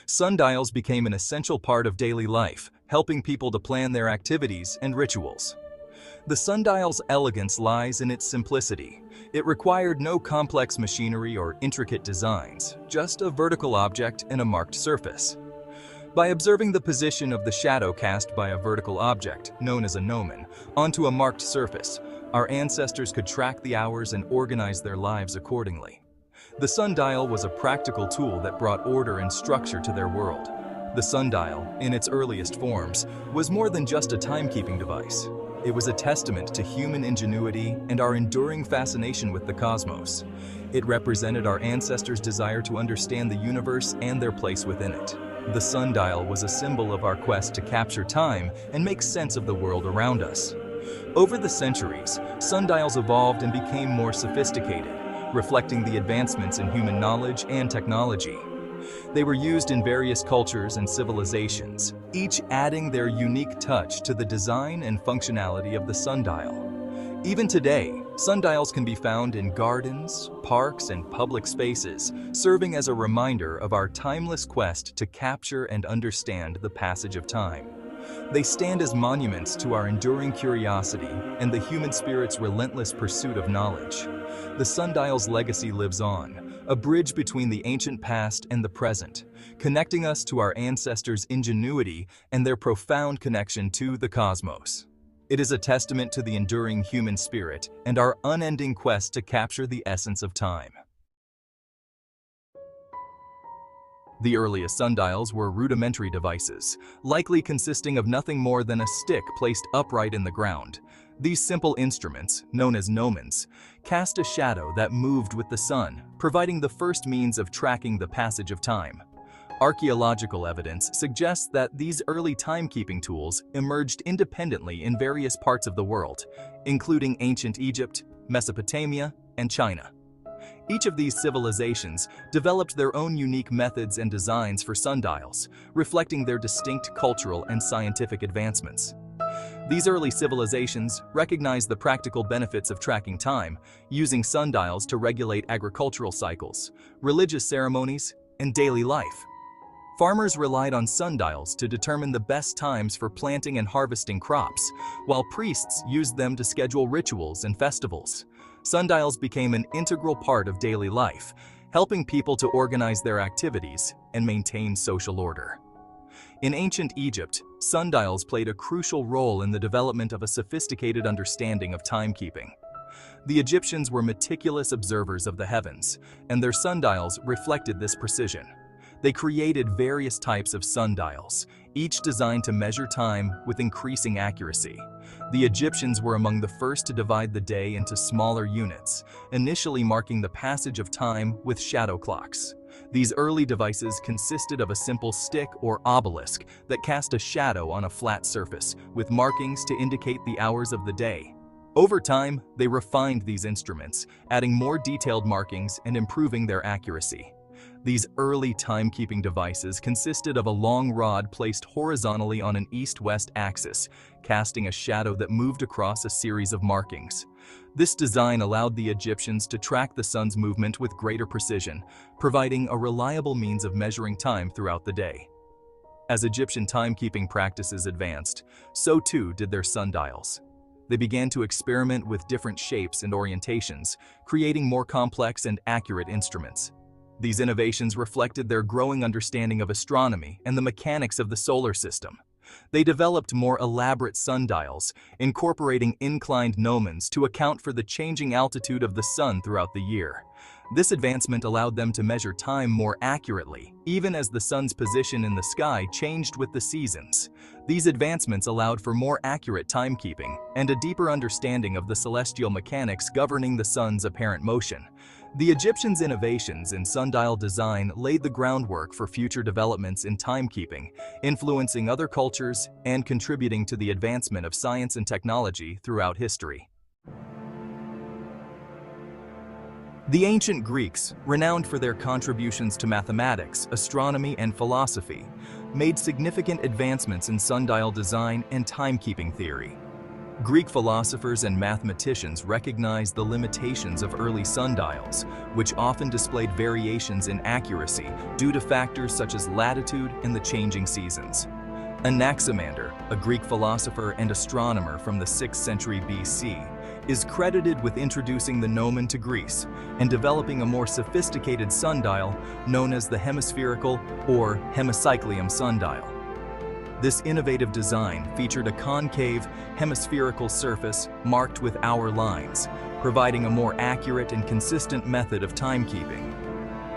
Sundials became an essential part of daily life, helping people to plan their activities and rituals. The sundial's elegance lies in its simplicity. It required no complex machinery or intricate designs, just a vertical object and a marked surface. By observing the position of the shadow cast by a vertical object, known as a gnomon, onto a marked surface, our ancestors could track the hours and organize their lives accordingly. The sundial was a practical tool that brought order and structure to their world. The sundial, in its earliest forms, was more than just a timekeeping device. It was a testament to human ingenuity and our enduring fascination with the cosmos. It represented our ancestors' desire to understand the universe and their place within it. The sundial was a symbol of our quest to capture time and make sense of the world around us. Over the centuries, sundials evolved and became more sophisticated, reflecting the advancements in human knowledge and technology. They were used in various cultures and civilizations, each adding their unique touch to the design and functionality of the sundial. Even today, sundials can be found in gardens, parks, and public spaces, serving as a reminder of our timeless quest to capture and understand the passage of time. They stand as monuments to our enduring curiosity and the human spirit's relentless pursuit of knowledge. The sundial's legacy lives on, a bridge between the ancient past and the present, connecting us to our ancestors' ingenuity and their profound connection to the cosmos. It is a testament to the enduring human spirit and our unending quest to capture the essence of time. The earliest sundials were rudimentary devices, likely consisting of nothing more than a stick placed upright in the ground. These simple instruments, known as gnomons, cast a shadow that moved with the sun, providing the first means of tracking the passage of time. Archaeological evidence suggests that these early timekeeping tools emerged independently in various parts of the world, including ancient Egypt, Mesopotamia, and China. Each of these civilizations developed their own unique methods and designs for sundials, reflecting their distinct cultural and scientific advancements. These early civilizations recognized the practical benefits of tracking time, using sundials to regulate agricultural cycles, religious ceremonies, and daily life. Farmers relied on sundials to determine the best times for planting and harvesting crops, while priests used them to schedule rituals and festivals. Sundials became an integral part of daily life, helping people to organize their activities and maintain social order. In ancient Egypt, sundials played a crucial role in the development of a sophisticated understanding of timekeeping. The Egyptians were meticulous observers of the heavens, and their sundials reflected this precision. They created various types of sundials, each designed to measure time with increasing accuracy. The Egyptians were among the first to divide the day into smaller units, initially marking the passage of time with shadow clocks. These early devices consisted of a simple stick or obelisk that cast a shadow on a flat surface, with markings to indicate the hours of the day. Over time, they refined these instruments, adding more detailed markings and improving their accuracy. These early timekeeping devices consisted of a long rod placed horizontally on an east-west axis, casting a shadow that moved across a series of markings. This design allowed the Egyptians to track the sun's movement with greater precision, providing a reliable means of measuring time throughout the day. As Egyptian timekeeping practices advanced, so too did their sundials. They began to experiment with different shapes and orientations, creating more complex and accurate instruments. These innovations reflected their growing understanding of astronomy and the mechanics of the solar system. They developed more elaborate sundials, incorporating inclined gnomons to account for the changing altitude of the sun throughout the year. This advancement allowed them to measure time more accurately, even as the sun's position in the sky changed with the seasons. These advancements allowed for more accurate timekeeping and a deeper understanding of the celestial mechanics governing the sun's apparent motion. The Egyptians' innovations in sundial design laid the groundwork for future developments in timekeeping, influencing other cultures and contributing to the advancement of science and technology throughout history. The ancient Greeks, renowned for their contributions to mathematics, astronomy, and philosophy, made significant advancements in sundial design and timekeeping theory. Greek philosophers and mathematicians recognized the limitations of early sundials, which often displayed variations in accuracy due to factors such as latitude and the changing seasons. Anaximander, a Greek philosopher and astronomer from the 6th century BC, is credited with introducing the gnomon to Greece and developing a more sophisticated sundial known as the hemispherical or hemicyclium sundial. This innovative design featured a concave, hemispherical surface marked with hour lines, providing a more accurate and consistent method of timekeeping.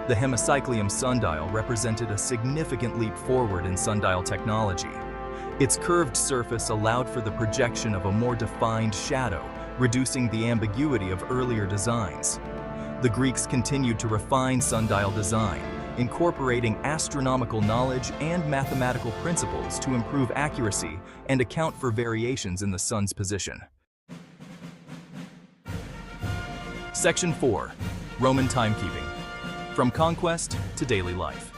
The hemicyclium sundial represented a significant leap forward in sundial technology. Its curved surface allowed for the projection of a more defined shadow, reducing the ambiguity of earlier designs. The Greeks continued to refine sundial design, incorporating astronomical knowledge and mathematical principles to improve accuracy and account for variations in the sun's position. Section 4. Roman Timekeeping. From Conquest to Daily Life.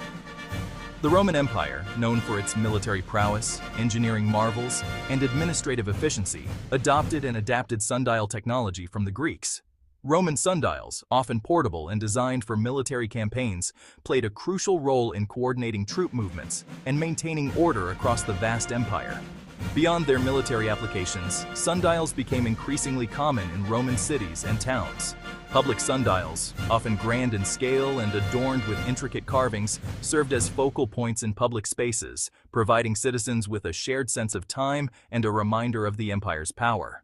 The Roman Empire, known for its military prowess, engineering marvels, and administrative efficiency, adopted and adapted sundial technology from the Greeks. Roman sundials, often portable and designed for military campaigns, played a crucial role in coordinating troop movements and maintaining order across the vast empire. Beyond their military applications, sundials became increasingly common in Roman cities and towns. Public sundials, often grand in scale and adorned with intricate carvings, served as focal points in public spaces, providing citizens with a shared sense of time and a reminder of the empire's power.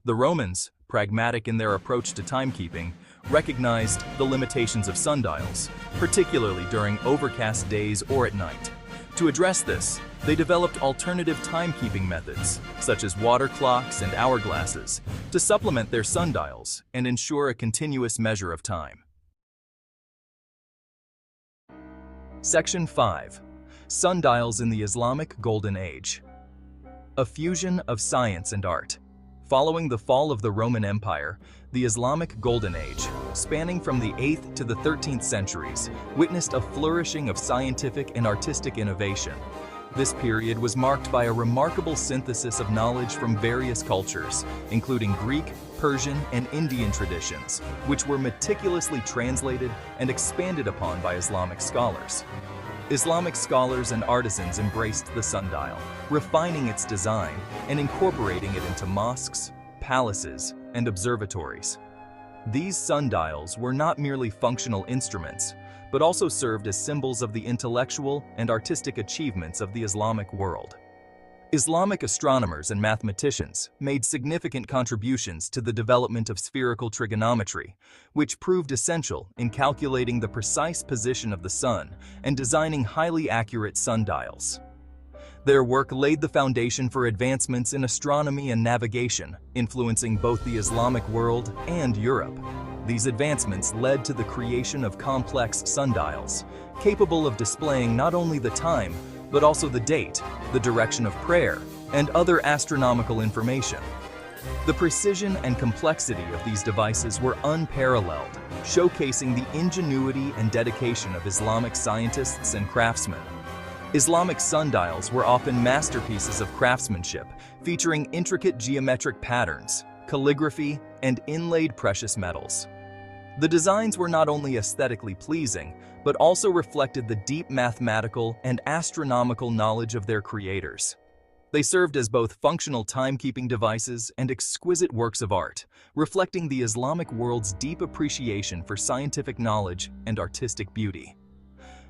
The Romans, pragmatic in their approach to timekeeping, recognized the limitations of sundials, particularly during overcast days or at night. To address this, they developed alternative timekeeping methods, such as water clocks and hourglasses, to supplement their sundials and ensure a continuous measure of time. Section 5. Sundials in the Islamic Golden Age. A fusion of science and art. Following the fall of the Roman Empire, the Islamic Golden Age, spanning from the 8th to the 13th centuries, witnessed a flourishing of scientific and artistic innovation. This period was marked by a remarkable synthesis of knowledge from various cultures, including Greek, Persian, and Indian traditions, which were meticulously translated and expanded upon by Islamic scholars. Islamic scholars and artisans embraced the sundial, refining its design and incorporating it into mosques, palaces, and observatories. These sundials were not merely functional instruments, but also served as symbols of the intellectual and artistic achievements of the Islamic world. Islamic astronomers and mathematicians made significant contributions to the development of spherical trigonometry, which proved essential in calculating the precise position of the sun and designing highly accurate sundials. Their work laid the foundation for advancements in astronomy and navigation, influencing both the Islamic world and Europe. These advancements led to the creation of complex sundials, capable of displaying not only the time, but also the date, the direction of prayer, and other astronomical information. The precision and complexity of these devices were unparalleled, showcasing the ingenuity and dedication of Islamic scientists and craftsmen. Islamic sundials were often masterpieces of craftsmanship, featuring intricate geometric patterns, calligraphy, and inlaid precious metals. The designs were not only aesthetically pleasing, but also reflected the deep mathematical and astronomical knowledge of their creators. They served as both functional timekeeping devices and exquisite works of art, reflecting the Islamic world's deep appreciation for scientific knowledge and artistic beauty.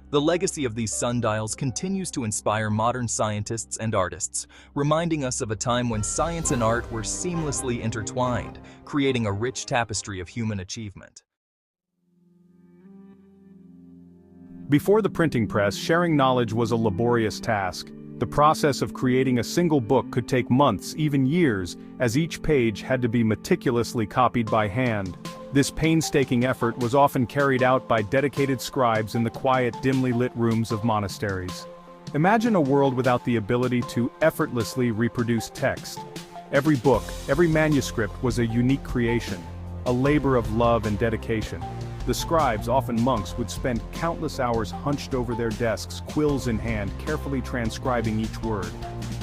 The legacy of these sundials continues to inspire modern scientists and artists, reminding us of a time when science and art were seamlessly intertwined, creating a rich tapestry of human achievement. Before the printing press, sharing knowledge was a laborious task. The process of creating a single book could take months, even years, as each page had to be meticulously copied by hand. This painstaking effort was often carried out by dedicated scribes in the quiet, dimly lit rooms of monasteries. Imagine a world without the ability to effortlessly reproduce text. Every book, every manuscript was a unique creation, a labor of love and dedication. The scribes, often monks, would spend countless hours hunched over their desks, quills in hand, carefully transcribing each word.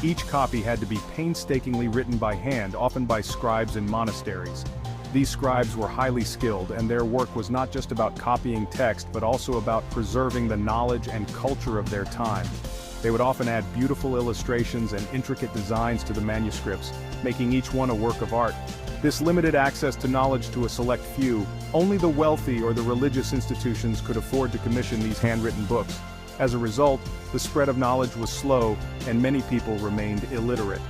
Each copy had to be painstakingly written by hand, often by scribes in monasteries. These scribes were highly skilled, and their work was not just about copying text, but also about preserving the knowledge and culture of their time. They would often add beautiful illustrations and intricate designs to the manuscripts, making each one a work of art. This limited access to knowledge to a select few. Only the wealthy or the religious institutions could afford to commission these handwritten books. As a result, the spread of knowledge was slow, and many people remained illiterate.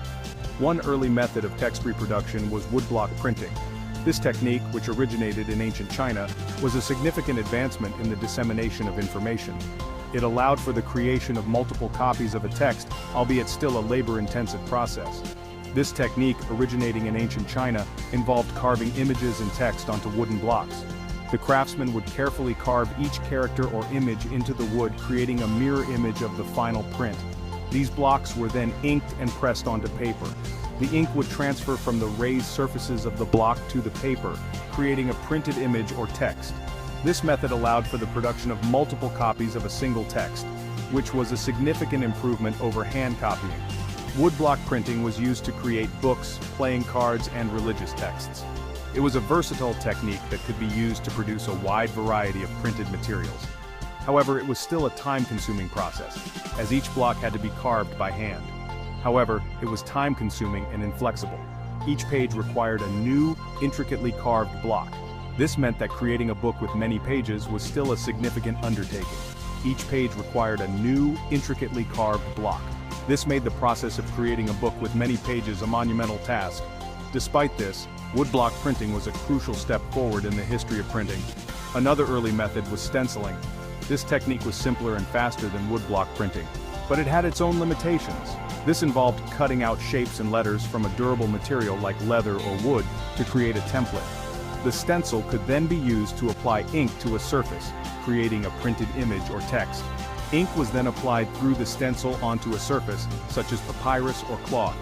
One early method of text reproduction was woodblock printing. This technique, which originated in ancient China, was a significant advancement in the dissemination of information. It allowed for the creation of multiple copies of a text, albeit still a labor-intensive process. This technique, originating in ancient China, involved carving images and text onto wooden blocks. The craftsman would carefully carve each character or image into the wood, creating a mirror image of the final print. These blocks were then inked and pressed onto paper. The ink would transfer from the raised surfaces of the block to the paper, creating a printed image or text. This method allowed for the production of multiple copies of a single text, which was a significant improvement over hand copying. Woodblock printing was used to create books, playing cards, and religious texts. It was a versatile technique that could be used to produce a wide variety of printed materials. However, it was still a time-consuming process, as each block had to be carved by hand. However, it was time-consuming and inflexible. Each page required a new, intricately carved block. This meant that creating a book with many pages was still a significant undertaking. Each page required a new, intricately carved block. This made the process of creating a book with many pages a monumental task. Despite this, woodblock printing was a crucial step forward in the history of printing. Another early method was stenciling. This technique was simpler and faster than woodblock printing, but it had its own limitations. This involved cutting out shapes and letters from a durable material like leather or wood to create a template. The stencil could then be used to apply ink to a surface, creating a printed image or text. Ink was then applied through the stencil onto a surface, such as papyrus or cloth.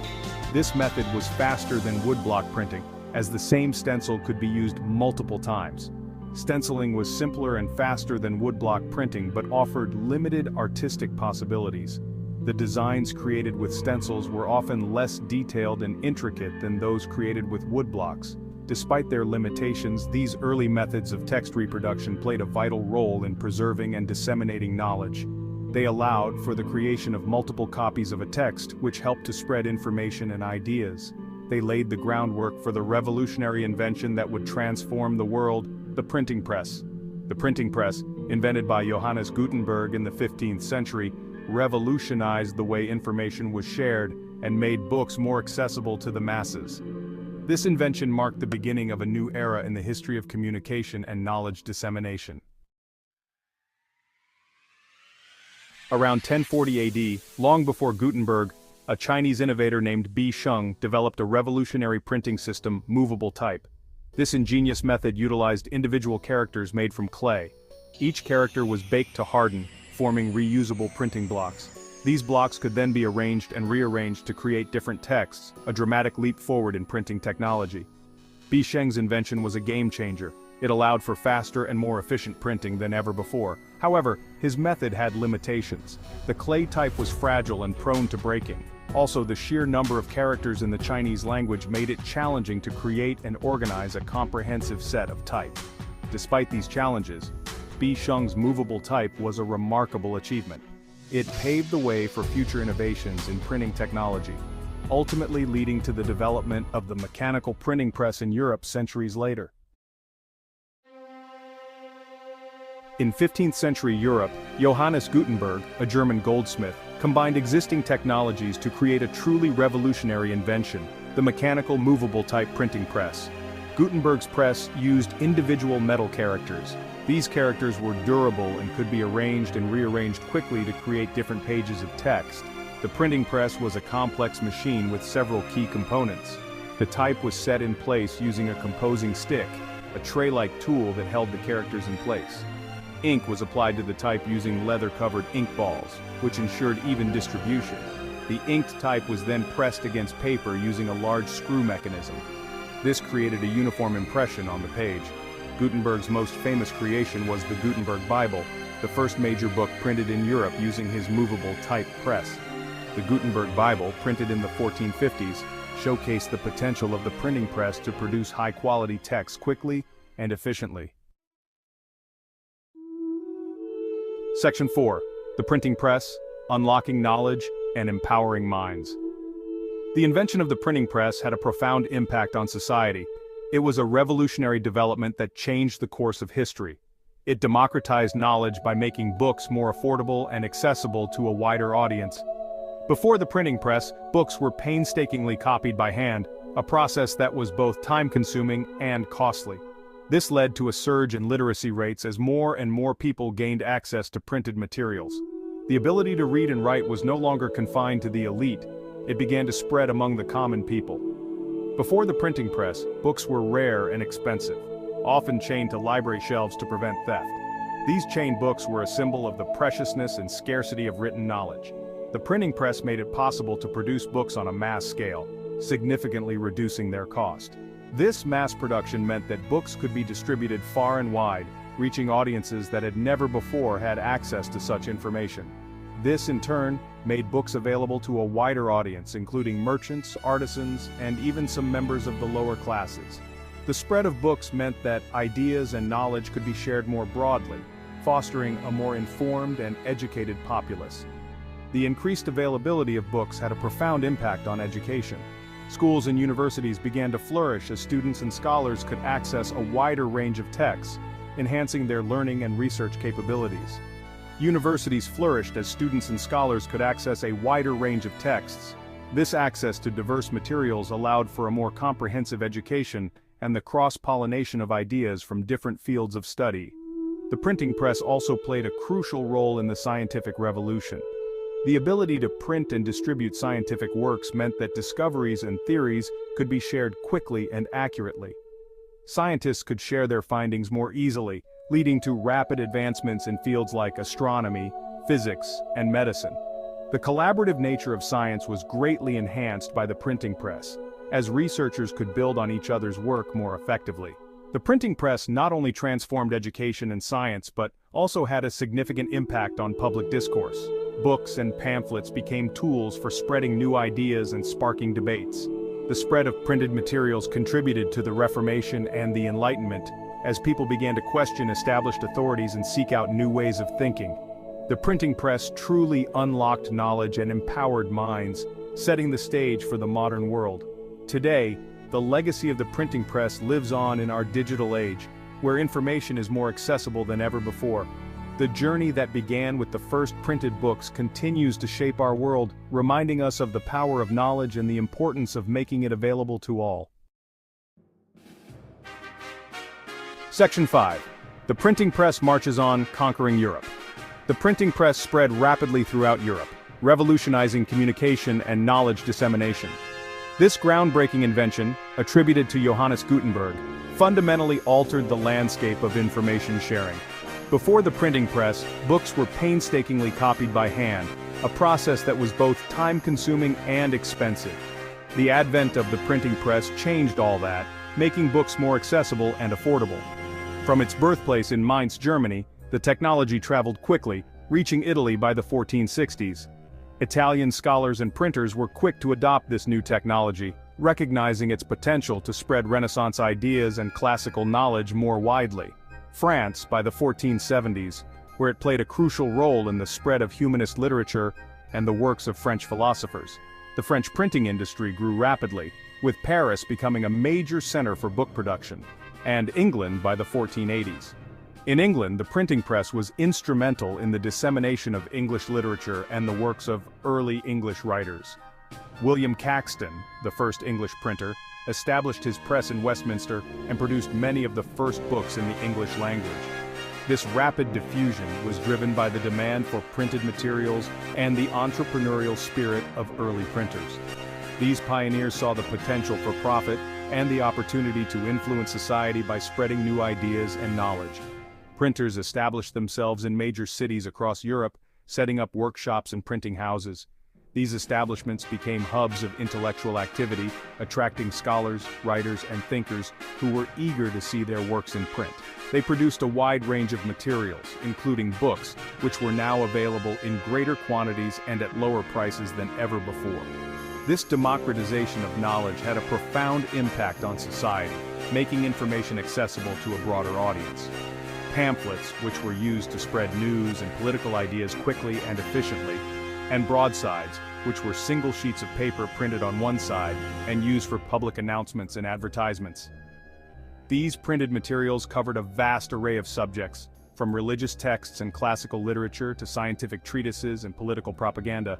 This method was faster than woodblock printing, as the same stencil could be used multiple times. Stenciling was simpler and faster than woodblock printing, but offered limited artistic possibilities. The designs created with stencils were often less detailed and intricate than those created with woodblocks. Despite their limitations, these early methods of text reproduction played a vital role in preserving and disseminating knowledge. They allowed for the creation of multiple copies of a text, which helped to spread information and ideas. They laid the groundwork for the revolutionary invention that would transform the world, the printing press. The printing press, invented by Johannes Gutenberg in the 15th century, revolutionized the way information was shared and made books more accessible to the masses. This invention marked the beginning of a new era in the history of communication and knowledge dissemination. Around 1040 AD, long before Gutenberg, a Chinese innovator named Bi Sheng developed a revolutionary printing system, movable type. This ingenious method utilized individual characters made from clay. Each character was baked to harden, forming reusable printing blocks. These blocks could then be arranged and rearranged to create different texts, a dramatic leap forward in printing technology. Bi Sheng's invention was a game changer. It allowed for faster and more efficient printing than ever before. However, his method had limitations. The clay type was fragile and prone to breaking. Also, the sheer number of characters in the Chinese language made it challenging to create and organize a comprehensive set of type. Despite these challenges, Bi Sheng's movable type was a remarkable achievement. It paved the way for future innovations in printing technology, ultimately leading to the development of the mechanical printing press in Europe centuries later. In 15th century Europe, Johannes Gutenberg, a German goldsmith, combined existing technologies to create a truly revolutionary invention, the mechanical movable type printing press. Gutenberg's press used individual metal characters. These characters were durable and could be arranged and rearranged quickly to create different pages of text. The printing press was a complex machine with several key components. The type was set in place using a composing stick, a tray-like tool that held the characters in place. Ink was applied to the type using leather-covered ink balls, which ensured even distribution. The inked type was then pressed against paper using a large screw mechanism. This created a uniform impression on the page. Gutenberg's most famous creation was the Gutenberg Bible, the first major book printed in Europe using his movable type press. The Gutenberg Bible, printed in the 1450s, showcased the potential of the printing press to produce high-quality text quickly and efficiently. Section 4. The Printing Press, Unlocking Knowledge and Empowering Minds. The invention of the printing press had a profound impact on society. It was a revolutionary development that changed the course of history. It democratized knowledge by making books more affordable and accessible to a wider audience. Before the printing press, books were painstakingly copied by hand, a process that was both time-consuming and costly. This led to a surge in literacy rates as more and more people gained access to printed materials. The ability to read and write was no longer confined to the elite. It began to spread among the common people. Before the printing press, books were rare and expensive, often chained to library shelves to prevent theft. These chained books were a symbol of the preciousness and scarcity of written knowledge. The printing press made it possible to produce books on a mass scale, significantly reducing their cost. This mass production meant that books could be distributed far and wide, reaching audiences that had never before had access to such information. This, in turn, made books available to a wider audience, including merchants, artisans, and even some members of the lower classes. The spread of books meant that ideas and knowledge could be shared more broadly, fostering a more informed and educated populace. The increased availability of books had a profound impact on education. Schools and universities began to flourish as students and scholars could access a wider range of texts, enhancing their learning and research capabilities. Universities flourished as students and scholars could access a wider range of texts. This access to diverse materials allowed for a more comprehensive education and the cross-pollination of ideas from different fields of study. The printing press also played a crucial role in the scientific revolution. The ability to print and distribute scientific works meant that discoveries and theories could be shared quickly and accurately. Scientists could share their findings more easily, leading to rapid advancements in fields like astronomy, physics, and medicine. The collaborative nature of science was greatly enhanced by the printing press, as researchers could build on each other's work more effectively. The printing press not only transformed education and science but also had a significant impact on public discourse. Books and pamphlets became tools for spreading new ideas and sparking debates. The spread of printed materials contributed to the Reformation and the Enlightenment, as people began to question established authorities and seek out new ways of thinking. The printing press truly unlocked knowledge and empowered minds, setting the stage for the modern world. Today, the legacy of the printing press lives on in our digital age, where information is more accessible than ever before. The journey that began with the first printed books continues to shape our world, reminding us of the power of knowledge and the importance of making it available to all. Section 5. The printing press marches on, conquering Europe. The printing press spread rapidly throughout Europe, revolutionizing communication and knowledge dissemination. This groundbreaking invention, attributed to Johannes Gutenberg, fundamentally altered the landscape of information sharing. Before the printing press, books were painstakingly copied by hand, a process that was both time-consuming and expensive. The advent of the printing press changed all that, making books more accessible and affordable. From its birthplace in Mainz, Germany, the technology traveled quickly, reaching Italy by the 1460s. Italian scholars and printers were quick to adopt this new technology, recognizing its potential to spread Renaissance ideas and classical knowledge more widely. France, by the 1470s, where it played a crucial role in the spread of humanist literature and the works of French philosophers. The French printing industry grew rapidly, with Paris becoming a major center for book production, and England by the 1480s. In England, the printing press was instrumental in the dissemination of English literature and the works of early English writers. William Caxton, the first English printer, established his press in Westminster and produced many of the first books in the English language. This rapid diffusion was driven by the demand for printed materials and the entrepreneurial spirit of early printers. These pioneers saw the potential for profit and the opportunity to influence society by spreading new ideas and knowledge. Printers established themselves in major cities across Europe, setting up workshops and printing houses. These establishments became hubs of intellectual activity, attracting scholars, writers, and thinkers who were eager to see their works in print. They produced a wide range of materials, including books, which were now available in greater quantities and at lower prices than ever before. This democratization of knowledge had a profound impact on society, making information accessible to a broader audience. Pamphlets, which were used to spread news and political ideas quickly and efficiently, and broadsides, which were single sheets of paper printed on one side and used for public announcements and advertisements. These printed materials covered a vast array of subjects, from religious texts and classical literature to scientific treatises and political propaganda.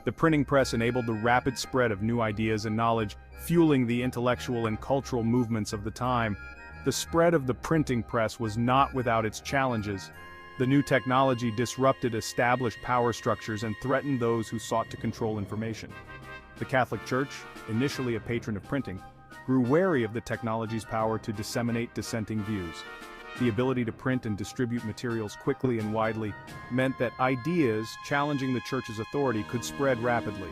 The printing press enabled the rapid spread of new ideas and knowledge, fueling the intellectual and cultural movements of the time. The spread of the printing press was not without its challenges. The new technology disrupted established power structures and threatened those who sought to control information. The Catholic Church, initially a patron of printing, grew wary of the technology's power to disseminate dissenting views. The ability to print and distribute materials quickly and widely meant that ideas challenging the Church's authority could spread rapidly.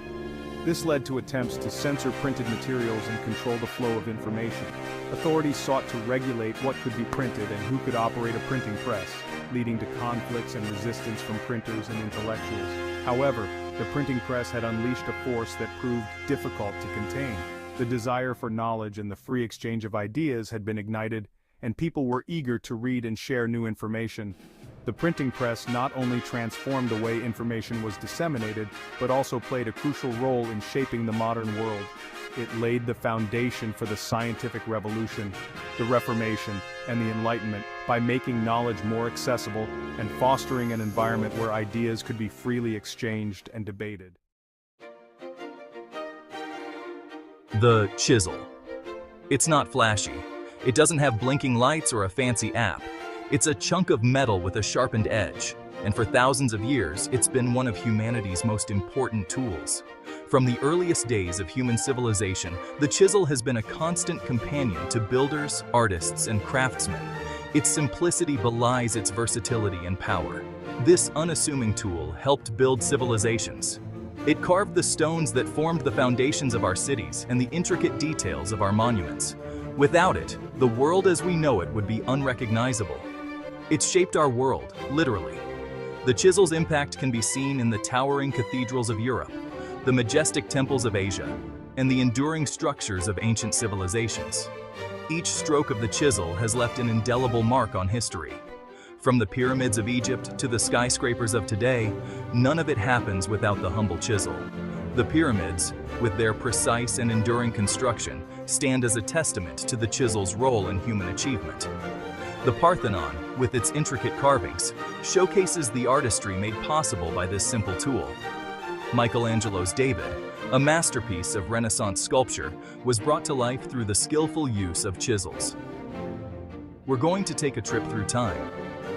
This led to attempts to censor printed materials and control the flow of information. Authorities sought to regulate what could be printed and who could operate a printing press, leading to conflicts and resistance from printers and intellectuals. However, the printing press had unleashed a force that proved difficult to contain. The desire for knowledge and the free exchange of ideas had been ignited, and people were eager to read and share new information. The printing press not only transformed the way information was disseminated, but also played a crucial role in shaping the modern world. It laid the foundation for the scientific revolution, the Reformation, and the Enlightenment by making knowledge more accessible and fostering an environment where ideas could be freely exchanged and debated. The chisel. It's not flashy. It doesn't have blinking lights or a fancy app. It's a chunk of metal with a sharpened edge, and for thousands of years, it's been one of humanity's most important tools. From the earliest days of human civilization, the chisel has been a constant companion to builders, artists, and craftsmen. Its simplicity belies its versatility and power. This unassuming tool helped build civilizations. It carved the stones that formed the foundations of our cities and the intricate details of our monuments. Without it, the world as we know it would be unrecognizable. It's shaped our world, literally. The chisel's impact can be seen in the towering cathedrals of Europe, the majestic temples of Asia, and the enduring structures of ancient civilizations. Each stroke of the chisel has left an indelible mark on history. From the pyramids of Egypt to the skyscrapers of today, none of it happens without the humble chisel. The pyramids, with their precise and enduring construction, stand as a testament to the chisel's role in human achievement. The Parthenon, with its intricate carvings, showcases the artistry made possible by this simple tool. Michelangelo's David, a masterpiece of Renaissance sculpture, was brought to life through the skillful use of chisels. We're going to take a trip through time.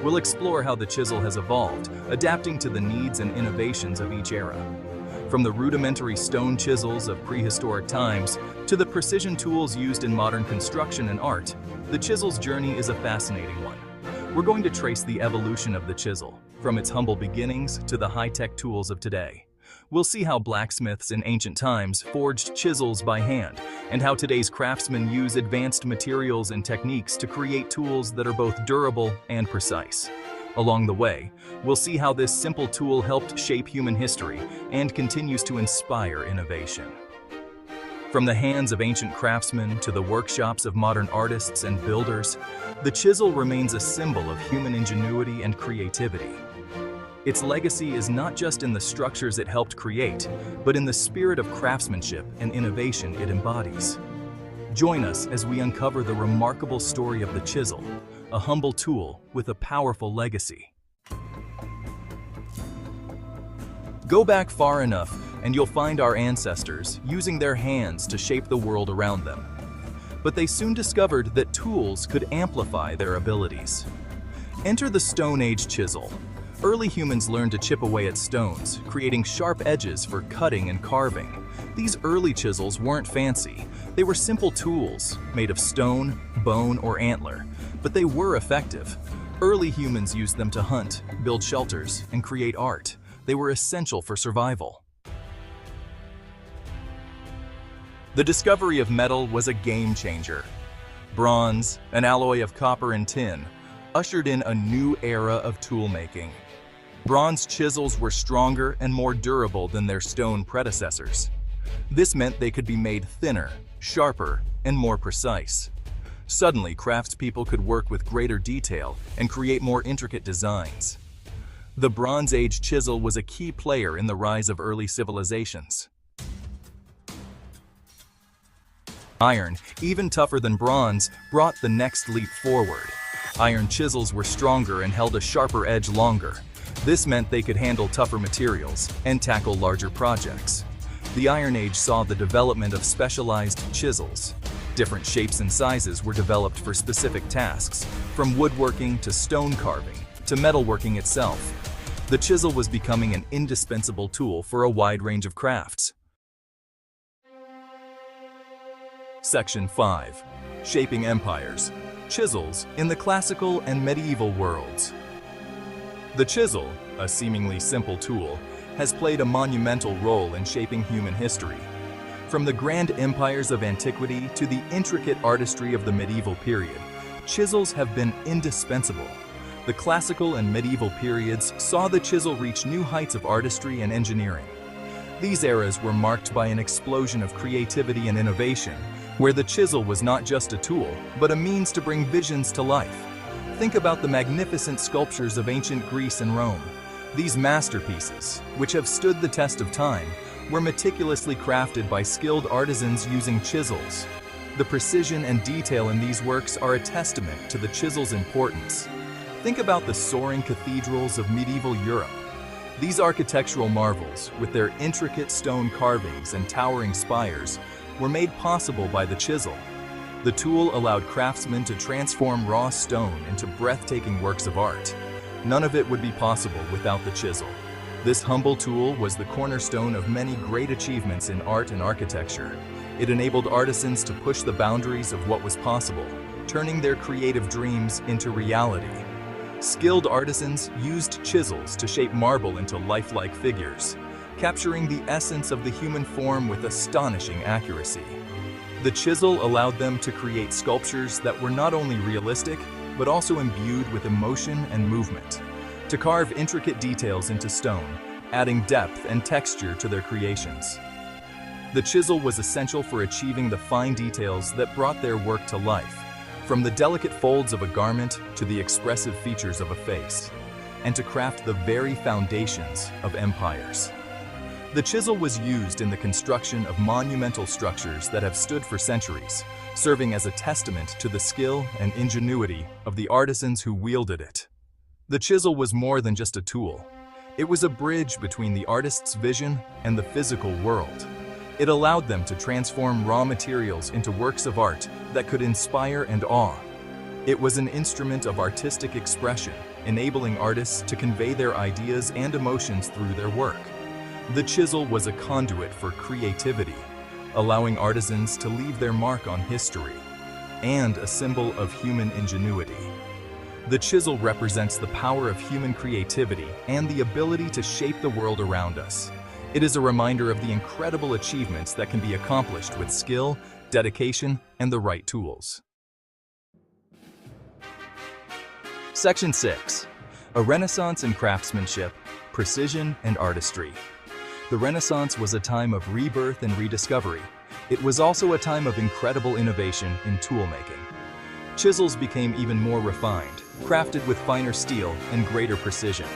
We'll explore how the chisel has evolved, adapting to the needs and innovations of each era. From the rudimentary stone chisels of prehistoric times to the precision tools used in modern construction and art, the chisel's journey is a fascinating one. We're going to trace the evolution of the chisel, from its humble beginnings to the high-tech tools of today. We'll see how blacksmiths in ancient times forged chisels by hand, and how today's craftsmen use advanced materials and techniques to create tools that are both durable and precise. Along the way, we'll see how this simple tool helped shape human history and continues to inspire innovation. From the hands of ancient craftsmen to the workshops of modern artists and builders, the chisel remains a symbol of human ingenuity and creativity. Its legacy is not just in the structures it helped create, but in the spirit of craftsmanship and innovation it embodies. Join us as we uncover the remarkable story of the chisel, a humble tool with a powerful legacy. Go back far enough and you'll find our ancestors using their hands to shape the world around them. But they soon discovered that tools could amplify their abilities. Enter the Stone Age chisel. Early humans learned to chip away at stones, creating sharp edges for cutting and carving. These early chisels weren't fancy. They were simple tools, made of stone, bone, or antler, but they were effective. Early humans used them to hunt, build shelters, and create art. They were essential for survival. The discovery of metal was a game changer. Bronze, an alloy of copper and tin, ushered in a new era of tool-making. Bronze chisels were stronger and more durable than their stone predecessors. This meant they could be made thinner, sharper, and more precise. Suddenly, craftspeople could work with greater detail and create more intricate designs. The Bronze Age chisel was a key player in the rise of early civilizations. Iron, even tougher than bronze, brought the next leap forward. Iron chisels were stronger and held a sharper edge longer. This meant they could handle tougher materials and tackle larger projects. The Iron Age saw the development of specialized chisels. Different shapes and sizes were developed for specific tasks, from woodworking to stone carving to metalworking itself. The chisel was becoming an indispensable tool for a wide range of crafts. Section 5. Shaping Empires. Chisels in the classical and medieval worlds. The chisel, a seemingly simple tool, has played a monumental role in shaping human history. From the grand empires of antiquity to the intricate artistry of the medieval period, chisels have been indispensable. The classical and medieval periods saw the chisel reach new heights of artistry and engineering. These eras were marked by an explosion of creativity and innovation, where the chisel was not just a tool, but a means to bring visions to life. Think about the magnificent sculptures of ancient Greece and Rome. These masterpieces, which have stood the test of time, were meticulously crafted by skilled artisans using chisels. The precision and detail in these works are a testament to the chisel's importance. Think about the soaring cathedrals of medieval Europe. These architectural marvels, with their intricate stone carvings and towering spires, were made possible by the chisel. The tool allowed craftsmen to transform raw stone into breathtaking works of art. None of it would be possible without the chisel. This humble tool was the cornerstone of many great achievements in art and architecture. It enabled artisans to push the boundaries of what was possible, turning their creative dreams into reality. Skilled artisans used chisels to shape marble into lifelike figures, capturing the essence of the human form with astonishing accuracy. The chisel allowed them to create sculptures that were not only realistic, but also imbued with emotion and movement, to carve intricate details into stone, adding depth and texture to their creations. The chisel was essential for achieving the fine details that brought their work to life, from the delicate folds of a garment to the expressive features of a face, and to craft the very foundations of empires. The chisel was used in the construction of monumental structures that have stood for centuries, serving as a testament to the skill and ingenuity of the artisans who wielded it. The chisel was more than just a tool. It was a bridge between the artist's vision and the physical world. It allowed them to transform raw materials into works of art that could inspire and awe. It was an instrument of artistic expression, enabling artists to convey their ideas and emotions through their work. The chisel was a conduit for creativity, allowing artisans to leave their mark on history, and a symbol of human ingenuity. The chisel represents the power of human creativity and the ability to shape the world around us. It is a reminder of the incredible achievements that can be accomplished with skill, dedication, and the right tools. Section 6. A Renaissance in craftsmanship, precision, and artistry. The Renaissance was a time of rebirth and rediscovery. It was also a time of incredible innovation in tool-making. Chisels became even more refined, crafted with finer steel and greater precision.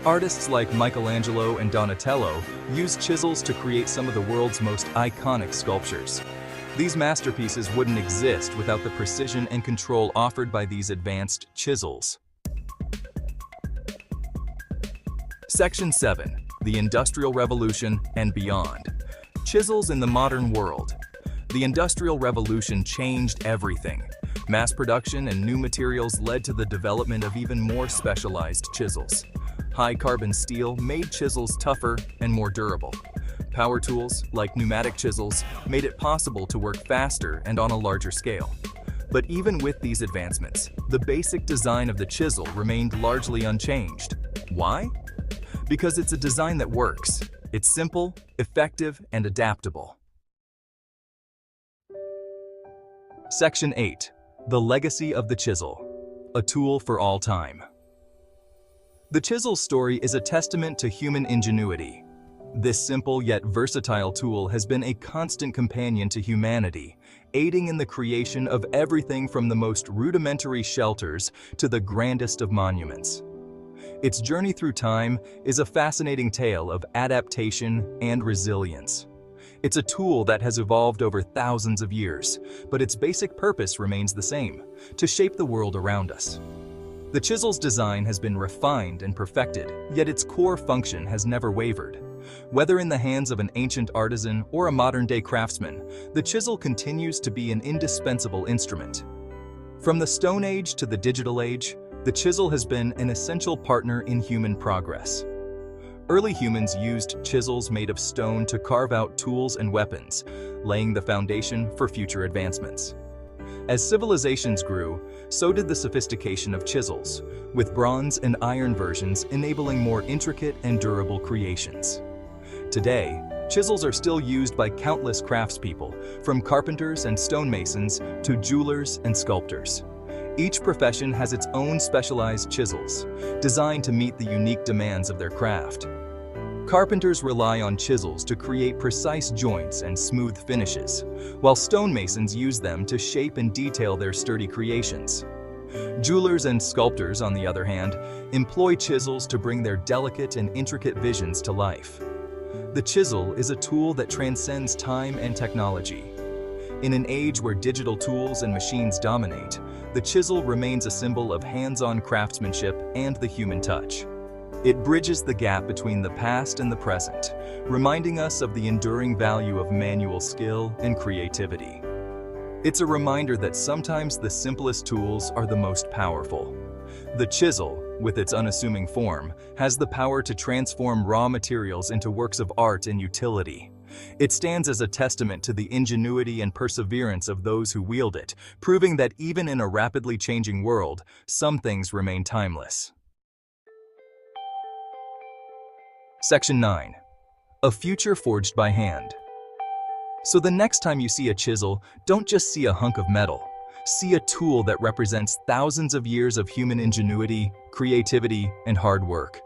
Artists like Michelangelo and Donatello used chisels to create some of the world's most iconic sculptures. These masterpieces wouldn't exist without the precision and control offered by these advanced chisels. Section 7. The Industrial Revolution and beyond. Chisels in the modern world. The Industrial Revolution changed everything. Mass production and new materials led to the development of even more specialized chisels. High-carbon steel made chisels tougher and more durable. Power tools, like pneumatic chisels, made it possible to work faster and on a larger scale. But even with these advancements, the basic design of the chisel remained largely unchanged. Why? Because it's a design that works. It's simple, effective, and adaptable. Section 8. The Legacy of the Chisel. A tool for all time. The chisel's story is a testament to human ingenuity. This simple yet versatile tool has been a constant companion to humanity, aiding in the creation of everything from the most rudimentary shelters to the grandest of monuments. Its journey through time is a fascinating tale of adaptation and resilience. It's a tool that has evolved over thousands of years, but its basic purpose remains the same: to shape the world around us. The chisel's design has been refined and perfected, yet its core function has never wavered. Whether in the hands of an ancient artisan or a modern-day craftsman, the chisel continues to be an indispensable instrument. From the Stone Age to the digital age, the chisel has been an essential partner in human progress. Early humans used chisels made of stone to carve out tools and weapons, laying the foundation for future advancements. As civilizations grew, so did the sophistication of chisels, with bronze and iron versions enabling more intricate and durable creations. Today, chisels are still used by countless craftspeople, from carpenters and stonemasons to jewelers and sculptors. Each profession has its own specialized chisels, designed to meet the unique demands of their craft. Carpenters rely on chisels to create precise joints and smooth finishes, while stonemasons use them to shape and detail their sturdy creations. Jewelers and sculptors, on the other hand, employ chisels to bring their delicate and intricate visions to life. The chisel is a tool that transcends time and technology. In an age where digital tools and machines dominate, the chisel remains a symbol of hands-on craftsmanship and the human touch. It bridges the gap between the past and the present, reminding us of the enduring value of manual skill and creativity. It's a reminder that sometimes the simplest tools are the most powerful. The chisel, with its unassuming form, has the power to transform raw materials into works of art and utility. It stands as a testament to the ingenuity and perseverance of those who wield it, proving that even in a rapidly changing world, some things remain timeless. Section 9. A future forged by hand. So the next time you see a chisel, don't just see a hunk of metal. See a tool that represents thousands of years of human ingenuity, creativity, and hard work.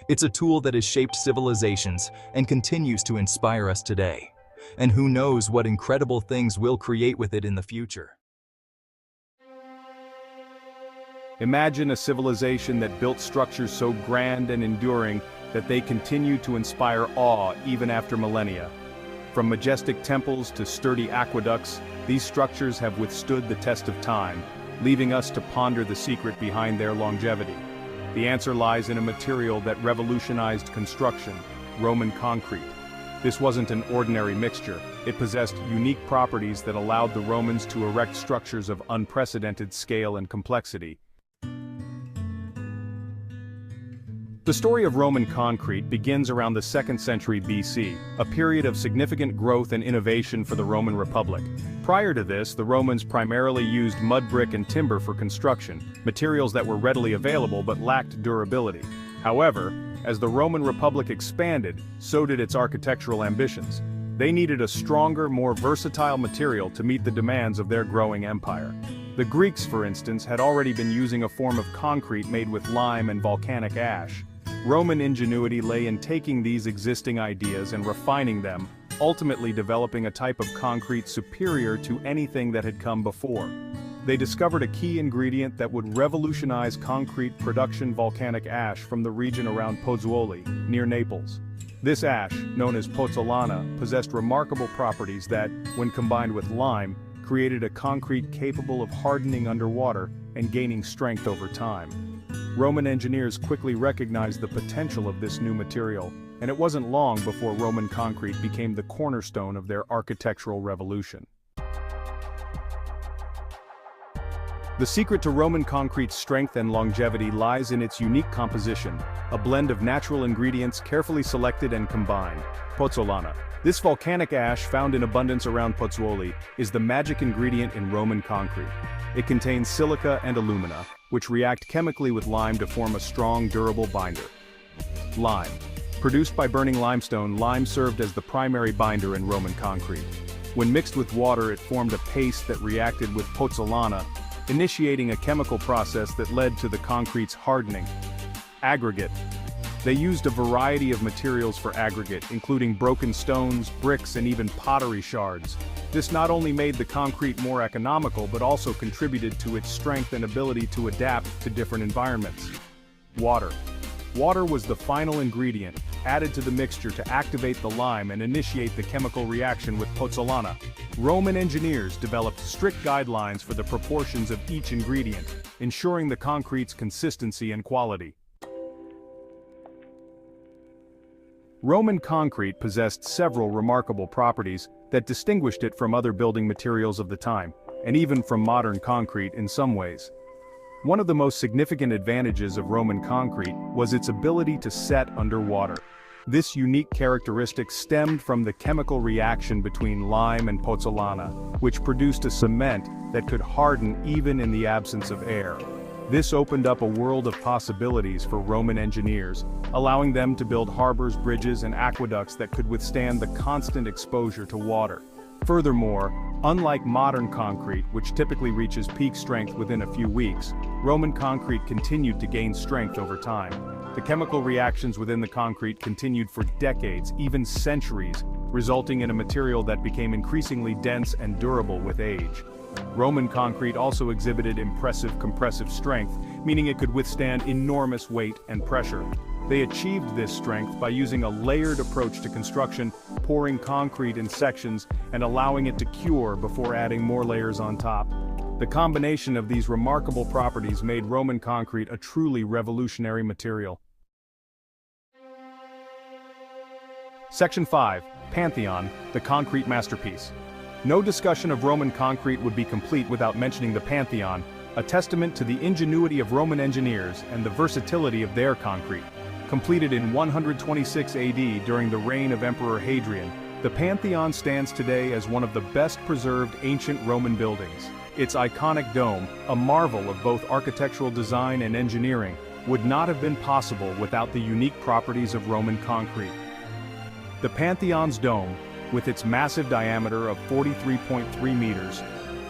It's a tool that has shaped civilizations and continues to inspire us today. And who knows what incredible things we'll create with it in the future. Imagine a civilization that built structures so grand and enduring that they continue to inspire awe even after millennia. From majestic temples to sturdy aqueducts, these structures have withstood the test of time, leaving us to ponder the secret behind their longevity. The answer lies in a material that revolutionized construction: Roman concrete. This wasn't an ordinary mixture. It possessed unique properties that allowed the Romans to erect structures of unprecedented scale and complexity. The story of Roman concrete begins around the 2nd century BC, a period of significant growth and innovation for the Roman Republic. Prior to this, the Romans primarily used mud brick and timber for construction, materials that were readily available but lacked durability. However, as the Roman Republic expanded, so did its architectural ambitions. They needed a stronger, more versatile material to meet the demands of their growing empire. The Greeks, for instance, had already been using a form of concrete made with lime and volcanic ash. Roman ingenuity lay in taking these existing ideas and refining them, ultimately developing a type of concrete superior to anything that had come before. They discovered a key ingredient that would revolutionize concrete production: volcanic ash from the region around Pozzuoli, near Naples. This ash, known as pozzolana, possessed remarkable properties that, when combined with lime, created a concrete capable of hardening underwater and gaining strength over time. Roman engineers quickly recognized the potential of this new material, and it wasn't long before Roman concrete became the cornerstone of their architectural revolution. The secret to Roman concrete's strength and longevity lies in its unique composition, a blend of natural ingredients carefully selected and combined. Pozzolana. This volcanic ash, found in abundance around Pozzuoli, is the magic ingredient in Roman concrete. It contains silica and alumina, which react chemically with lime to form a strong, durable binder. Lime. Produced by burning limestone, lime served as the primary binder in Roman concrete. When mixed with water, it formed a paste that reacted with pozzolana, initiating a chemical process that led to the concrete's hardening. Aggregate. They used a variety of materials for aggregate, including broken stones, bricks, and even pottery shards. This not only made the concrete more economical but also contributed to its strength and ability to adapt to different environments. Water. Water was the final ingredient, added to the mixture to activate the lime and initiate the chemical reaction with pozzolana. Roman engineers developed strict guidelines for the proportions of each ingredient, ensuring the concrete's consistency and quality. Roman concrete possessed several remarkable properties that distinguished it from other building materials of the time, and even from modern concrete in some ways. One of the most significant advantages of Roman concrete was its ability to set underwater. This unique characteristic stemmed from the chemical reaction between lime and pozzolana, which produced a cement that could harden even in the absence of air. This opened up a world of possibilities for Roman engineers, allowing them to build harbors, bridges, and aqueducts that could withstand the constant exposure to water. Furthermore, unlike modern concrete, which typically reaches peak strength within a few weeks, Roman concrete continued to gain strength over time. The chemical reactions within the concrete continued for decades, even centuries, resulting in a material that became increasingly dense and durable with age. Roman concrete also exhibited impressive compressive strength, meaning it could withstand enormous weight and pressure. They achieved this strength by using a layered approach to construction, pouring concrete in sections and allowing it to cure before adding more layers on top. The combination of these remarkable properties made Roman concrete a truly revolutionary material. Section 5. Pantheon, the concrete masterpiece. No discussion of Roman concrete would be complete without mentioning the Pantheon, a testament to the ingenuity of Roman engineers and the versatility of their concrete. Completed in 126 AD during the reign of Emperor Hadrian, the Pantheon stands today as one of the best preserved ancient Roman buildings. Its iconic dome, a marvel of both architectural design and engineering, would not have been possible without the unique properties of Roman concrete. The Pantheon's dome, with its massive diameter of 43.3 meters,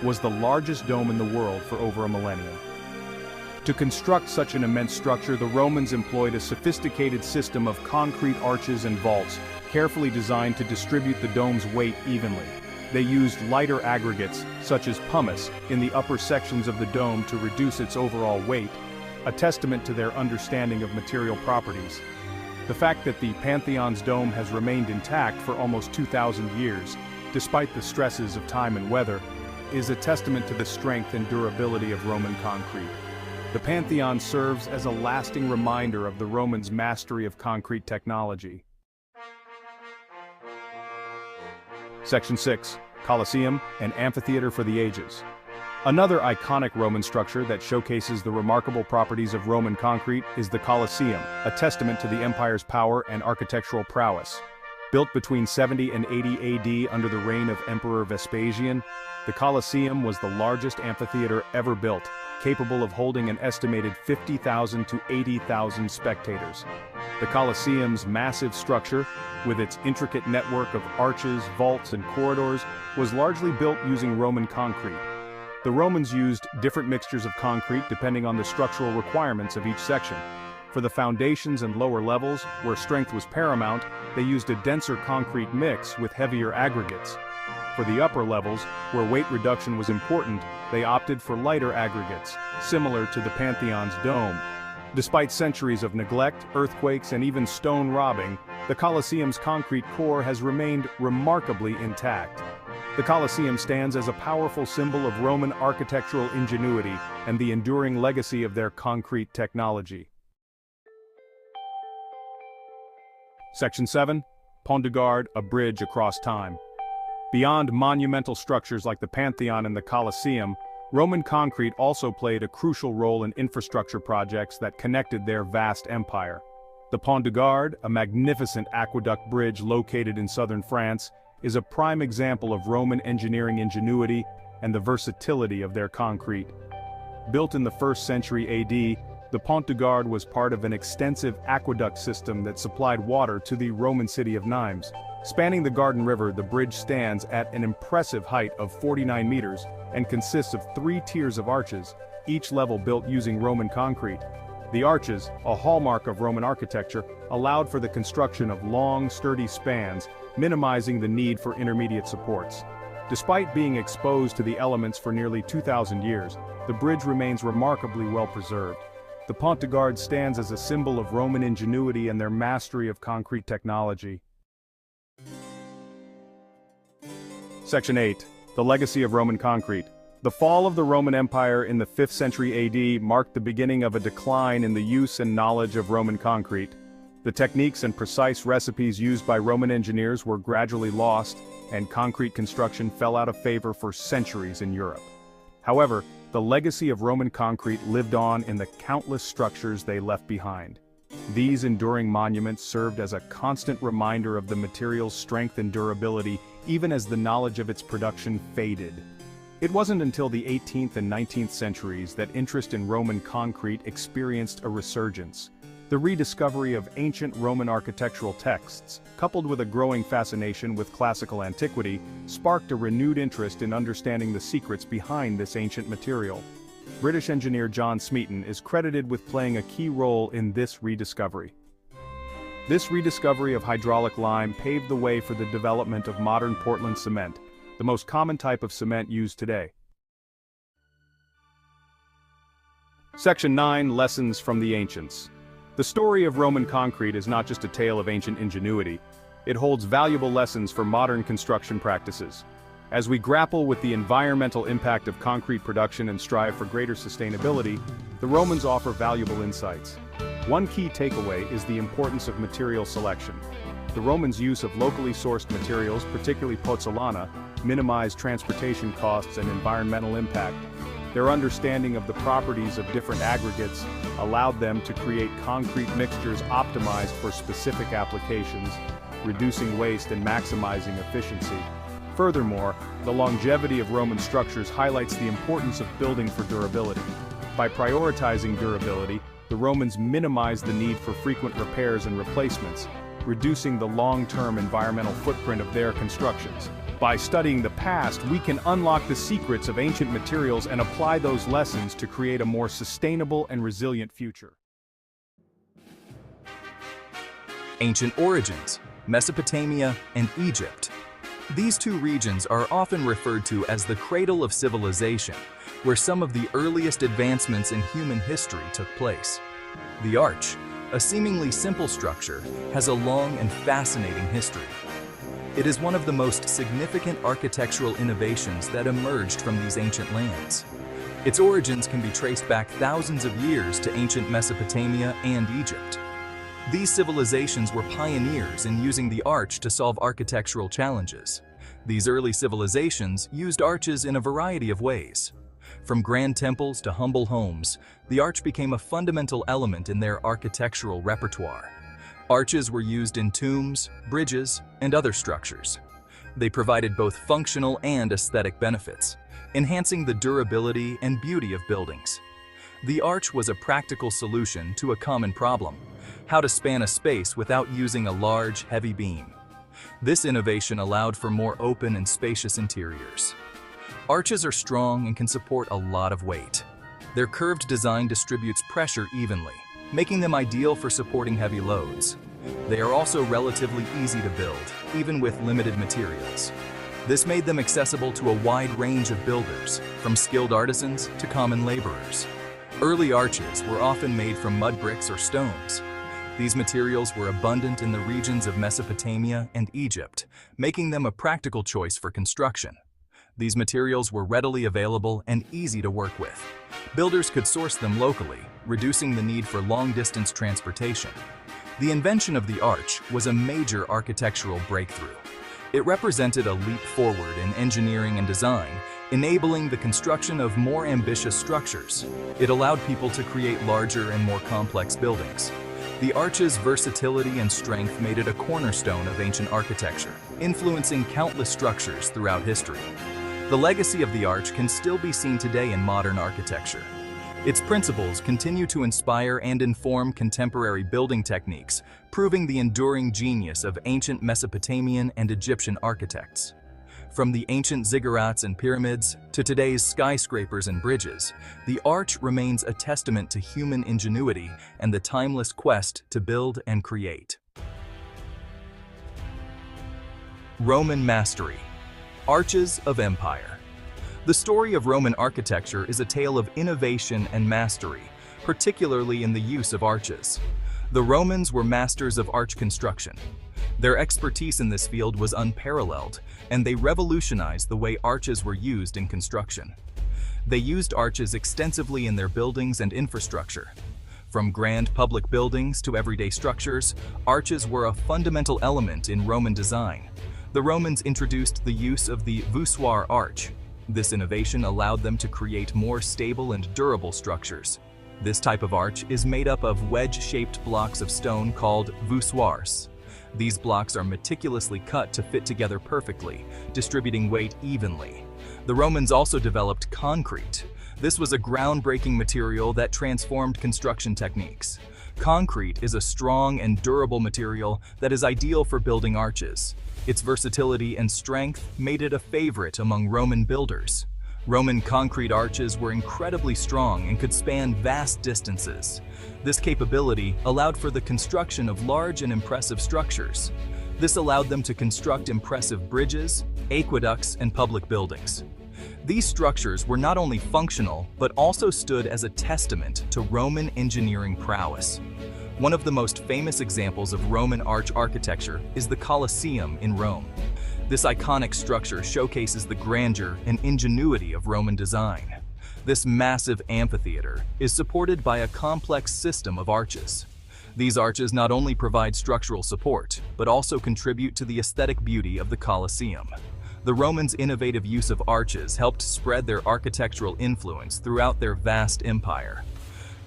was the largest dome in the world for over a millennium. To construct such an immense structure, the Romans employed a sophisticated system of concrete arches and vaults, carefully designed to distribute the dome's weight evenly. They used lighter aggregates, such as pumice, in the upper sections of the dome to reduce its overall weight, a testament to their understanding of material properties. The fact that the Pantheon's dome has remained intact for almost 2,000 years, despite the stresses of time and weather, is a testament to the strength and durability of Roman concrete. The Pantheon serves as a lasting reminder of the Romans' mastery of concrete technology. Section 6. Colosseum, an amphitheater for the ages. Another iconic Roman structure that showcases the remarkable properties of Roman concrete is the Colosseum, a testament to the empire's power and architectural prowess. Built between 70 and 80 AD under the reign of Emperor Vespasian, the Colosseum was the largest amphitheater ever built, capable of holding an estimated 50,000 to 80,000 spectators. The Colosseum's massive structure, with its intricate network of arches, vaults, and corridors, was largely built using Roman concrete. The Romans used different mixtures of concrete depending on the structural requirements of each section. For the foundations and lower levels, where strength was paramount, they used a denser concrete mix with heavier aggregates. For the upper levels, where weight reduction was important, they opted for lighter aggregates, similar to the Pantheon's dome. Despite centuries of neglect, earthquakes, and even stone robbing, the Colosseum's concrete core has remained remarkably intact. The Colosseum stands as a powerful symbol of Roman architectural ingenuity and the enduring legacy of their concrete technology. Section 7. Pont de Garde, a bridge across time. Beyond monumental structures like the Pantheon and the Colosseum, Roman concrete also played a crucial role in infrastructure projects that connected their vast empire. The Pont de Garde, a magnificent aqueduct bridge located in southern France, is a prime example of Roman engineering ingenuity and the versatility of their concrete. Built in the 1st century AD, the Pont de Garde was part of an extensive aqueduct system that supplied water to the Roman city of Nimes. Spanning the Garden River, the bridge stands at an impressive height of 49 meters and consists of 3 tiers of arches, each level built using Roman concrete. The arches, a hallmark of Roman architecture, allowed for the construction of long, sturdy spans, minimizing the need for intermediate supports. Despite being exposed to the elements for nearly 2,000 years, the bridge remains remarkably well preserved. The Pont de Garde stands as a symbol of Roman ingenuity and their mastery of concrete technology. Section 8. The legacy of Roman concrete. The fall of the Roman Empire in the 5th century AD marked the beginning of a decline in the use and knowledge of Roman concrete. The techniques and precise recipes used by Roman engineers were gradually lost, and concrete construction fell out of favor for centuries in Europe. However, the legacy of Roman concrete lived on in the countless structures they left behind. These enduring monuments served as a constant reminder of the material's strength and durability, even as the knowledge of its production faded. It wasn't until the 18th and 19th centuries that interest in Roman concrete experienced a resurgence. The rediscovery of ancient Roman architectural texts, coupled with a growing fascination with classical antiquity, sparked a renewed interest in understanding the secrets behind this ancient material. British engineer John Smeaton is credited with playing a key role in this rediscovery. This rediscovery of hydraulic lime paved the way for the development of modern Portland cement, the most common type of cement used today. Section 9. Lessons from the Ancients. The story of Roman concrete is not just a tale of ancient ingenuity. It holds valuable lessons for modern construction practices. As we grapple with the environmental impact of concrete production and strive for greater sustainability, the Romans offer valuable insights. One key takeaway is the importance of material selection. The Romans' use of locally sourced materials, particularly pozzolana, minimized transportation costs and environmental impact. Their understanding of the properties of different aggregates allowed them to create concrete mixtures optimized for specific applications, reducing waste and maximizing efficiency. Furthermore, the longevity of Roman structures highlights the importance of building for durability. By prioritizing durability, the Romans minimized the need for frequent repairs and replacements, reducing the long-term environmental footprint of their constructions. By studying the past, we can unlock the secrets of ancient materials and apply those lessons to create a more sustainable and resilient future. Ancient origins, Mesopotamia and Egypt. These two regions are often referred to as the cradle of civilization, where some of the earliest advancements in human history took place. The arch, a seemingly simple structure, has a long and fascinating history. It is one of the most significant architectural innovations that emerged from these ancient lands. Its origins can be traced back thousands of years to ancient Mesopotamia and Egypt. These civilizations were pioneers in using the arch to solve architectural challenges. These early civilizations used arches in a variety of ways. From grand temples to humble homes, the arch became a fundamental element in their architectural repertoire. Arches were used in tombs, bridges, and other structures. They provided both functional and aesthetic benefits, enhancing the durability and beauty of buildings. The arch was a practical solution to a common problem: how to span a space without using a large, heavy beam. This innovation allowed for more open and spacious interiors. Arches are strong and can support a lot of weight. Their curved design distributes pressure evenly, making them ideal for supporting heavy loads. They are also relatively easy to build, even with limited materials. This made them accessible to a wide range of builders, from skilled artisans to common laborers. Early arches were often made from mud bricks or stones. These materials were abundant in the regions of Mesopotamia and Egypt, making them a practical choice for construction. These materials were readily available and easy to work with. Builders could source them locally, reducing the need for long-distance transportation. The invention of the arch was a major architectural breakthrough. It represented a leap forward in engineering and design, enabling the construction of more ambitious structures. It allowed people to create larger and more complex buildings. The arch's versatility and strength made it a cornerstone of ancient architecture, influencing countless structures throughout history. The legacy of the arch can still be seen today in modern architecture. Its principles continue to inspire and inform contemporary building techniques, proving the enduring genius of ancient Mesopotamian and Egyptian architects. From the ancient ziggurats and pyramids to today's skyscrapers and bridges, the arch remains a testament to human ingenuity and the timeless quest to build and create. Roman mastery. Arches of empire. The story of Roman architecture is a tale of innovation and mastery, particularly in the use of arches. The Romans were masters of arch construction. Their expertise in this field was unparalleled, and they revolutionized the way arches were used in construction. They used arches extensively in their buildings and infrastructure. From grand public buildings to everyday structures, arches were a fundamental element in Roman design. The Romans introduced the use of the voussoir arch. This innovation allowed them to create more stable and durable structures. This type of arch is made up of wedge-shaped blocks of stone called voussoirs. These blocks are meticulously cut to fit together perfectly, distributing weight evenly. The Romans also developed concrete. This was a groundbreaking material that transformed construction techniques. Concrete is a strong and durable material that is ideal for building arches. Its versatility and strength made it a favorite among Roman builders. Roman concrete arches were incredibly strong and could span vast distances. This capability allowed for the construction of large and impressive structures. This allowed them to construct impressive bridges, aqueducts, and public buildings. These structures were not only functional, but also stood as a testament to Roman engineering prowess. One of the most famous examples of Roman arch architecture is the Colosseum in Rome. This iconic structure showcases the grandeur and ingenuity of Roman design. This massive amphitheater is supported by a complex system of arches. These arches not only provide structural support, but also contribute to the aesthetic beauty of the Colosseum. The Romans' innovative use of arches helped spread their architectural influence throughout their vast empire.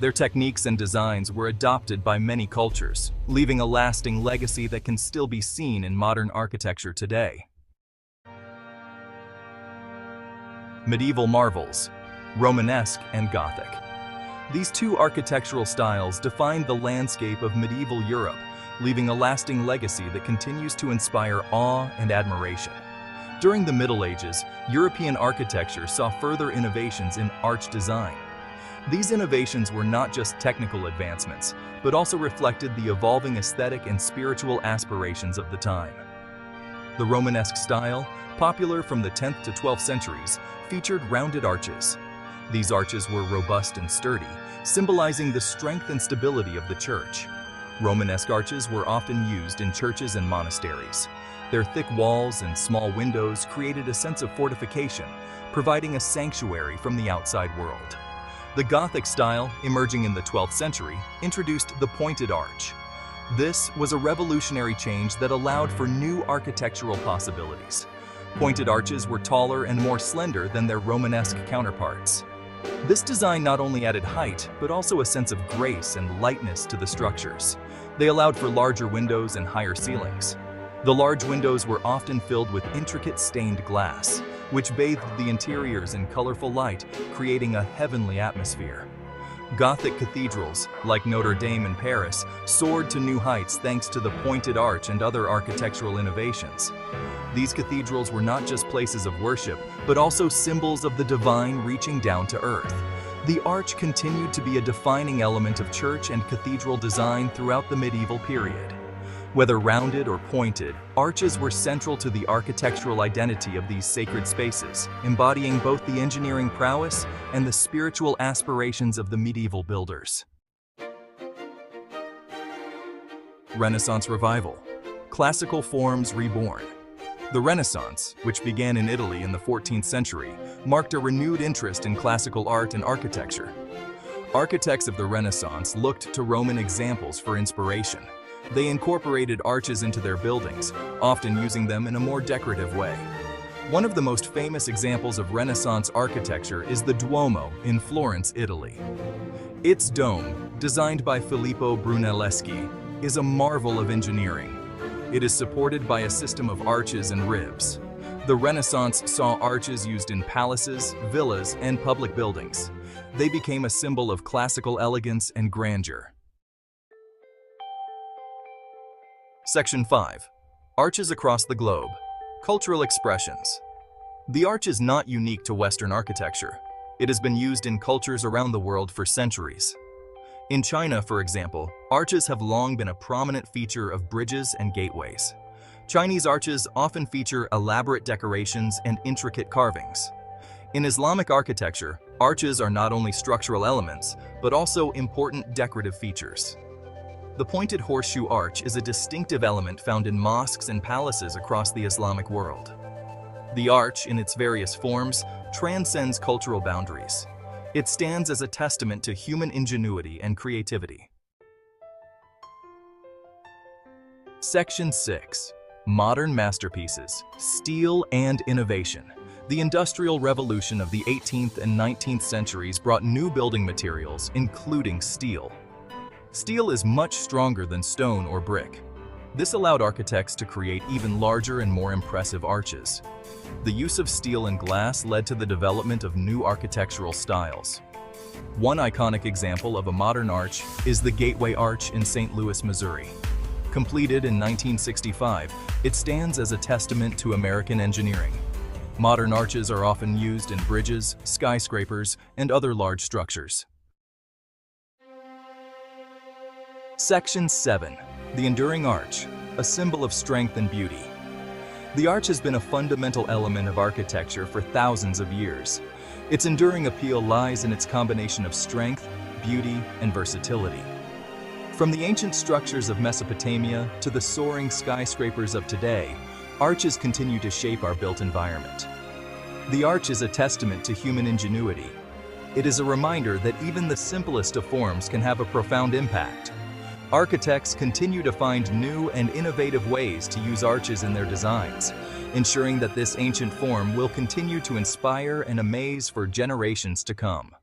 Their techniques and designs were adopted by many cultures, leaving a lasting legacy that can still be seen in modern architecture today. Medieval marvels, Romanesque and Gothic. These two architectural styles defined the landscape of medieval Europe, leaving a lasting legacy that continues to inspire awe and admiration. During the Middle Ages, European architecture saw further innovations in arch design. These innovations were not just technical advancements, but also reflected the evolving aesthetic and spiritual aspirations of the time. The Romanesque style, popular from the 10th to 12th centuries, featured rounded arches. These arches were robust and sturdy, symbolizing the strength and stability of the church. Romanesque arches were often used in churches and monasteries. Their thick walls and small windows created a sense of fortification, providing a sanctuary from the outside world. The Gothic style, emerging in the 12th century, introduced the pointed arch. This was a revolutionary change that allowed for new architectural possibilities. Pointed arches were taller and more slender than their Romanesque counterparts. This design not only added height, but also a sense of grace and lightness to the structures. They allowed for larger windows and higher ceilings. The large windows were often filled with intricate stained glass, which bathed the interiors in colorful light, creating a heavenly atmosphere. Gothic cathedrals, like Notre Dame in Paris, soared to new heights thanks to the pointed arch and other architectural innovations. These cathedrals were not just places of worship, but also symbols of the divine reaching down to earth. The arch continued to be a defining element of church and cathedral design throughout the medieval period. Whether rounded or pointed, arches were central to the architectural identity of these sacred spaces, embodying both the engineering prowess and the spiritual aspirations of the medieval builders. Renaissance Revival. Classical forms reborn. The Renaissance, which began in Italy in the 14th century, marked a renewed interest in classical art and architecture. Architects of the Renaissance looked to Roman examples for inspiration. They incorporated arches into their buildings, often using them in a more decorative way. One of the most famous examples of Renaissance architecture is the Duomo in Florence, Italy. Its dome, designed by Filippo Brunelleschi, is a marvel of engineering. It is supported by a system of arches and ribs. The Renaissance saw arches used in palaces, villas, and public buildings. They became a symbol of classical elegance and grandeur. Section 5. Arches across the globe. Cultural expressions. The arch is not unique to Western architecture. It has been used in cultures around the world for centuries. In China, for example, arches have long been a prominent feature of bridges and gateways. Chinese arches often feature elaborate decorations and intricate carvings. In Islamic architecture, arches are not only structural elements, but also important decorative features. The pointed horseshoe arch is a distinctive element found in mosques and palaces across the Islamic world. The arch, in its various forms, transcends cultural boundaries. It stands as a testament to human ingenuity and creativity. Section 6. Modern masterpieces, steel and innovation. The Industrial Revolution of the 18th and 19th centuries brought new building materials, including steel. Steel is much stronger than stone or brick. This allowed architects to create even larger and more impressive arches. The use of steel and glass led to the development of new architectural styles. One iconic example of a modern arch is the Gateway Arch in St. Louis, Missouri. Completed in 1965, it stands as a testament to American engineering. Modern arches are often used in bridges, skyscrapers, and other large structures. Section 7. The Enduring Arch, a symbol of strength and beauty. The arch has been a fundamental element of architecture for thousands of years. Its enduring appeal lies in its combination of strength, beauty, and versatility. From the ancient structures of Mesopotamia to the soaring skyscrapers of today, arches continue to shape our built environment. The arch is a testament to human ingenuity. It is a reminder that even the simplest of forms can have a profound impact. Architects continue to find new and innovative ways to use arches in their designs, ensuring that this ancient form will continue to inspire and amaze for generations to come.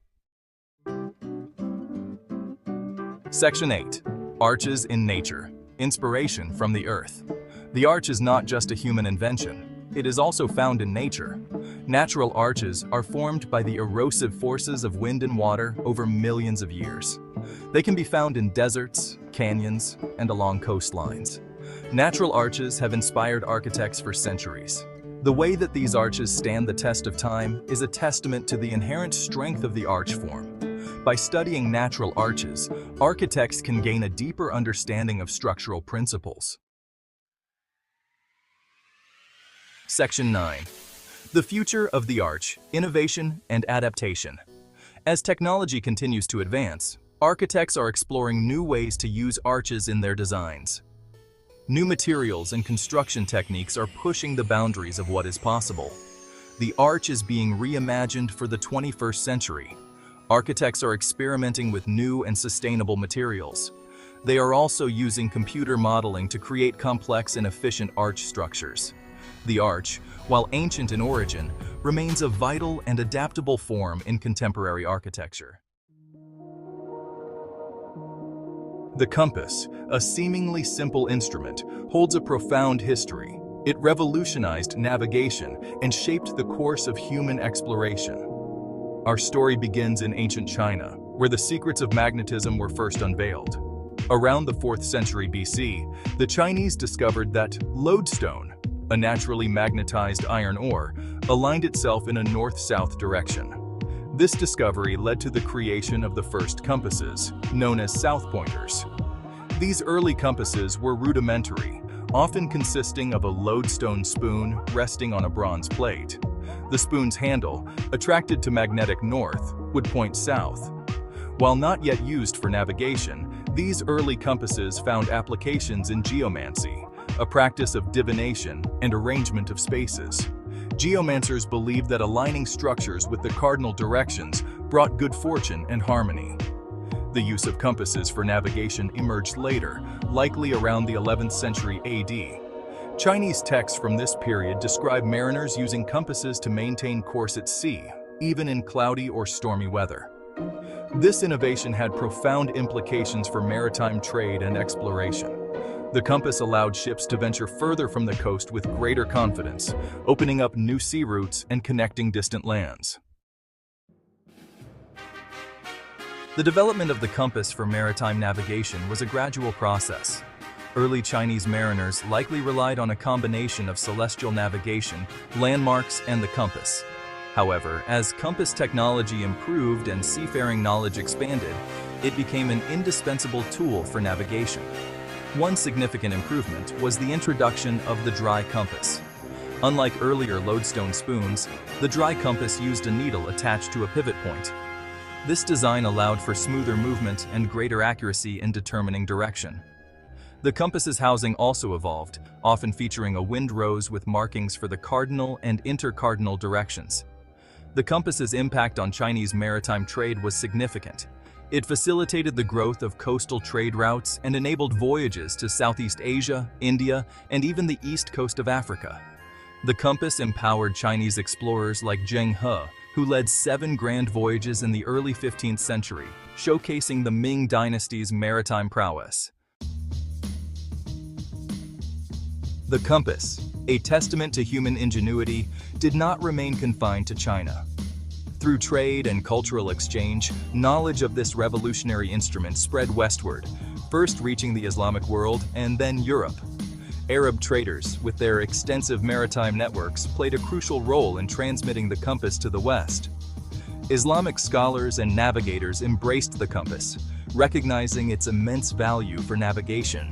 Section 8. Arches in Nature. Inspiration from the Earth. The arch is not just a human invention. It is also found in nature. Natural arches are formed by the erosive forces of wind and water over millions of years. They can be found in deserts, canyons, and along coastlines. Natural arches have inspired architects for centuries. The way that these arches stand the test of time is a testament to the inherent strength of the arch form. By studying natural arches, architects can gain a deeper understanding of structural principles. Section 9. The future of the arch, innovation and adaptation. As technology continues to advance, architects are exploring new ways to use arches in their designs. New materials and construction techniques are pushing the boundaries of what is possible. The arch is being reimagined for the 21st century. Architects are experimenting with new and sustainable materials. They are also using computer modeling to create complex and efficient arch structures. The arch, while ancient in origin, remains a vital and adaptable form in contemporary architecture. The compass, a seemingly simple instrument, holds a profound history. It revolutionized navigation and shaped the course of human exploration. Our story begins in ancient China, where the secrets of magnetism were first unveiled. Around the 4th century BC, the Chinese discovered that lodestone, a naturally magnetized iron ore, aligned itself in a north-south direction. This discovery led to the creation of the first compasses, known as south pointers. These early compasses were rudimentary, often consisting of a lodestone spoon resting on a bronze plate. The spoon's handle, attracted to magnetic north, would point south. While not yet used for navigation, these early compasses found applications in geomancy, a practice of divination and arrangement of spaces. Geomancers believed that aligning structures with the cardinal directions brought good fortune and harmony. The use of compasses for navigation emerged later, likely around the 11th century AD. Chinese texts from this period describe mariners using compasses to maintain course at sea, even in cloudy or stormy weather. This innovation had profound implications for maritime trade and exploration. The compass allowed ships to venture further from the coast with greater confidence, opening up new sea routes and connecting distant lands. The development of the compass for maritime navigation was a gradual process. Early Chinese mariners likely relied on a combination of celestial navigation, landmarks, and the compass. However, as compass technology improved and seafaring knowledge expanded, it became an indispensable tool for navigation. One significant improvement was the introduction of the dry compass. Unlike earlier lodestone spoons, the dry compass used a needle attached to a pivot point. This design allowed for smoother movement and greater accuracy in determining direction. The compass's housing also evolved, often featuring a wind rose with markings for the cardinal and intercardinal directions. The compass's impact on Chinese maritime trade was significant. It facilitated the growth of coastal trade routes and enabled voyages to Southeast Asia, India, and even the east coast of Africa. The compass empowered Chinese explorers like Zheng He, who led 7 grand voyages in the early 15th century, showcasing the Ming dynasty's maritime prowess. The compass, a testament to human ingenuity, did not remain confined to China. Through trade and cultural exchange, knowledge of this revolutionary instrument spread westward, first reaching the Islamic world and then Europe. Arab traders, with their extensive maritime networks, played a crucial role in transmitting the compass to the West. Islamic scholars and navigators embraced the compass, recognizing its immense value for navigation.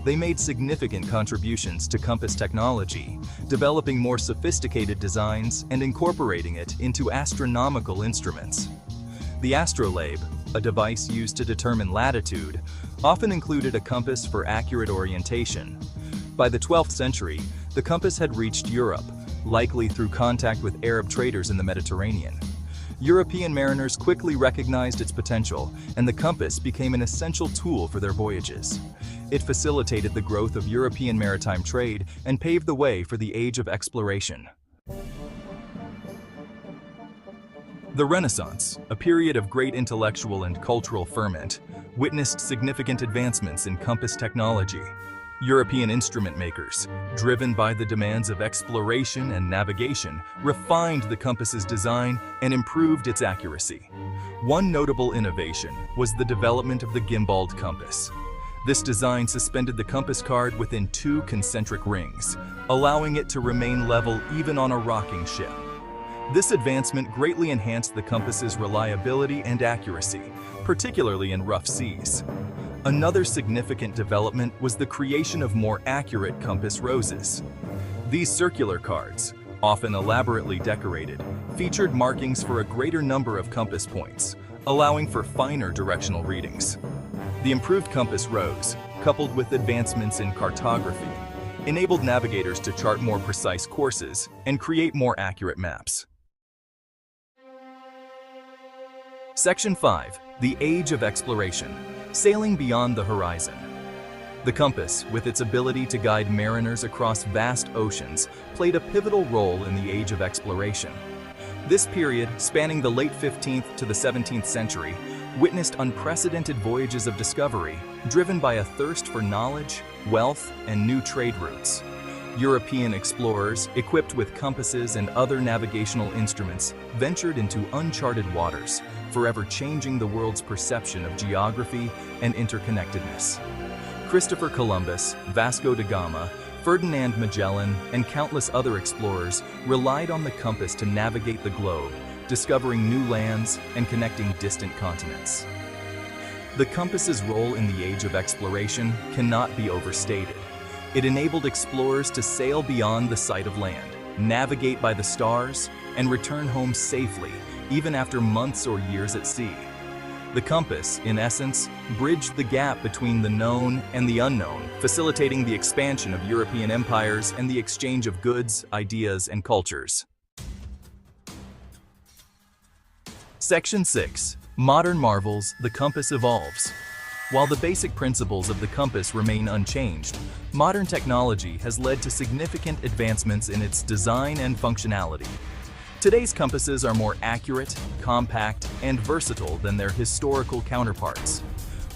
They made significant contributions to compass technology, developing more sophisticated designs and incorporating it into astronomical instruments. The astrolabe, a device used to determine latitude, often included a compass for accurate orientation. By the 12th century, the compass had reached Europe, likely through contact with Arab traders in the Mediterranean. European mariners quickly recognized its potential, and the compass became an essential tool for their voyages. It facilitated the growth of European maritime trade and paved the way for the age of exploration. The Renaissance, a period of great intellectual and cultural ferment, witnessed significant advancements in compass technology. European instrument makers, driven by the demands of exploration and navigation, refined the compass's design and improved its accuracy. One notable innovation was the development of the gimbaled compass. This design suspended the compass card within 2 concentric rings, allowing it to remain level even on a rocking ship. This advancement greatly enhanced the compass's reliability and accuracy, particularly in rough seas. Another significant development was the creation of more accurate compass roses. These circular cards, often elaborately decorated, featured markings for a greater number of compass points, allowing for finer directional readings. The improved compass rose, coupled with advancements in cartography, enabled navigators to chart more precise courses and create more accurate maps. Section 5. The Age of Exploration. Sailing beyond the horizon. The compass, with its ability to guide mariners across vast oceans, played a pivotal role in the age of exploration. This period, spanning the late 15th to the 17th century, witnessed unprecedented voyages of discovery, driven by a thirst for knowledge, wealth, and new trade routes. European explorers, equipped with compasses and other navigational instruments, ventured into uncharted waters, forever changing the world's perception of geography and interconnectedness. Christopher Columbus, Vasco da Gama, Ferdinand Magellan, and countless other explorers relied on the compass to navigate the globe, discovering new lands and connecting distant continents. The compass's role in the age of exploration cannot be overstated. It enabled explorers to sail beyond the sight of land, navigate by the stars, and return home safely, even after months or years at sea. The compass, in essence, bridged the gap between the known and the unknown, facilitating the expansion of European empires and the exchange of goods, ideas, and cultures. Section 6. Modern marvels, the compass evolves. While the basic principles of the compass remain unchanged, modern technology has led to significant advancements in its design and functionality. Today's compasses are more accurate, compact, and versatile than their historical counterparts.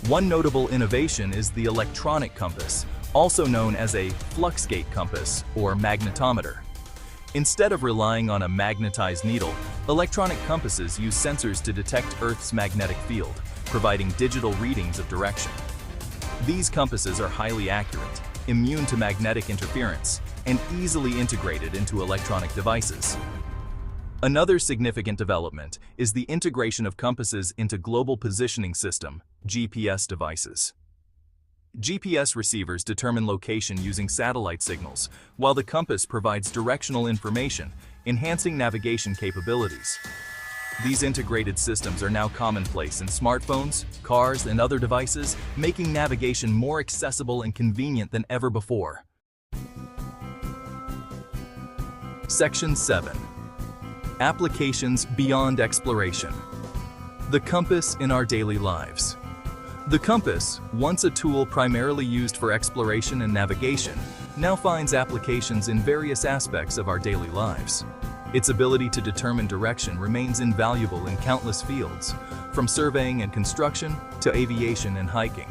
One notable innovation is the electronic compass, also known as a fluxgate compass or magnetometer. Instead of relying on a magnetized needle, electronic compasses use sensors to detect Earth's magnetic field, providing digital readings of direction. These compasses are highly accurate, immune to magnetic interference, and easily integrated into electronic devices. Another significant development is the integration of compasses into Global Positioning System, GPS devices. GPS receivers determine location using satellite signals, while the compass provides directional information, enhancing navigation capabilities. These integrated systems are now commonplace in smartphones, cars, and other devices, making navigation more accessible and convenient than ever before. Section 7. Applications beyond exploration. The compass in our daily lives. The compass, once a tool primarily used for exploration and navigation, now finds applications in various aspects of our daily lives. Its ability to determine direction remains invaluable in countless fields, from surveying and construction to aviation and hiking.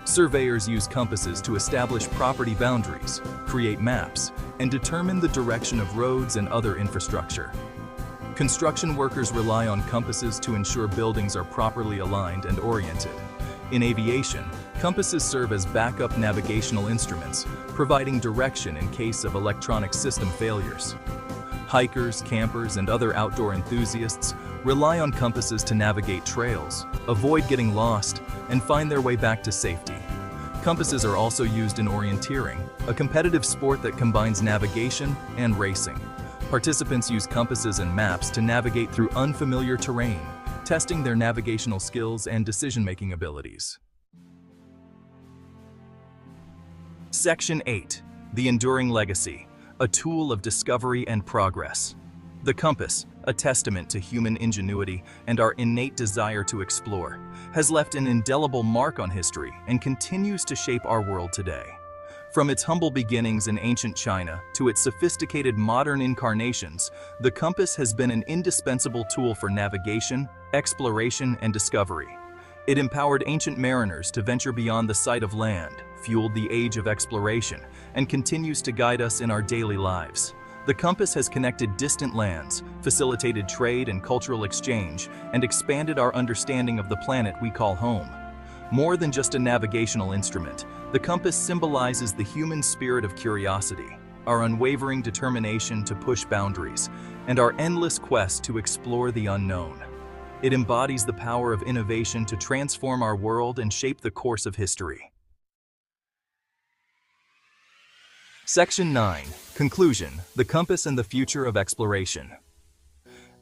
Surveyors use compasses to establish property boundaries, create maps, and determine the direction of roads and other infrastructure. Construction workers rely on compasses to ensure buildings are properly aligned and oriented. In aviation, compasses serve as backup navigational instruments, providing direction in case of electronic system failures. Hikers, campers, and other outdoor enthusiasts rely on compasses to navigate trails, avoid getting lost, and find their way back to safety. Compasses are also used in orienteering, a competitive sport that combines navigation and racing. Participants use compasses and maps to navigate through unfamiliar terrain, testing their navigational skills and decision-making abilities. Section 8. The Enduring Legacy, a tool of discovery and progress. The compass, a testament to human ingenuity and our innate desire to explore, has left an indelible mark on history and continues to shape our world today. From its humble beginnings in ancient China to its sophisticated modern incarnations, the compass has been an indispensable tool for navigation, exploration, and discovery. It empowered ancient mariners to venture beyond the sight of land, fueled the age of exploration, and continues to guide us in our daily lives. The compass has connected distant lands, facilitated trade and cultural exchange, and expanded our understanding of the planet we call home. More than just a navigational instrument, the compass symbolizes the human spirit of curiosity, our unwavering determination to push boundaries, and our endless quest to explore the unknown. It embodies the power of innovation to transform our world and shape the course of history. Section 9. Conclusion: The compass and the future of exploration.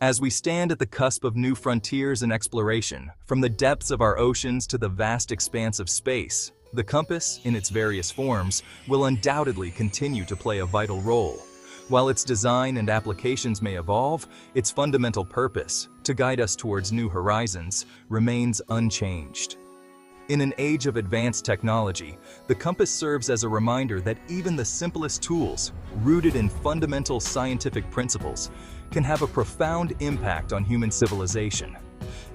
As we stand at the cusp of new frontiers and exploration, from the depths of our oceans to the vast expanse of space, the compass, in its various forms, will undoubtedly continue to play a vital role. While its design and applications may evolve, its fundamental purpose, to guide us towards new horizons, remains unchanged. In an age of advanced technology, the compass serves as a reminder that even the simplest tools, rooted in fundamental scientific principles, can have a profound impact on human civilization.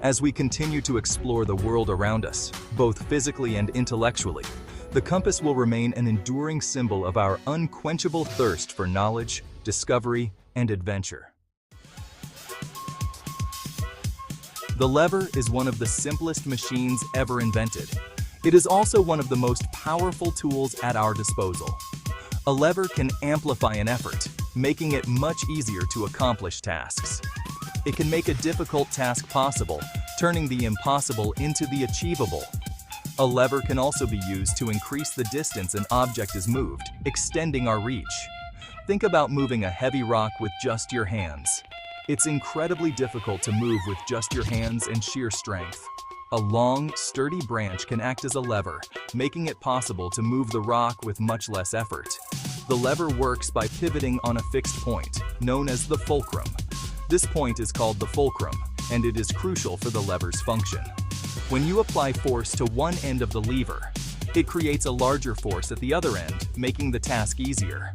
As we continue to explore the world around us, both physically and intellectually, the compass will remain an enduring symbol of our unquenchable thirst for knowledge, discovery, and adventure. The lever is one of the simplest machines ever invented. It is also one of the most powerful tools at our disposal. A lever can amplify an effort, making it much easier to accomplish tasks. It can make a difficult task possible, turning the impossible into the achievable. A lever can also be used to increase the distance an object is moved, extending our reach. Think about moving a heavy rock with just your hands. It's incredibly difficult to move with just your hands and sheer strength. A long, sturdy branch can act as a lever, making it possible to move the rock with much less effort. The lever works by pivoting on a fixed point, known as the fulcrum. This point is called the fulcrum, and it is crucial for the lever's function. When you apply force to one end of the lever, it creates a larger force at the other end, making the task easier.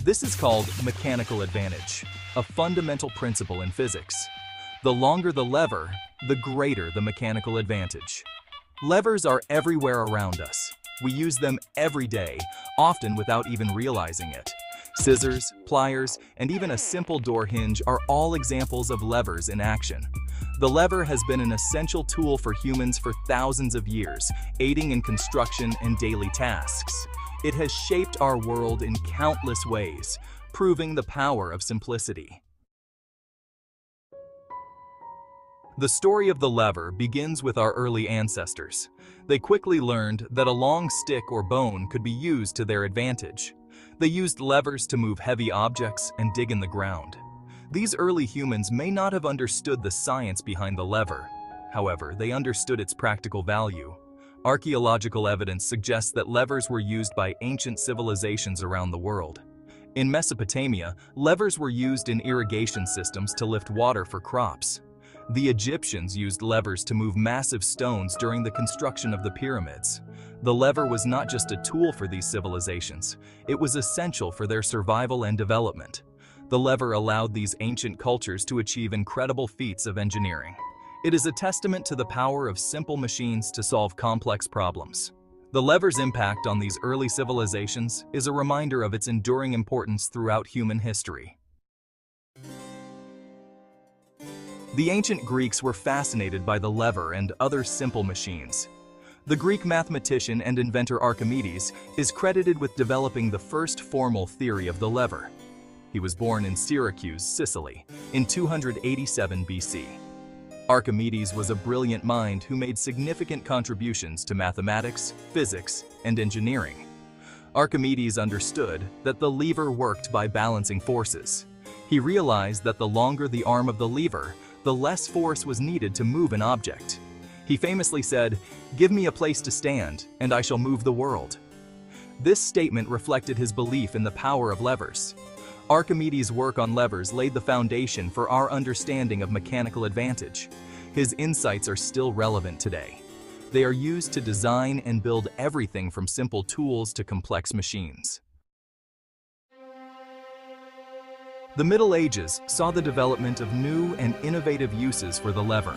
This is called mechanical advantage, a fundamental principle in physics. The longer the lever, the greater the mechanical advantage. Levers are everywhere around us. We use them every day, often without even realizing it. Scissors, pliers, and even a simple door hinge are all examples of levers in action. The lever has been an essential tool for humans for thousands of years, aiding in construction and daily tasks. It has shaped our world in countless ways, proving the power of simplicity. The story of the lever begins with our early ancestors. They quickly learned that a long stick or bone could be used to their advantage. They used levers to move heavy objects and dig in the ground. These early humans may not have understood the science behind the lever. However, they understood its practical value. Archaeological evidence suggests that levers were used by ancient civilizations around the world. In Mesopotamia, levers were used in irrigation systems to lift water for crops. The Egyptians used levers to move massive stones during the construction of the pyramids. The lever was not just a tool for these civilizations, it was essential for their survival and development. The lever allowed these ancient cultures to achieve incredible feats of engineering. It is a testament to the power of simple machines to solve complex problems. The lever's impact on these early civilizations is a reminder of its enduring importance throughout human history. The ancient Greeks were fascinated by the lever and other simple machines. The Greek mathematician and inventor Archimedes is credited with developing the first formal theory of the lever. He was born in Syracuse, Sicily, in 287 BC. Archimedes was a brilliant mind who made significant contributions to mathematics, physics, and engineering. Archimedes understood that the lever worked by balancing forces. He realized that the longer the arm of the lever, the less force was needed to move an object. He famously said, "Give me a place to stand, and I shall move the world." This statement reflected his belief in the power of levers. Archimedes' work on levers laid the foundation for our understanding of mechanical advantage. His insights are still relevant today. They are used to design and build everything from simple tools to complex machines. The Middle Ages saw the development of new and innovative uses for the lever,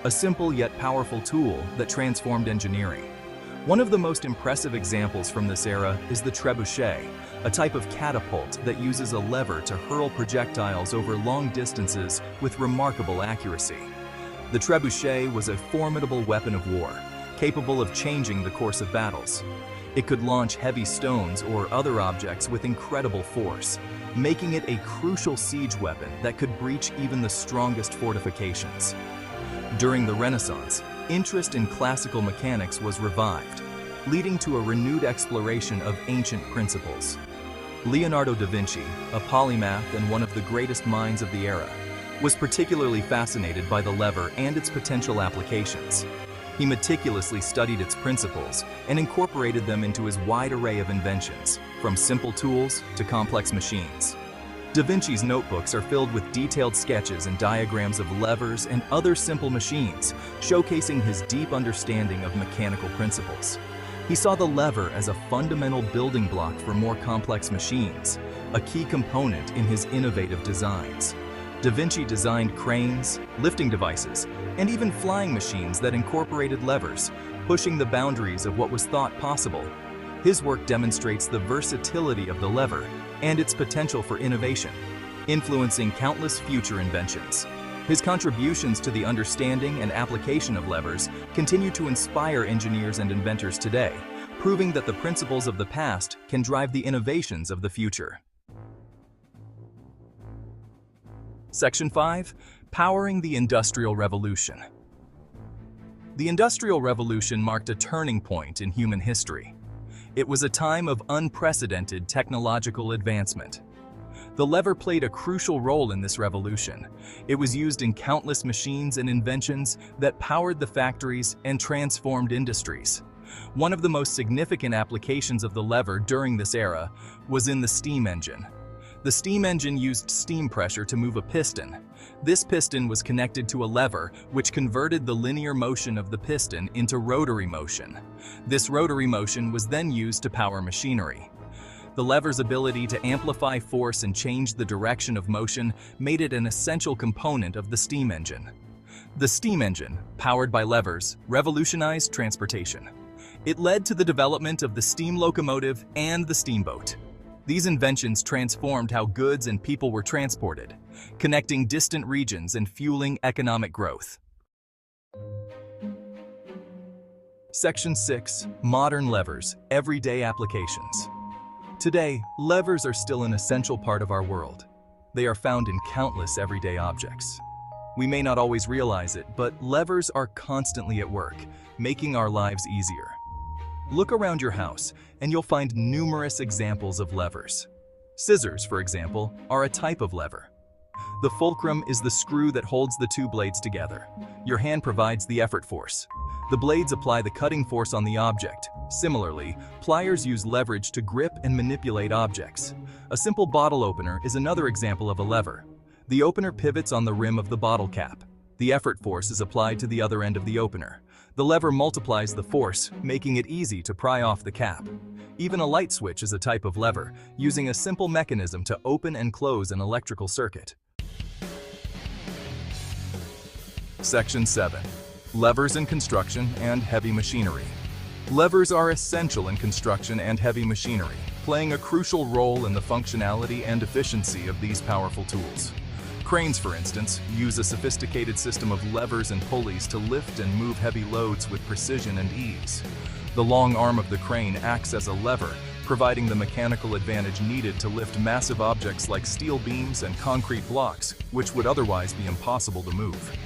a simple yet powerful tool that transformed engineering. One of the most impressive examples from this era is the trebuchet, a type of catapult that uses a lever to hurl projectiles over long distances with remarkable accuracy. The trebuchet was a formidable weapon of war, capable of changing the course of battles. It could launch heavy stones or other objects with incredible force, making it a crucial siege weapon that could breach even the strongest fortifications. During the Renaissance, interest in classical mechanics was revived, leading to a renewed exploration of ancient principles. Leonardo da Vinci, a polymath and one of the greatest minds of the era, was particularly fascinated by the lever and its potential applications. He meticulously studied its principles and incorporated them into his wide array of inventions, from simple tools to complex machines. Da Vinci's notebooks are filled with detailed sketches and diagrams of levers and other simple machines, showcasing his deep understanding of mechanical principles. He saw the lever as a fundamental building block for more complex machines, a key component in his innovative designs. Da Vinci designed cranes, lifting devices, and even flying machines that incorporated levers, pushing the boundaries of what was thought possible. His work demonstrates the versatility of the lever and its potential for innovation, influencing countless future inventions. His contributions to the understanding and application of levers continue to inspire engineers and inventors today, proving that the principles of the past can drive the innovations of the future. Section 5. Powering the Industrial Revolution. The Industrial Revolution marked a turning point in human history. It was a time of unprecedented technological advancement. The lever played a crucial role in this revolution. It was used in countless machines and inventions that powered the factories and transformed industries. One of the most significant applications of the lever during this era was in the steam engine. The steam engine used steam pressure to move a piston. This piston was connected to a lever, which converted the linear motion of the piston into rotary motion. This rotary motion was then used to power machinery. The lever's ability to amplify force and change the direction of motion made it an essential component of the steam engine. The steam engine, powered by levers, revolutionized transportation. It led to the development of the steam locomotive and the steamboat. These inventions transformed how goods and people were transported, connecting distant regions and fueling economic growth. Section 6. Modern levers, everyday applications. Today, levers are still an essential part of our world. They are found in countless everyday objects. We may not always realize it, but levers are constantly at work, making our lives easier. Look around your house, and you'll find numerous examples of levers. Scissors, for example, are a type of lever. The fulcrum is the screw that holds the two blades together. Your hand provides the effort force. The blades apply the cutting force on the object. Similarly, pliers use leverage to grip and manipulate objects. A simple bottle opener is another example of a lever. The opener pivots on the rim of the bottle cap. The effort force is applied to the other end of the opener. The lever multiplies the force, making it easy to pry off the cap. Even a light switch is a type of lever, using a simple mechanism to open and close an electrical circuit. Section 7. Levers in construction and heavy machinery. Levers are essential in construction and heavy machinery, playing a crucial role in the functionality and efficiency of these powerful tools. Cranes, for instance, use a sophisticated system of levers and pulleys to lift and move heavy loads with precision and ease. The long arm of the crane acts as a lever, providing the mechanical advantage needed to lift massive objects like steel beams and concrete blocks, which would otherwise be impossible to move.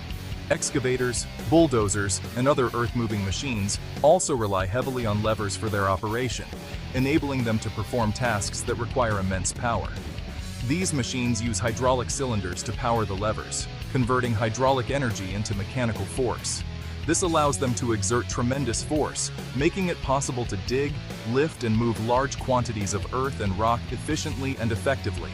Excavators, bulldozers, and other earth-moving machines also rely heavily on levers for their operation, enabling them to perform tasks that require immense power. These machines use hydraulic cylinders to power the levers, converting hydraulic energy into mechanical force. This allows them to exert tremendous force, making it possible to dig, lift, and move large quantities of earth and rock efficiently and effectively.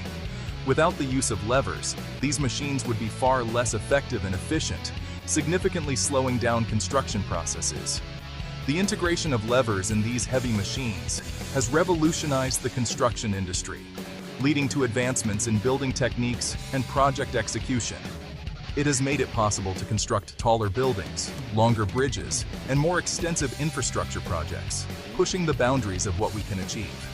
Without the use of levers, these machines would be far less effective and efficient, significantly slowing down construction processes. The integration of levers in these heavy machines has revolutionized the construction industry, leading to advancements in building techniques and project execution. It has made it possible to construct taller buildings, longer bridges, and more extensive infrastructure projects, pushing the boundaries of what we can achieve.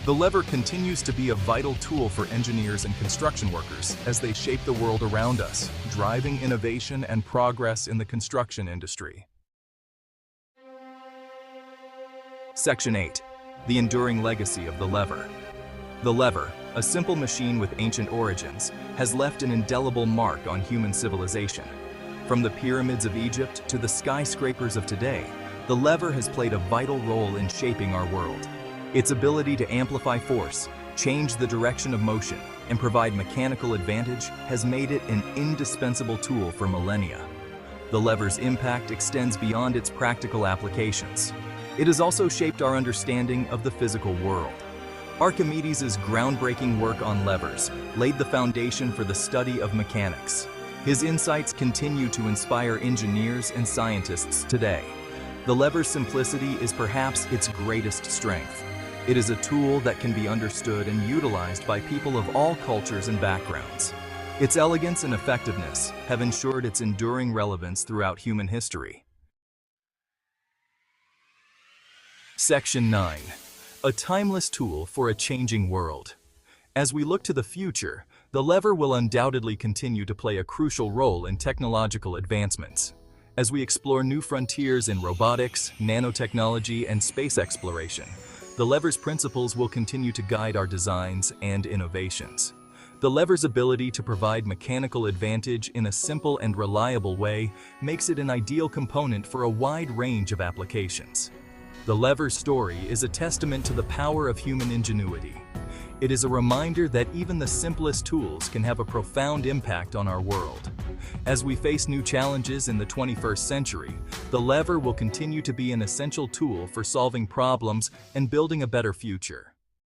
The lever continues to be a vital tool for engineers and construction workers as they shape the world around us, driving innovation and progress in the construction industry. Section 8. The enduring legacy of the lever. The lever, a simple machine with ancient origins, has left an indelible mark on human civilization. From the pyramids of Egypt to the skyscrapers of today, the lever has played a vital role in shaping our world. Its ability to amplify force, change the direction of motion, and provide mechanical advantage has made it an indispensable tool for millennia. The lever's impact extends beyond its practical applications. It has also shaped our understanding of the physical world. Archimedes' groundbreaking work on levers laid the foundation for the study of mechanics. His insights continue to inspire engineers and scientists today. The lever's simplicity is perhaps its greatest strength. It is a tool that can be understood and utilized by people of all cultures and backgrounds. Its elegance and effectiveness have ensured its enduring relevance throughout human history. Section 9. A timeless tool for a changing world. As we look to the future, the lever will undoubtedly continue to play a crucial role in technological advancements. As we explore new frontiers in robotics, nanotechnology, and space exploration, the lever's principles will continue to guide our designs and innovations. The lever's ability to provide mechanical advantage in a simple and reliable way makes it an ideal component for a wide range of applications. The lever's story is a testament to the power of human ingenuity. It is a reminder that even the simplest tools can have a profound impact on our world. As we face new challenges in the 21st century, the lever will continue to be an essential tool for solving problems and building a better future.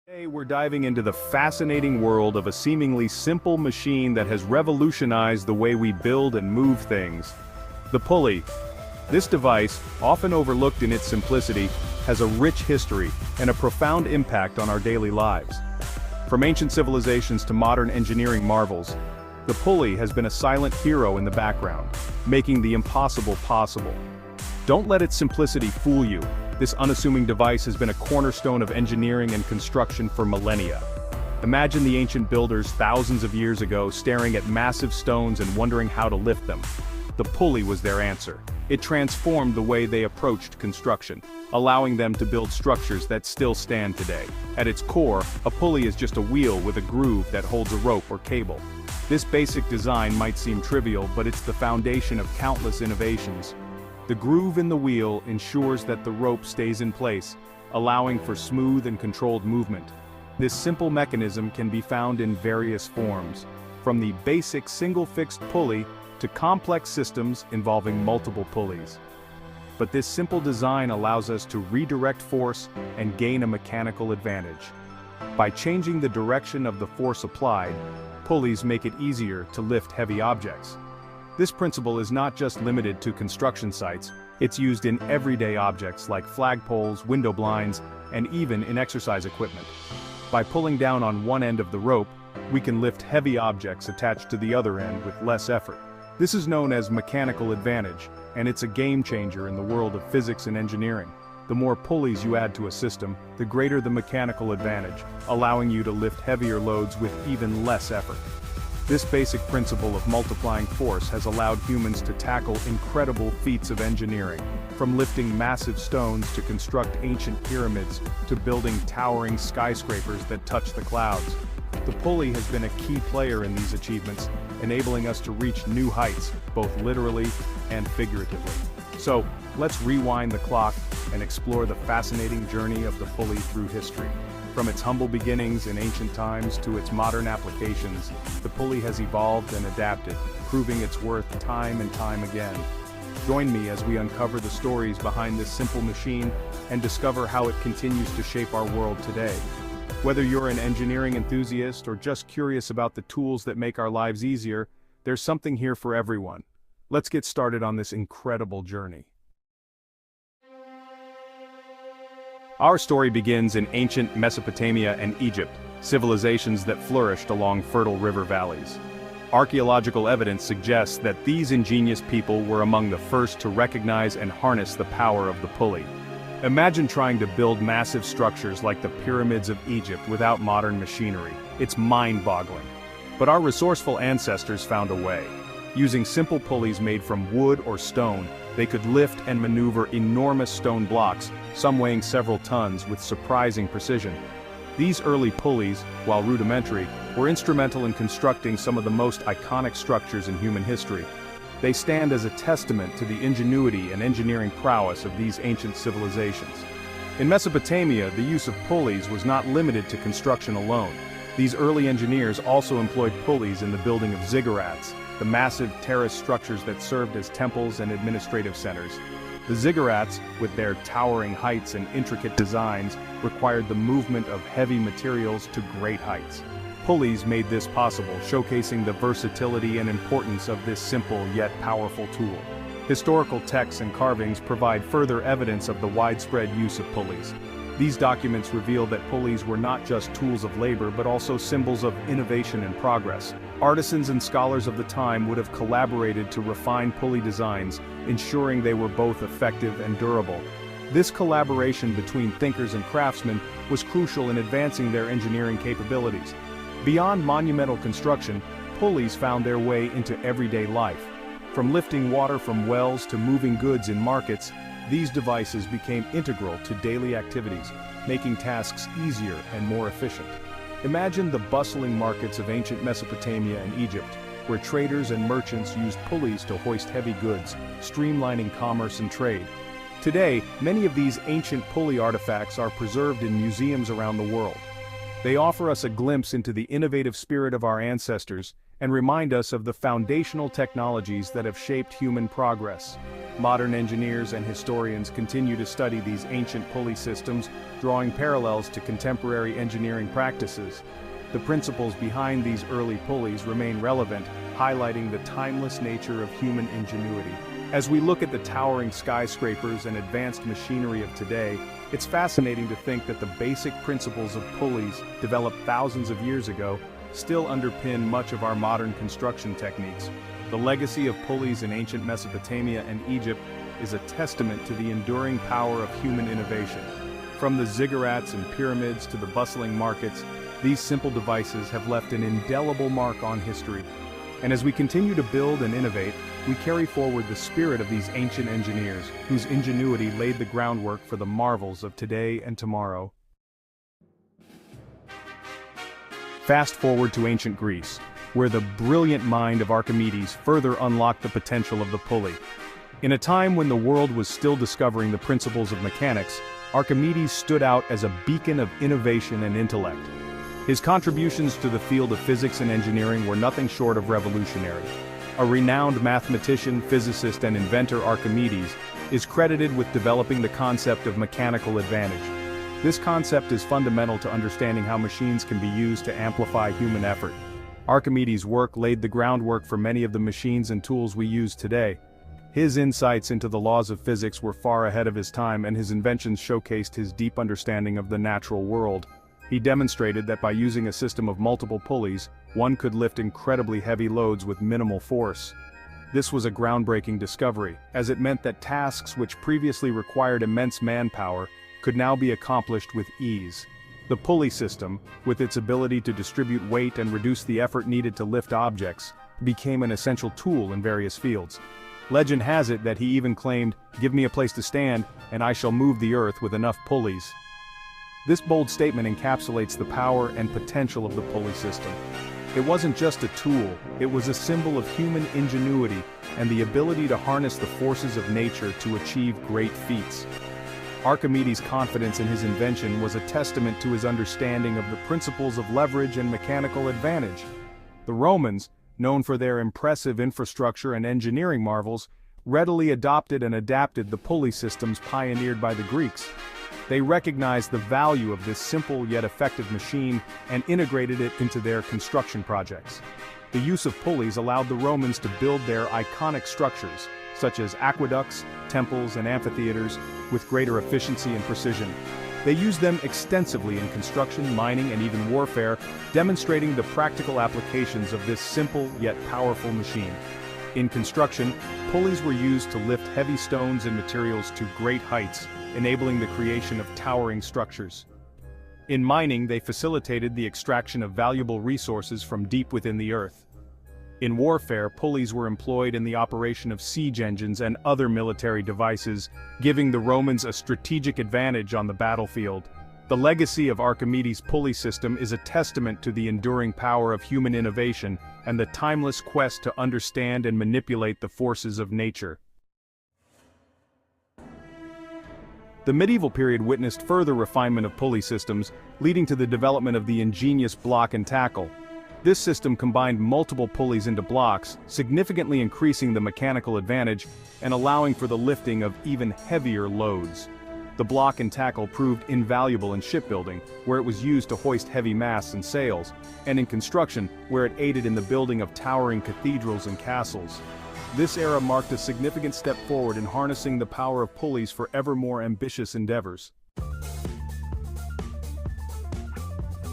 Today we're diving into the fascinating world of a seemingly simple machine that has revolutionized the way we build and move things. The pulley. This device, often overlooked in its simplicity, has a rich history and a profound impact on our daily lives. From ancient civilizations to modern engineering marvels, the pulley has been a silent hero in the background, making the impossible possible. Don't let its simplicity fool you. This unassuming device has been a cornerstone of engineering and construction for millennia. Imagine the ancient builders thousands of years ago staring at massive stones and wondering how to lift them. The pulley was their answer. It transformed the way they approached construction, allowing them to build structures that still stand today. At its core, a pulley is just a wheel with a groove that holds a rope or cable. This basic design might seem trivial, but it's the foundation of countless innovations. The groove in the wheel ensures that the rope stays in place, allowing for smooth and controlled movement. This simple mechanism can be found in various forms, from the basic single-fixed pulley to complex systems involving multiple pulleys. But this simple design allows us to redirect force and gain a mechanical advantage. By changing the direction of the force applied, pulleys make it easier to lift heavy objects. This principle is not just limited to construction sites, it's used in everyday objects like flagpoles, window blinds, and even in exercise equipment. By pulling down on one end of the rope, we can lift heavy objects attached to the other end with less effort. This is known as mechanical advantage, and it's a game changer in the world of physics and engineering. The more pulleys you add to a system, the greater the mechanical advantage, allowing you to lift heavier loads with even less effort. This basic principle of multiplying force has allowed humans to tackle incredible feats of engineering, from lifting massive stones to construct ancient pyramids to building towering skyscrapers that touch the clouds. The pulley has been a key player in these achievements, enabling us to reach new heights, both literally and figuratively. So, let's rewind the clock and explore the fascinating journey of the pulley through history. From its humble beginnings in ancient times to its modern applications, the pulley has evolved and adapted, proving its worth time and time again. Join me as we uncover the stories behind this simple machine and discover how it continues to shape our world today. Whether you're an engineering enthusiast or just curious about the tools that make our lives easier, there's something here for everyone. Let's get started on this incredible journey. Our story begins in ancient Mesopotamia and Egypt, civilizations that flourished along fertile river valleys. Archaeological evidence suggests that these ingenious people were among the first to recognize and harness the power of the pulley. Imagine trying to build massive structures like the pyramids of Egypt without modern machinery. It's mind-boggling. But our resourceful ancestors found a way. Using simple pulleys made from wood or stone, they could lift and maneuver enormous stone blocks, some weighing several tons, with surprising precision. These early pulleys, while rudimentary, were instrumental in constructing some of the most iconic structures in human history. They stand as a testament to the ingenuity and engineering prowess of these ancient civilizations. In Mesopotamia, the use of pulleys was not limited to construction alone. These early engineers also employed pulleys in the building of ziggurats, the massive terrace structures that served as temples and administrative centers. The ziggurats, with their towering heights and intricate designs, required the movement of heavy materials to great heights. Pulleys made this possible, showcasing the versatility and importance of this simple yet powerful tool. Historical texts and carvings provide further evidence of the widespread use of pulleys. These documents reveal that pulleys were not just tools of labor but also symbols of innovation and progress. Artisans and scholars of the time would have collaborated to refine pulley designs, ensuring they were both effective and durable. This collaboration between thinkers and craftsmen was crucial in advancing their engineering capabilities. Beyond monumental construction, pulleys found their way into everyday life. From lifting water from wells to moving goods in markets, these devices became integral to daily activities, making tasks easier and more efficient. Imagine the bustling markets of ancient Mesopotamia and Egypt, where traders and merchants used pulleys to hoist heavy goods, streamlining commerce and trade. Today, many of these ancient pulley artifacts are preserved in museums around the world. They offer us a glimpse into the innovative spirit of our ancestors and remind us of the foundational technologies that have shaped human progress. Modern engineers and historians continue to study these ancient pulley systems, drawing parallels to contemporary engineering practices. The principles behind these early pulleys remain relevant, highlighting the timeless nature of human ingenuity. As we look at the towering skyscrapers and advanced machinery of today, it's fascinating to think that the basic principles of pulleys, developed thousands of years ago, still underpin much of our modern construction techniques. The legacy of pulleys in ancient Mesopotamia and Egypt is a testament to the enduring power of human innovation. From the ziggurats and pyramids to the bustling markets, these simple devices have left an indelible mark on history. And as we continue to build and innovate, we carry forward the spirit of these ancient engineers, whose ingenuity laid the groundwork for the marvels of today and tomorrow. Fast forward to ancient Greece, where the brilliant mind of Archimedes further unlocked the potential of the pulley. In a time when the world was still discovering the principles of mechanics, Archimedes stood out as a beacon of innovation and intellect. His contributions to the field of physics and engineering were nothing short of revolutionary. A renowned mathematician, physicist, and inventor, Archimedes is credited with developing the concept of mechanical advantage. This concept is fundamental to understanding how machines can be used to amplify human effort. Archimedes' work laid the groundwork for many of the machines and tools we use today. His insights into the laws of physics were far ahead of his time, and his inventions showcased his deep understanding of the natural world. He demonstrated that by using a system of multiple pulleys, one could lift incredibly heavy loads with minimal force. This was a groundbreaking discovery, as it meant that tasks which previously required immense manpower could now be accomplished with ease. The pulley system, with its ability to distribute weight and reduce the effort needed to lift objects, became an essential tool in various fields. Legend has it that he even claimed, "Give me a place to stand, and I shall move the earth with enough pulleys." This bold statement encapsulates the power and potential of the pulley system. It wasn't just a tool, it was a symbol of human ingenuity and the ability to harness the forces of nature to achieve great feats. Archimedes' confidence in his invention was a testament to his understanding of the principles of leverage and mechanical advantage. The Romans, known for their impressive infrastructure and engineering marvels, readily adopted and adapted the pulley systems pioneered by the Greeks. They recognized the value of this simple yet effective machine and integrated it into their construction projects. The use of pulleys allowed the Romans to build their iconic structures, such as aqueducts, temples, and amphitheaters, with greater efficiency and precision. They used them extensively in construction, mining, and even warfare, demonstrating the practical applications of this simple yet powerful machine. In construction, pulleys were used to lift heavy stones and materials to great heights, enabling the creation of towering structures. In mining, they facilitated the extraction of valuable resources from deep within the earth. In warfare, pulleys were employed in the operation of siege engines and other military devices, giving the Romans a strategic advantage on the battlefield. The legacy of Archimedes' pulley system is a testament to the enduring power of human innovation and the timeless quest to understand and manipulate the forces of nature. The medieval period witnessed further refinement of pulley systems, leading to the development of the ingenious block and tackle. This system combined multiple pulleys into blocks, significantly increasing the mechanical advantage and allowing for the lifting of even heavier loads. The block and tackle proved invaluable in shipbuilding, where it was used to hoist heavy masts and sails, and in construction, where it aided in the building of towering cathedrals and castles. This era marked a significant step forward in harnessing the power of pulleys for ever more ambitious endeavors.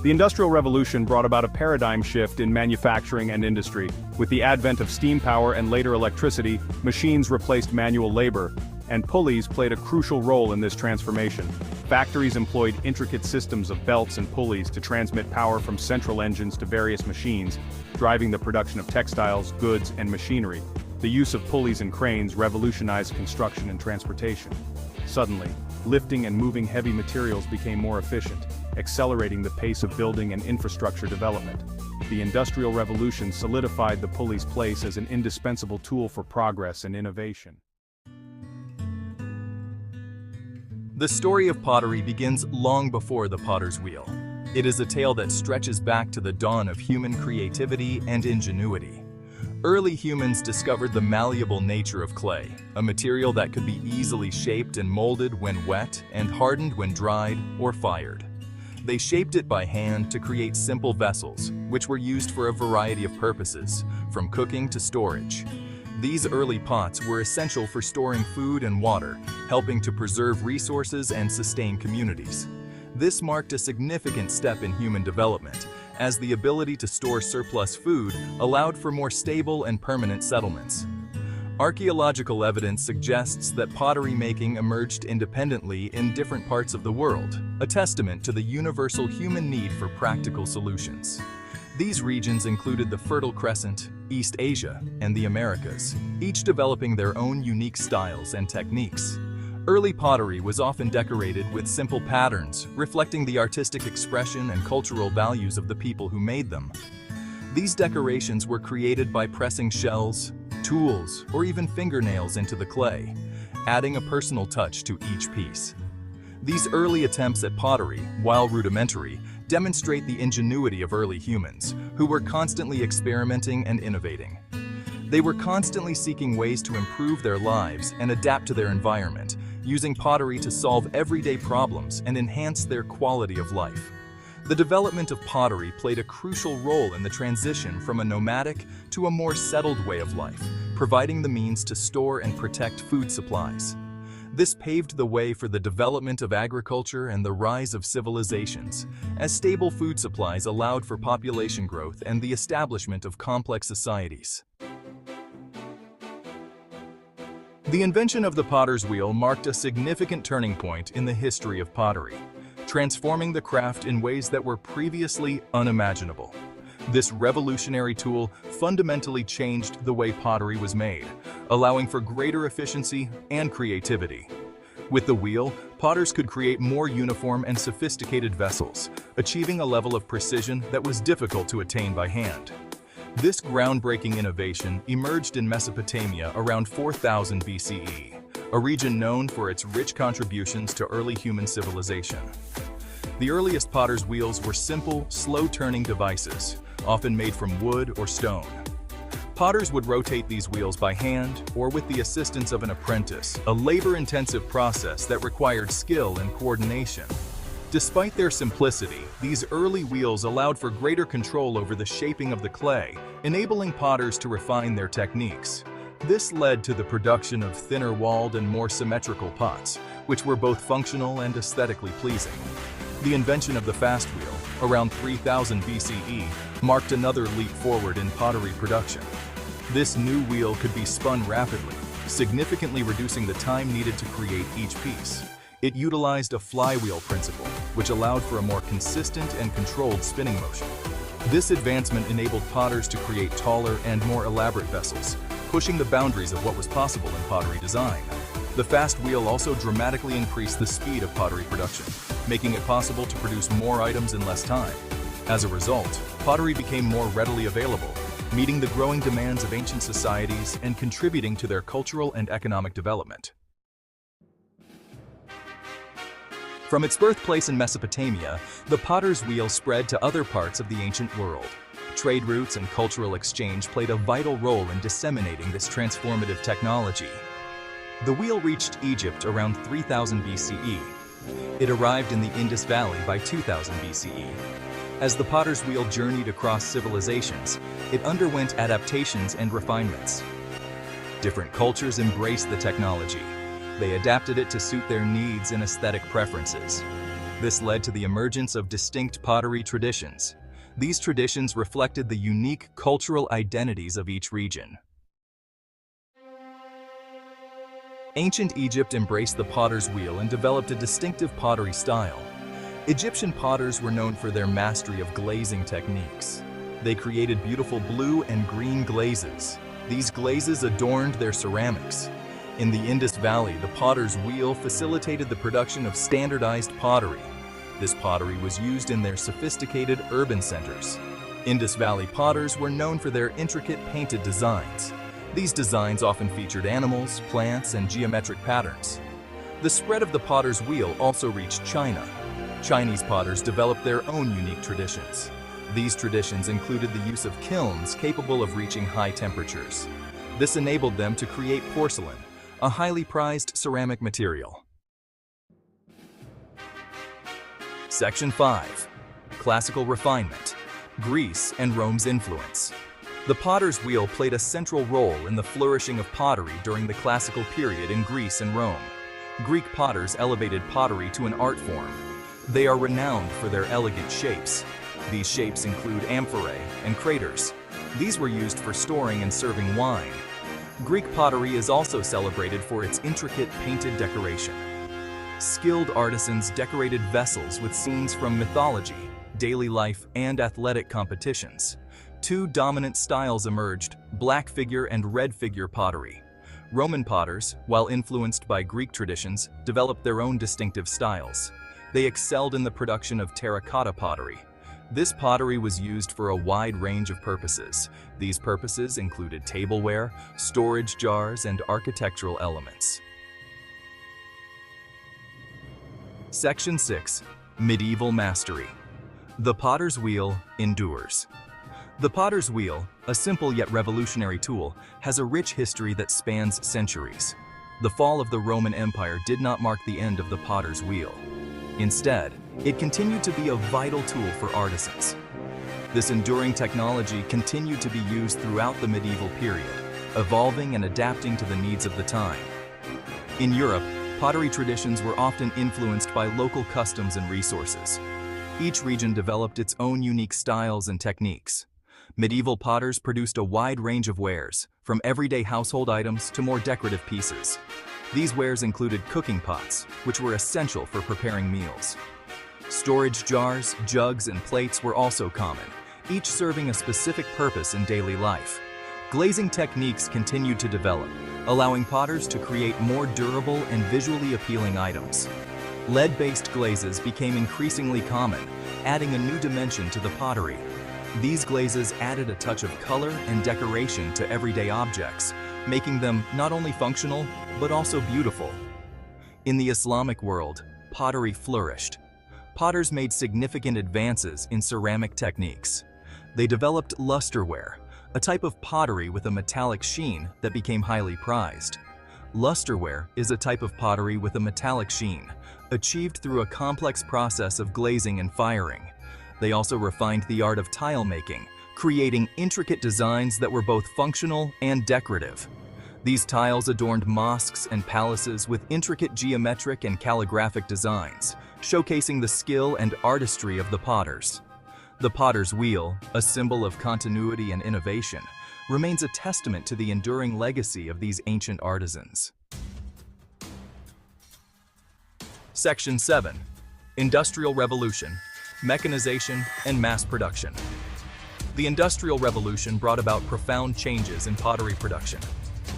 The Industrial Revolution brought about a paradigm shift in manufacturing and industry. With the advent of steam power and later electricity, machines replaced manual labor, and pulleys played a crucial role in this transformation. Factories employed intricate systems of belts and pulleys to transmit power from central engines to various machines, driving the production of textiles, goods, and machinery. The use of pulleys and cranes revolutionized construction and transportation. Suddenly, lifting and moving heavy materials became more efficient, accelerating the pace of building and infrastructure development. The Industrial Revolution solidified the pulley's place as an indispensable tool for progress and innovation. The story of pottery begins long before the potter's wheel. It is a tale that stretches back to the dawn of human creativity and ingenuity. Early humans discovered the malleable nature of clay, a material that could be easily shaped and molded when wet and hardened when dried or fired. They shaped it by hand to create simple vessels, which were used for a variety of purposes, from cooking to storage. These early pots were essential for storing food and water, helping to preserve resources and sustain communities. This marked a significant step in human development, as the ability to store surplus food allowed for more stable and permanent settlements. Archaeological evidence suggests that pottery making emerged independently in different parts of the world, a testament to the universal human need for practical solutions. These regions included the Fertile Crescent, East Asia, and the Americas, each developing their own unique styles and techniques. Early pottery was often decorated with simple patterns, reflecting the artistic expression and cultural values of the people who made them. These decorations were created by pressing shells, tools, or even fingernails into the clay, adding a personal touch to each piece. These early attempts at pottery, while rudimentary, demonstrate the ingenuity of early humans, who were constantly experimenting and innovating. They were constantly seeking ways to improve their lives and adapt to their environment, using pottery to solve everyday problems and enhance their quality of life. The development of pottery played a crucial role in the transition from a nomadic to a more settled way of life, providing the means to store and protect food supplies. This paved the way for the development of agriculture and the rise of civilizations, as stable food supplies allowed for population growth and the establishment of complex societies. The invention of the potter's wheel marked a significant turning point in the history of pottery, transforming the craft in ways that were previously unimaginable. This revolutionary tool fundamentally changed the way pottery was made, allowing for greater efficiency and creativity. With the wheel, potters could create more uniform and sophisticated vessels, achieving a level of precision that was difficult to attain by hand. This groundbreaking innovation emerged in Mesopotamia around 4000 BCE, a region known for its rich contributions to early human civilization. The earliest potter's wheels were simple, slow-turning devices, often made from wood or stone. Potters would rotate these wheels by hand or with the assistance of an apprentice, a labor-intensive process that required skill and coordination. Despite their simplicity, these early wheels allowed for greater control over the shaping of the clay, enabling potters to refine their techniques. This led to the production of thinner-walled and more symmetrical pots, which were both functional and aesthetically pleasing. The invention of the fast wheel, around 3000 BCE, marked another leap forward in pottery production. This new wheel could be spun rapidly, significantly reducing the time needed to create each piece. It utilized a flywheel principle, which allowed for a more consistent and controlled spinning motion. This advancement enabled potters to create taller and more elaborate vessels, pushing the boundaries of what was possible in pottery design. The fast wheel also dramatically increased the speed of pottery production, making it possible to produce more items in less time. As a result, pottery became more readily available, meeting the growing demands of ancient societies and contributing to their cultural and economic development. From its birthplace in Mesopotamia, the potter's wheel spread to other parts of the ancient world. Trade routes and cultural exchange played a vital role in disseminating this transformative technology. The wheel reached Egypt around 3000 BCE. It arrived in the Indus Valley by 2000 BCE. As the potter's wheel journeyed across civilizations, it underwent adaptations and refinements. Different cultures embraced the technology. They adapted it to suit their needs and aesthetic preferences. This led to the emergence of distinct pottery traditions. These traditions reflected the unique cultural identities of each region. Ancient Egypt embraced the potter's wheel and developed a distinctive pottery style. Egyptian potters were known for their mastery of glazing techniques. They created beautiful blue and green glazes. These glazes adorned their ceramics. In the Indus Valley, the potter's wheel facilitated the production of standardized pottery. This pottery was used in their sophisticated urban centers. Indus Valley potters were known for their intricate painted designs. These designs often featured animals, plants, and geometric patterns. The spread of the potter's wheel also reached China. Chinese potters developed their own unique traditions. These traditions included the use of kilns capable of reaching high temperatures. This enabled them to create porcelain, a highly prized ceramic material. Section 5. Classical refinement, Greece and Rome's influence. The potter's wheel played a central role in the flourishing of pottery during the classical period in Greece and Rome. Greek potters elevated pottery to an art form. They are renowned for their elegant shapes. These shapes include amphorae and craters. These were used for storing and serving wine. Greek pottery is also celebrated for its intricate painted decoration. Skilled artisans decorated vessels with scenes from mythology, daily life, and athletic competitions. Two dominant styles emerged: black figure and red figure pottery. Roman potters, while influenced by Greek traditions, developed their own distinctive styles. They excelled in the production of terracotta pottery. This pottery was used for a wide range of purposes. These purposes included tableware, storage jars, and architectural elements. Section 6. Medieval mastery. The potter's wheel endures. The potter's wheel, a simple yet revolutionary tool, has a rich history that spans centuries. The fall of the Roman Empire did not mark the end of the potter's wheel. Instead, it continued to be a vital tool for artisans. This enduring technology continued to be used throughout the medieval period, evolving and adapting to the needs of the time. In Europe, pottery traditions were often influenced by local customs and resources. Each region developed its own unique styles and techniques. Medieval potters produced a wide range of wares, from everyday household items to more decorative pieces. These wares included cooking pots, which were essential for preparing meals. Storage jars, jugs, and plates were also common, each serving a specific purpose in daily life. Glazing techniques continued to develop, allowing potters to create more durable and visually appealing items. Lead-based glazes became increasingly common, adding a new dimension to the pottery. These glazes added a touch of color and decoration to everyday objects, making them not only functional, but also beautiful. In the Islamic world, pottery flourished. Potters made significant advances in ceramic techniques. They developed lusterware, a type of pottery with a metallic sheen that became highly prized. Lusterware is a type of pottery with a metallic sheen, achieved through a complex process of glazing and firing. They also refined the art of tile making, creating intricate designs that were both functional and decorative. These tiles adorned mosques and palaces with intricate geometric and calligraphic designs, showcasing the skill and artistry of the potters. The potter's wheel, a symbol of continuity and innovation, remains a testament to the enduring legacy of these ancient artisans. Section 7. Industrial Revolution, Mechanization, and Mass Production. The Industrial Revolution brought about profound changes in pottery production.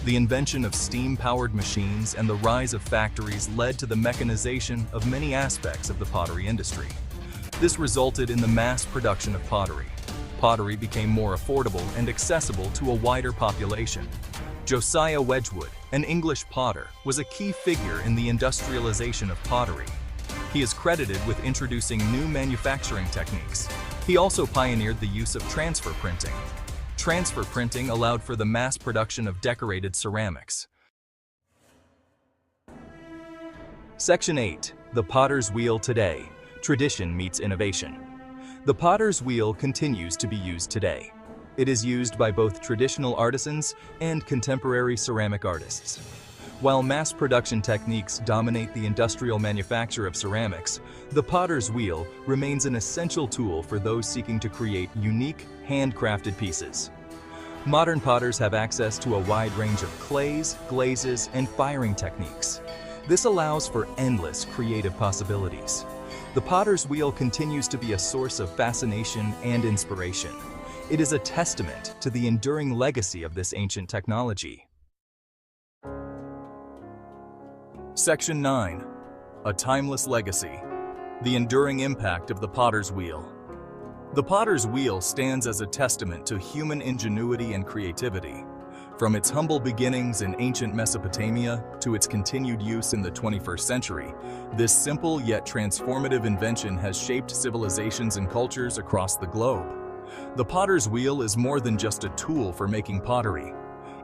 The invention of steam-powered machines and the rise of factories led to the mechanization of many aspects of the pottery industry. This resulted in the mass production of pottery. Pottery became more affordable and accessible to a wider population. Josiah Wedgwood, an English potter, was a key figure in the industrialization of pottery. He is credited with introducing new manufacturing techniques. He also pioneered the use of transfer printing. Transfer printing allowed for the mass production of decorated ceramics. Section 8. The Potter's Wheel today. Tradition meets innovation. The potter's wheel continues to be used today. It is used by both traditional artisans and contemporary ceramic artists. While mass production techniques dominate the industrial manufacture of ceramics, the potter's wheel remains an essential tool for those seeking to create unique, handcrafted pieces. Modern potters have access to a wide range of clays, glazes, and firing techniques. This allows for endless creative possibilities. The potter's wheel continues to be a source of fascination and inspiration. It is a testament to the enduring legacy of this ancient technology. Section 9. A Timeless Legacy. The enduring impact of the potter's wheel. The potter's wheel stands as a testament to human ingenuity and creativity. From its humble beginnings in ancient Mesopotamia to its continued use in the 21st century, this simple yet transformative invention has shaped civilizations and cultures across the globe. The potter's wheel is more than just a tool for making pottery.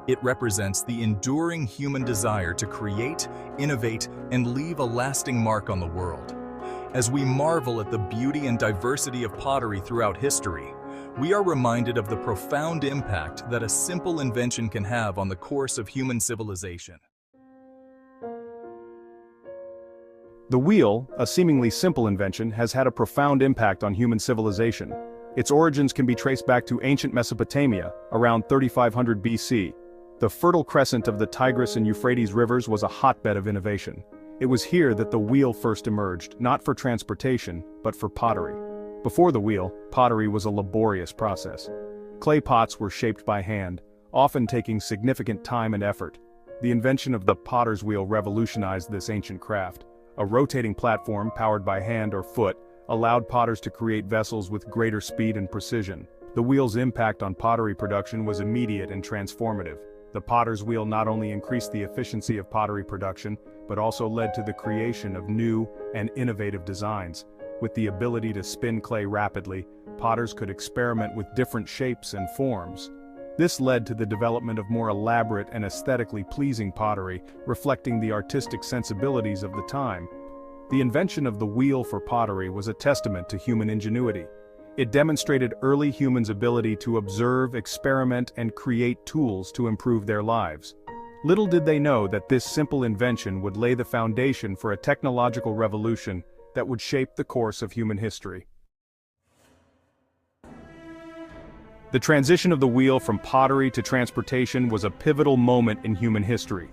It represents the enduring human desire to create, innovate, and leave a lasting mark on the world. As we marvel at the beauty and diversity of pottery throughout history, we are reminded of the profound impact that a simple invention can have on the course of human civilization. The wheel, a seemingly simple invention, has had a profound impact on human civilization. Its origins can be traced back to ancient Mesopotamia, around 3500 BC. The Fertile Crescent of the Tigris and Euphrates rivers was a hotbed of innovation. It was here that the wheel first emerged, not for transportation, but for pottery. Before the wheel, pottery was a laborious process. Clay pots were shaped by hand, often taking significant time and effort. The invention of the potter's wheel revolutionized this ancient craft. A rotating platform powered by hand or foot allowed potters to create vessels with greater speed and precision. The wheel's impact on pottery production was immediate and transformative. The potter's wheel not only increased the efficiency of pottery production, but also led to the creation of new and innovative designs. With the ability to spin clay rapidly, potters could experiment with different shapes and forms. This led to the development of more elaborate and aesthetically pleasing pottery, reflecting the artistic sensibilities of the time. The invention of the wheel for pottery was a testament to human ingenuity. It demonstrated early humans' ability to observe, experiment, and create tools to improve their lives. Little did they know that this simple invention would lay the foundation for a technological revolution that would shape the course of human history. The transition of the wheel from pottery to transportation was a pivotal moment in human history.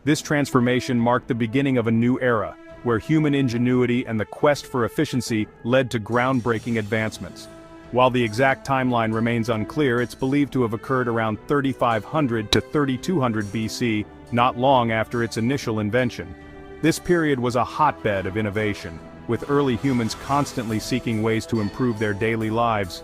This transformation marked the beginning of a new era, where human ingenuity and the quest for efficiency led to groundbreaking advancements. While the exact timeline remains unclear, it's believed to have occurred around 3500 to 3200 BC, not long after its initial invention. This period was a hotbed of innovation, with early humans constantly seeking ways to improve their daily lives.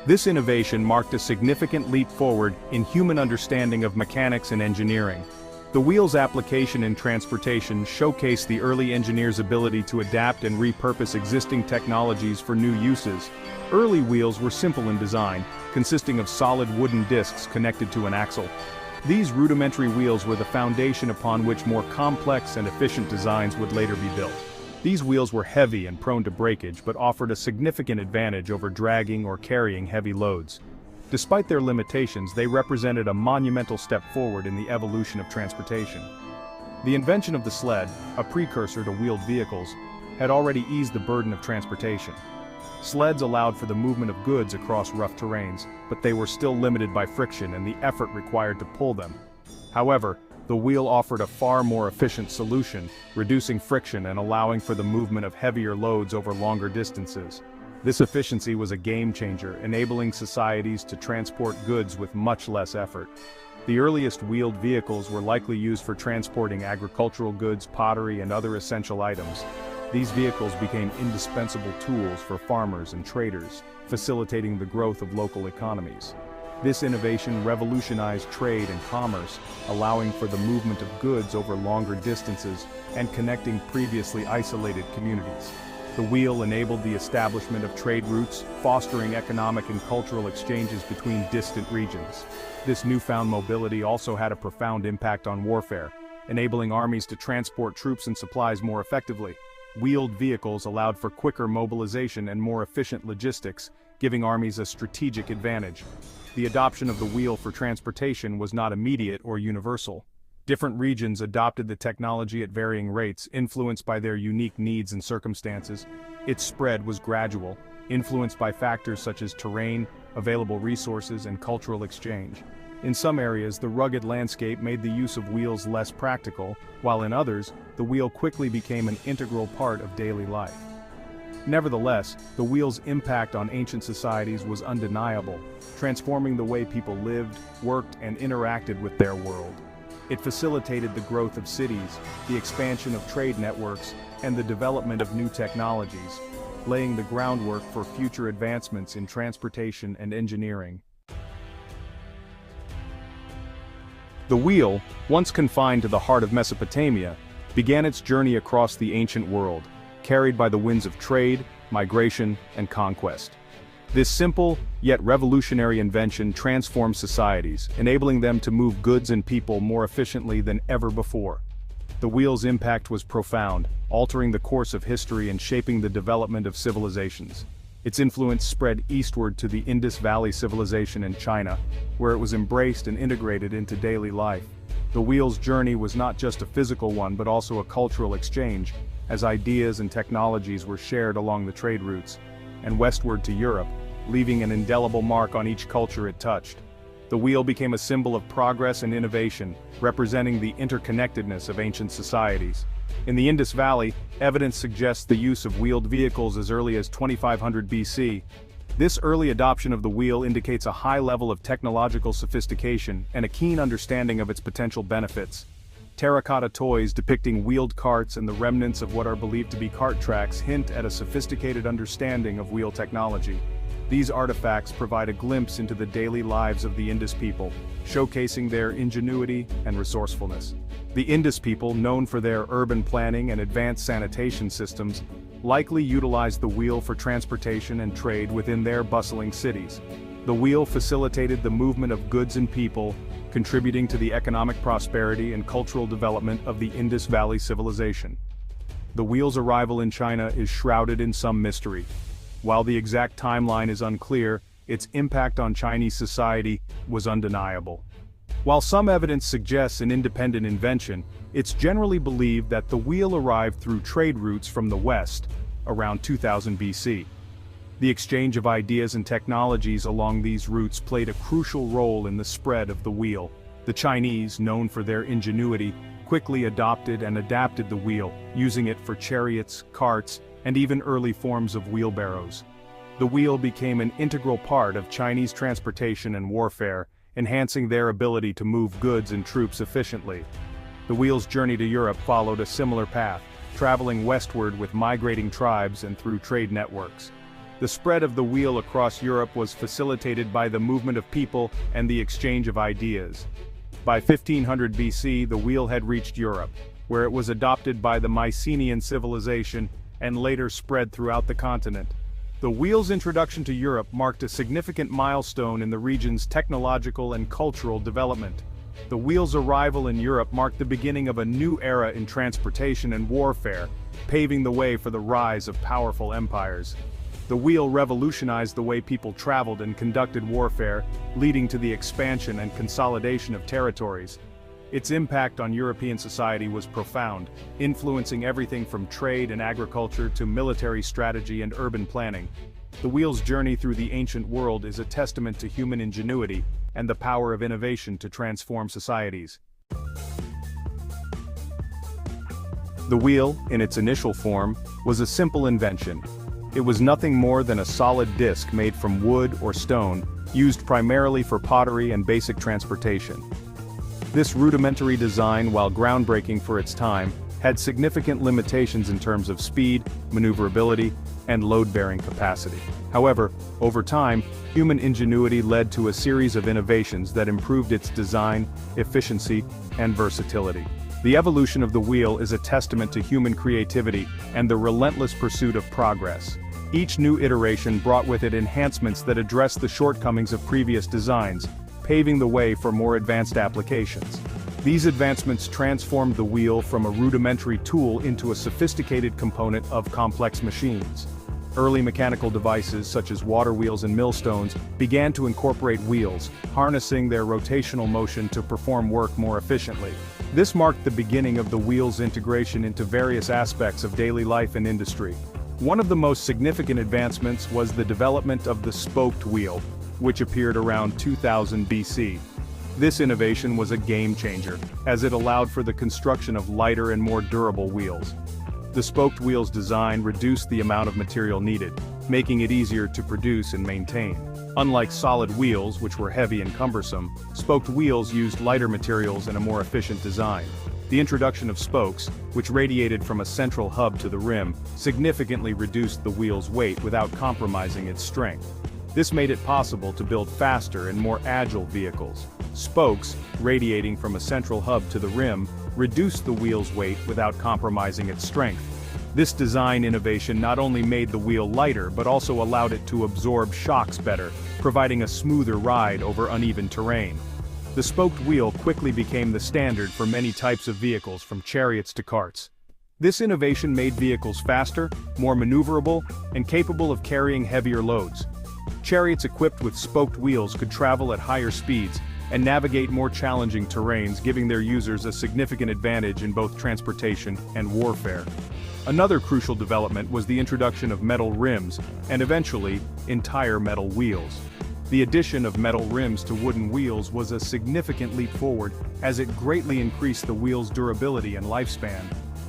This innovation marked a significant leap forward in human understanding of mechanics and engineering. The wheel's application in transportation showcased the early engineers' ability to adapt and repurpose existing technologies for new uses. Early wheels were simple in design, consisting of solid wooden discs connected to an axle. These rudimentary wheels were the foundation upon which more complex and efficient designs would later be built. These wheels were heavy and prone to breakage, but offered a significant advantage over dragging or carrying heavy loads. Despite their limitations, they represented a monumental step forward in the evolution of transportation. The invention of the sled, a precursor to wheeled vehicles, had already eased the burden of transportation. Sleds allowed for the movement of goods across rough terrains, but they were still limited by friction and the effort required to pull them. However, the wheel offered a far more efficient solution, reducing friction and allowing for the movement of heavier loads over longer distances. This efficiency was a game changer, enabling societies to transport goods with much less effort. The earliest wheeled vehicles were likely used for transporting agricultural goods, pottery, and other essential items. These vehicles became indispensable tools for farmers and traders, facilitating the growth of local economies. This innovation revolutionized trade and commerce, allowing for the movement of goods over longer distances and connecting previously isolated communities. The wheel enabled the establishment of trade routes, fostering economic and cultural exchanges between distant regions. This newfound mobility also had a profound impact on warfare, enabling armies to transport troops and supplies more effectively. Wheeled vehicles allowed for quicker mobilization and more efficient logistics, giving armies a strategic advantage. The adoption of the wheel for transportation was not immediate or universal. Different regions adopted the technology at varying rates, influenced by their unique needs and circumstances. Its spread was gradual, influenced by factors such as terrain, available resources, and cultural exchange. In some areas, the rugged landscape made the use of wheels less practical, while in others, the wheel quickly became an integral part of daily life. Nevertheless, the wheel's impact on ancient societies was undeniable, transforming the way people lived, worked, and interacted with their world. It facilitated the growth of cities, the expansion of trade networks, and the development of new technologies, laying the groundwork for future advancements in transportation and engineering. The wheel, once confined to the heart of Mesopotamia, began its journey across the ancient world, carried by the winds of trade, migration, and conquest. This simple, yet revolutionary invention transformed societies, enabling them to move goods and people more efficiently than ever before. The wheel's impact was profound, altering the course of history and shaping the development of civilizations. Its influence spread eastward to the Indus Valley civilization in China, where it was embraced and integrated into daily life. The wheel's journey was not just a physical one but also a cultural exchange, as ideas and technologies were shared along the trade routes, and westward to Europe, leaving an indelible mark on each culture it touched. The wheel became a symbol of progress and innovation, representing the interconnectedness of ancient societies. In the Indus Valley, evidence suggests the use of wheeled vehicles as early as 2500 BC. This early adoption of the wheel indicates a high level of technological sophistication and a keen understanding of its potential benefits. Terracotta toys depicting wheeled carts and the remnants of what are believed to be cart tracks hint at a sophisticated understanding of wheel technology. These artifacts provide a glimpse into the daily lives of the Indus people, showcasing their ingenuity and resourcefulness. The Indus people, known for their urban planning and advanced sanitation systems, likely utilized the wheel for transportation and trade within their bustling cities. The wheel facilitated the movement of goods and people, contributing to the economic prosperity and cultural development of the Indus Valley civilization. The wheel's arrival in China is shrouded in some mystery. While the exact timeline is unclear, its impact on Chinese society was undeniable. While some evidence suggests an independent invention, it's generally believed that the wheel arrived through trade routes from the West, around 2000 BC. The exchange of ideas and technologies along these routes played a crucial role in the spread of the wheel. The Chinese, known for their ingenuity, quickly adopted and adapted the wheel, using it for chariots, carts, and even early forms of wheelbarrows. The wheel became an integral part of Chinese transportation and warfare, enhancing their ability to move goods and troops efficiently. The wheel's journey to Europe followed a similar path, traveling westward with migrating tribes and through trade networks. The spread of the wheel across Europe was facilitated by the movement of people and the exchange of ideas. By 1500 BC, the wheel had reached Europe, where it was adopted by the Mycenaean civilization and later spread throughout the continent. The wheel's introduction to Europe marked a significant milestone in the region's technological and cultural development. The wheel's arrival in Europe marked the beginning of a new era in transportation and warfare, paving the way for the rise of powerful empires. The wheel revolutionized the way people traveled and conducted warfare, leading to the expansion and consolidation of territories. Its impact on European society was profound, influencing everything from trade and agriculture to military strategy and urban planning. The wheel's journey through the ancient world is a testament to human ingenuity and the power of innovation to transform societies. The wheel, in its initial form, was a simple invention. It was nothing more than a solid disc made from wood or stone, used primarily for pottery and basic transportation. This rudimentary design, while groundbreaking for its time, had significant limitations in terms of speed, maneuverability, and load-bearing capacity. However, over time, human ingenuity led to a series of innovations that improved its design, efficiency, and versatility. The evolution of the wheel is a testament to human creativity and the relentless pursuit of progress. Each new iteration brought with it enhancements that address the shortcomings of previous designs, paving the way for more advanced applications. These advancements transformed the wheel from a rudimentary tool into a sophisticated component of complex machines. Early mechanical devices such as water wheels and millstones began to incorporate wheels, harnessing their rotational motion to perform work more efficiently. This marked the beginning of the wheel's integration into various aspects of daily life and industry. One of the most significant advancements was the development of the spoked wheel, which appeared around 2000 BC. This innovation was a game changer, as it allowed for the construction of lighter and more durable wheels. The spoked wheel's design reduced the amount of material needed, making it easier to produce and maintain. Unlike solid wheels, which were heavy and cumbersome, spoked wheels used lighter materials and a more efficient design. The introduction of spokes, which radiated from a central hub to the rim, significantly reduced the wheel's weight without compromising its strength. This made it possible to build faster and more agile vehicles. Spokes, radiating from a central hub to the rim, reduced the wheel's weight without compromising its strength. This design innovation not only made the wheel lighter but also allowed it to absorb shocks better, providing a smoother ride over uneven terrain. The spoked wheel quickly became the standard for many types of vehicles, from chariots to carts. This innovation made vehicles faster, more maneuverable, and capable of carrying heavier loads. Chariots equipped with spoked wheels could travel at higher speeds and navigate more challenging terrains, giving their users a significant advantage in both transportation and warfare. Another crucial development was the introduction of metal rims, and eventually, entire metal wheels. The addition of metal rims to wooden wheels was a significant leap forward, as it greatly increased the wheel's durability and lifespan.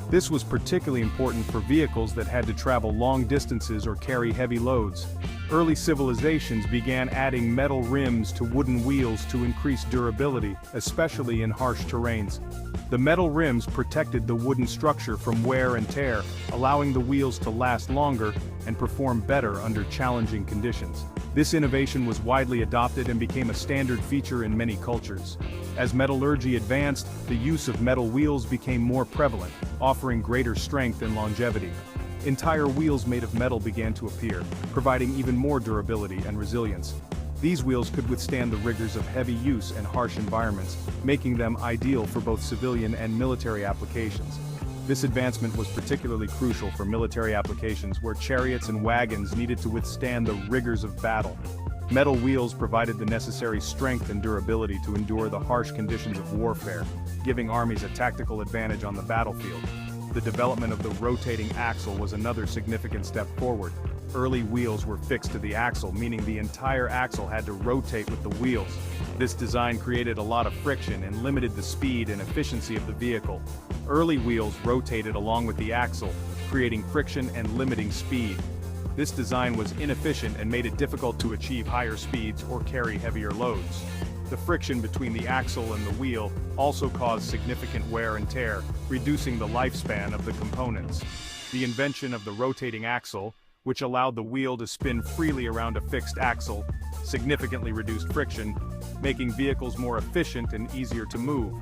This was particularly important for vehicles that had to travel long distances or carry heavy loads. Early civilizations began adding metal rims to wooden wheels to increase durability, especially in harsh terrains. The metal rims protected the wooden structure from wear and tear, allowing the wheels to last longer and perform better under challenging conditions. This innovation was widely adopted and became a standard feature in many cultures. As metallurgy advanced, the use of metal wheels became more prevalent, offering greater strength and longevity. Entire wheels made of metal began to appear, providing even more durability and resilience. These wheels could withstand the rigors of heavy use and harsh environments, making them ideal for both civilian and military applications. This advancement was particularly crucial for military applications where chariots and wagons needed to withstand the rigors of battle. Metal wheels provided the necessary strength and durability to endure the harsh conditions of warfare, giving armies a tactical advantage on the battlefield. The development of the rotating axle was another significant step forward. Early wheels were fixed to the axle, meaning the entire axle had to rotate with the wheels. This design created a lot of friction and limited the speed and efficiency of the vehicle. Early wheels rotated along with the axle, creating friction and limiting speed. This design was inefficient and made it difficult to achieve higher speeds or carry heavier loads. The friction between the axle and the wheel also caused significant wear and tear, reducing the lifespan of the components. The invention of the rotating axle, which allowed the wheel to spin freely around a fixed axle, significantly reduced friction, making vehicles more efficient and easier to move.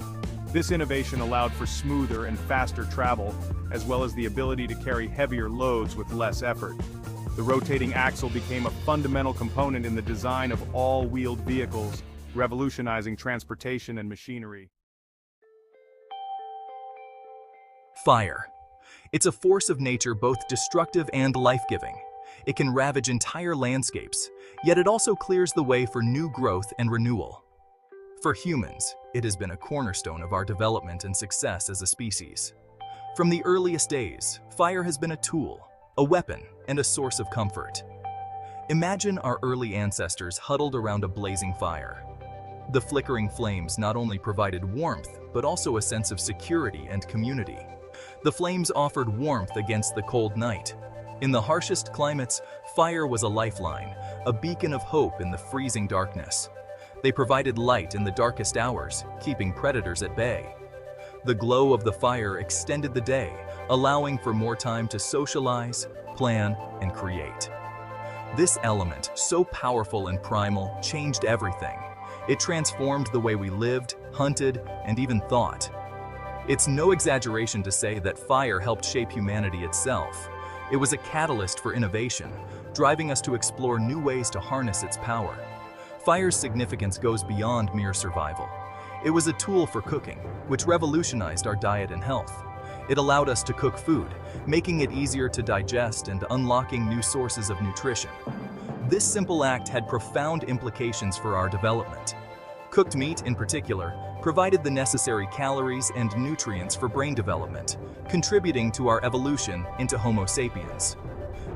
This innovation allowed for smoother and faster travel, as well as the ability to carry heavier loads with less effort. The rotating axle became a fundamental component in the design of all-wheeled vehicles, revolutionizing transportation and machinery. Fire. It's a force of nature both destructive and life-giving. It can ravage entire landscapes, yet it also clears the way for new growth and renewal. For humans, it has been a cornerstone of our development and success as a species. From the earliest days, fire has been a tool, a weapon, and a source of comfort. Imagine our early ancestors huddled around a blazing fire. The flickering flames not only provided warmth, but also a sense of security and community. The flames offered warmth against the cold night. In the harshest climates, fire was a lifeline, a beacon of hope in the freezing darkness. They provided light in the darkest hours, keeping predators at bay. The glow of the fire extended the day, allowing for more time to socialize, plan, and create. This element, so powerful and primal, changed everything. It transformed the way we lived, hunted, and even thought. It's no exaggeration to say that fire helped shape humanity itself. It was a catalyst for innovation, driving us to explore new ways to harness its power. Fire's significance goes beyond mere survival. It was a tool for cooking, which revolutionized our diet and health. It allowed us to cook food, making it easier to digest and unlocking new sources of nutrition. This simple act had profound implications for our development. Cooked meat, in particular, provided the necessary calories and nutrients for brain development, contributing to our evolution into Homo sapiens.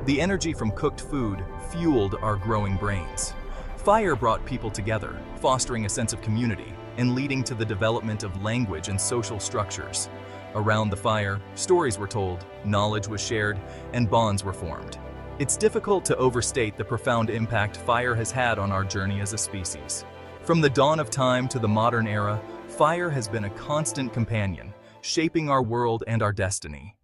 The energy from cooked food fueled our growing brains. Fire brought people together, fostering a sense of community and leading to the development of language and social structures. Around the fire, stories were told, knowledge was shared, and bonds were formed. It's difficult to overstate the profound impact fire has had on our journey as a species. From the dawn of time to the modern era, fire has been a constant companion, shaping our world and our destiny.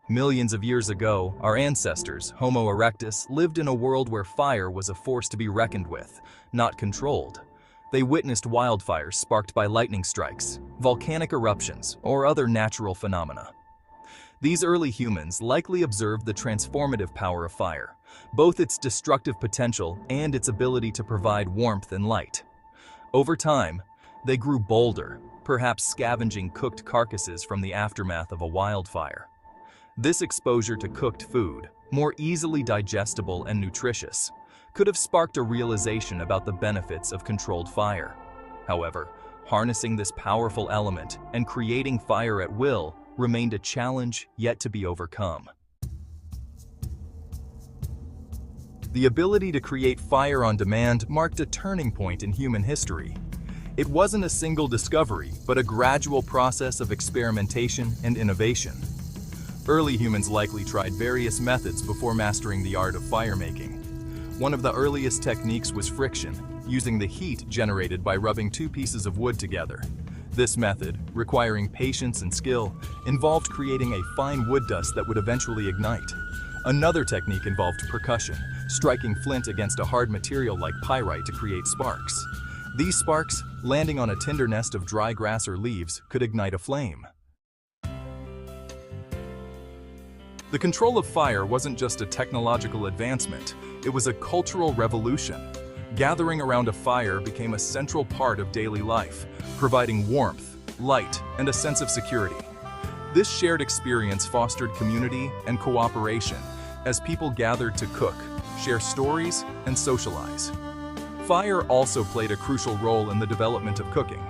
Millions of years ago, our ancestors, Homo erectus, lived in a world where fire was a force to be reckoned with, not controlled. They witnessed wildfires sparked by lightning strikes, volcanic eruptions, or other natural phenomena. These early humans likely observed the transformative power of fire, both its destructive potential and its ability to provide warmth and light. Over time, they grew bolder, perhaps scavenging cooked carcasses from the aftermath of a wildfire. This exposure to cooked food, more easily digestible and nutritious, could have sparked a realization about the benefits of controlled fire. However, harnessing this powerful element and creating fire at will remained a challenge yet to be overcome. The ability to create fire on demand marked a turning point in human history. It wasn't a single discovery, but a gradual process of experimentation and innovation. Early humans likely tried various methods before mastering the art of firemaking. One of the earliest techniques was friction, using the heat generated by rubbing two pieces of wood together. This method, requiring patience and skill, involved creating a fine wood dust that would eventually ignite. Another technique involved percussion, striking flint against a hard material like pyrite to create sparks. These sparks, landing on a tinder nest of dry grass or leaves, could ignite a flame. The control of fire wasn't just a technological advancement, it was a cultural revolution. Gathering around a fire became a central part of daily life, providing warmth, light, and a sense of security. This shared experience fostered community and cooperation as people gathered to cook, share stories, and socialize. Fire also played a crucial role in the development of cooking.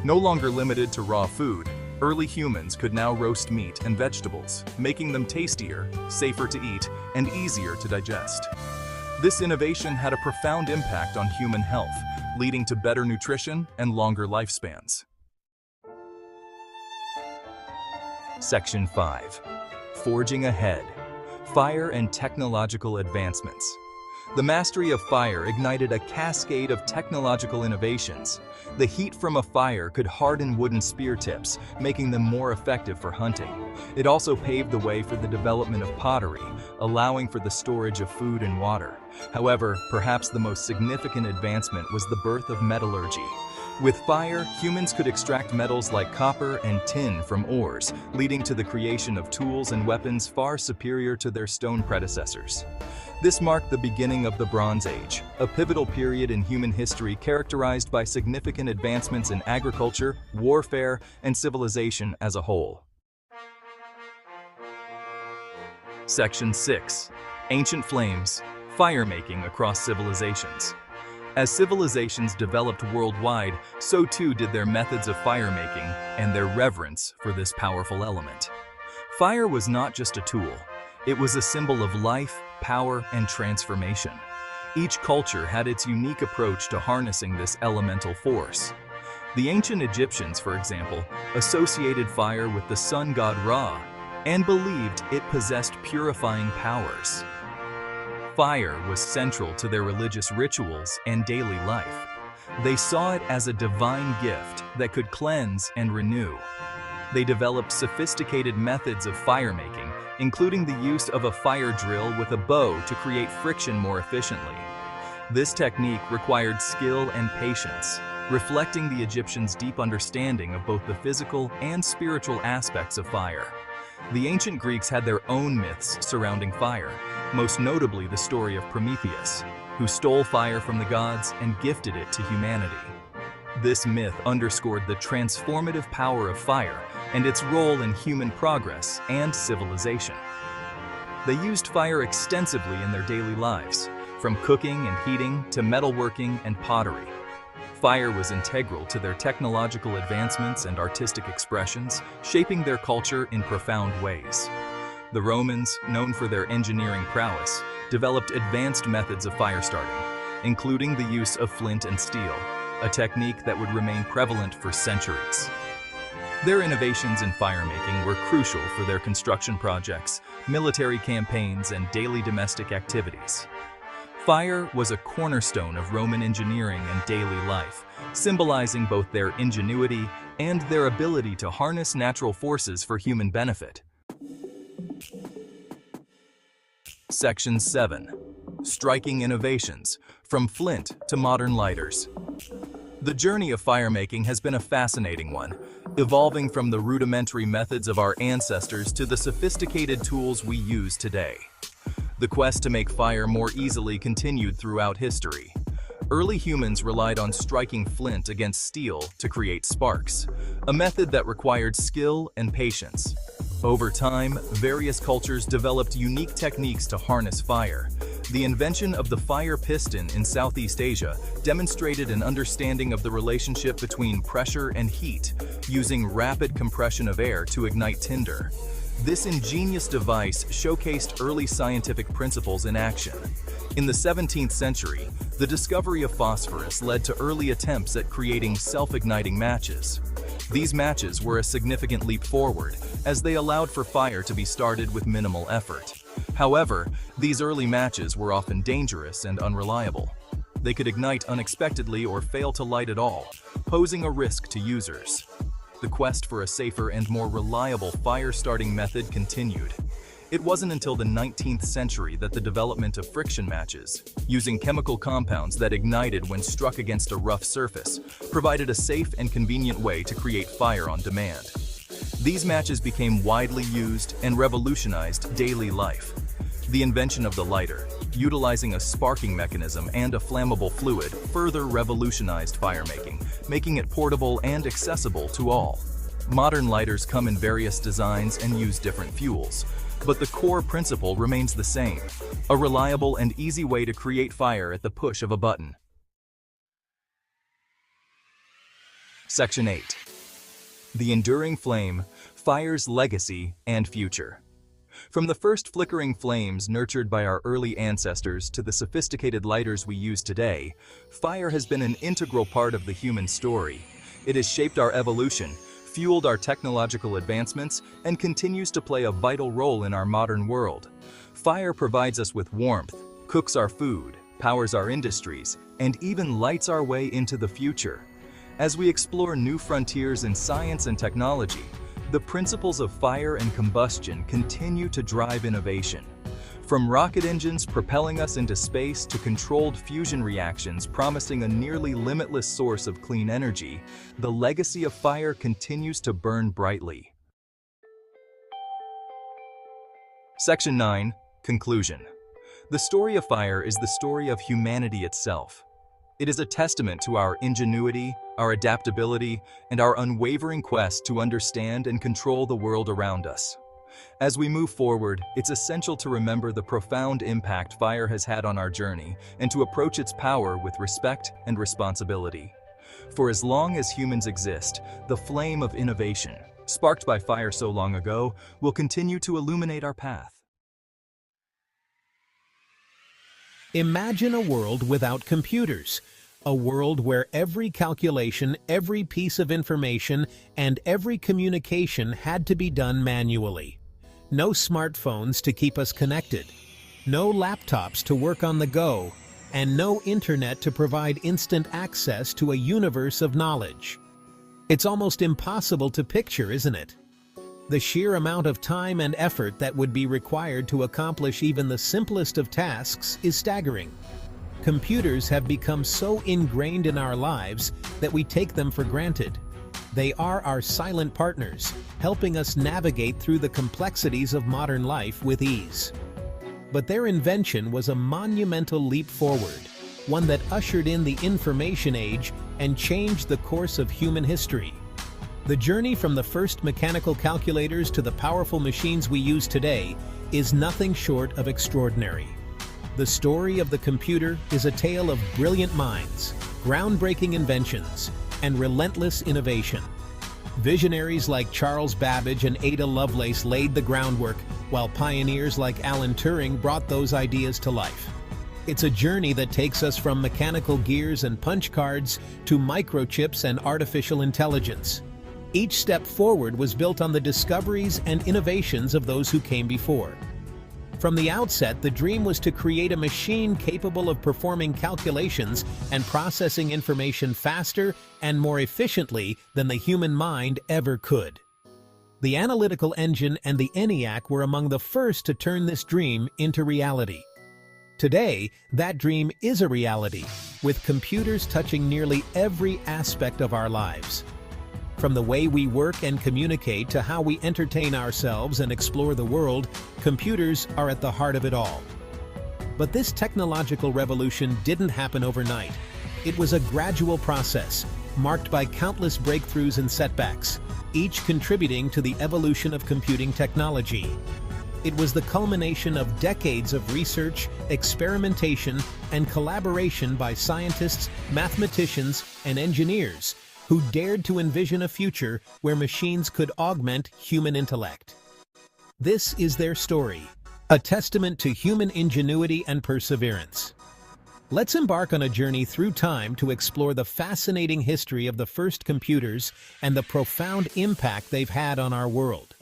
No longer limited to raw food, early humans could now roast meat and vegetables, making them tastier, safer to eat, and easier to digest. This innovation had a profound impact on human health, leading to better nutrition and longer lifespans. Section 5. Forging Ahead. Fire and Technological Advancements. The mastery of fire ignited a cascade of technological innovations. The heat from a fire could harden wooden spear tips, making them more effective for hunting. It also paved the way for the development of pottery, allowing for the storage of food and water. However, perhaps the most significant advancement was the birth of metallurgy. With fire, humans could extract metals like copper and tin from ores, leading to the creation of tools and weapons far superior to their stone predecessors. This marked the beginning of the Bronze Age, a pivotal period in human history characterized by significant advancements in agriculture, warfare, and civilization as a whole. Section 6. Ancient Flames. Firemaking across civilizations. As civilizations developed worldwide, so too did their methods of firemaking and their reverence for this powerful element. Fire was not just a tool. It was a symbol of life, power, and transformation. Each culture had its unique approach to harnessing this elemental force. The ancient Egyptians, for example, associated fire with the sun god Ra and believed it possessed purifying powers. Fire was central to their religious rituals and daily life. They saw it as a divine gift that could cleanse and renew. They developed sophisticated methods of firemaking, including the use of a fire drill with a bow to create friction more efficiently. This technique required skill and patience, reflecting the Egyptians' deep understanding of both the physical and spiritual aspects of fire. The ancient Greeks had their own myths surrounding fire, most notably the story of Prometheus, who stole fire from the gods and gifted it to humanity. This myth underscored the transformative power of fire and its role in human progress and civilization. They used fire extensively in their daily lives, from cooking and heating to metalworking and pottery. Fire was integral to their technological advancements and artistic expressions, shaping their culture in profound ways. The Romans, known for their engineering prowess, developed advanced methods of fire starting, including the use of flint and steel, a technique that would remain prevalent for centuries. Their innovations in firemaking were crucial for their construction projects, military campaigns, and daily domestic activities. Fire was a cornerstone of Roman engineering and daily life, symbolizing both their ingenuity and their ability to harness natural forces for human benefit. Section 7. Striking innovations, from flint to modern lighters. The journey of firemaking has been a fascinating one, evolving from the rudimentary methods of our ancestors to the sophisticated tools we use today. The quest to make fire more easily continued throughout history. Early humans relied on striking flint against steel to create sparks, a method that required skill and patience. Over time, various cultures developed unique techniques to harness fire. The invention of the fire piston in Southeast Asia demonstrated an understanding of the relationship between pressure and heat, using rapid compression of air to ignite tinder. This ingenious device showcased early scientific principles in action. In the 17th century, the discovery of phosphorus led to early attempts at creating self-igniting matches. These matches were a significant leap forward, as they allowed for fire to be started with minimal effort. However, these early matches were often dangerous and unreliable. They could ignite unexpectedly or fail to light at all, posing a risk to users. The quest for a safer and more reliable fire-starting method continued. It wasn't until the 19th century that the development of friction matches, using chemical compounds that ignited when struck against a rough surface, provided a safe and convenient way to create fire on demand. These matches became widely used and revolutionized daily life. The invention of the lighter, utilizing a sparking mechanism and a flammable fluid, further revolutionized firemaking, making it portable and accessible to all. Modern lighters come in various designs and use different fuels, but the core principle remains the same: a reliable and easy way to create fire at the push of a button. Section 8. The enduring flame, fire's legacy and future. From the first flickering flames nurtured by our early ancestors to the sophisticated lighters we use today, fire has been an integral part of the human story. It has shaped our evolution, fueled our technological advancements, and continues to play a vital role in our modern world. Fire provides us with warmth, cooks our food, powers our industries, and even lights our way into the future. As we explore new frontiers in science and technology, the principles of fire and combustion continue to drive innovation. From rocket engines propelling us into space to controlled fusion reactions promising a nearly limitless source of clean energy, the legacy of fire continues to burn brightly. Section 9. Conclusion. The story of fire is the story of humanity itself. It is a testament to our ingenuity, our adaptability, and our unwavering quest to understand and control the world around us. As we move forward, it's essential to remember the profound impact fire has had on our journey and to approach its power with respect and responsibility. For as long as humans exist, the flame of innovation, sparked by fire so long ago, will continue to illuminate our path. Imagine a world without computers. A world where every calculation, every piece of information, and every communication had to be done manually. No smartphones to keep us connected, no laptops to work on the go, and no internet to provide instant access to a universe of knowledge. It's almost impossible to picture, isn't it? The sheer amount of time and effort that would be required to accomplish even the simplest of tasks is staggering. Computers have become so ingrained in our lives that we take them for granted. They are our silent partners, helping us navigate through the complexities of modern life with ease. But their invention was a monumental leap forward, one that ushered in the information age and changed the course of human history. The journey from the first mechanical calculators to the powerful machines we use today is nothing short of extraordinary. The story of the computer is a tale of brilliant minds, groundbreaking inventions, and relentless innovation. Visionaries like Charles Babbage and Ada Lovelace laid the groundwork, while pioneers like Alan Turing brought those ideas to life. It's a journey that takes us from mechanical gears and punch cards to microchips and artificial intelligence. Each step forward was built on the discoveries and innovations of those who came before. From the outset, the dream was to create a machine capable of performing calculations and processing information faster and more efficiently than the human mind ever could. The analytical engine and the ENIAC were among the first to turn this dream into reality. Today, that dream is a reality, with computers touching nearly every aspect of our lives. From the way we work and communicate to how we entertain ourselves and explore the world, computers are at the heart of it all. But this technological revolution didn't happen overnight. It was a gradual process, marked by countless breakthroughs and setbacks, each contributing to the evolution of computing technology. It was the culmination of decades of research, experimentation, and collaboration by scientists, mathematicians, and engineers who dared to envision a future where machines could augment human intellect. This is their story, a testament to human ingenuity and perseverance. Let's embark on a journey through time to explore the fascinating history of the first computers and the profound impact they've had on our world.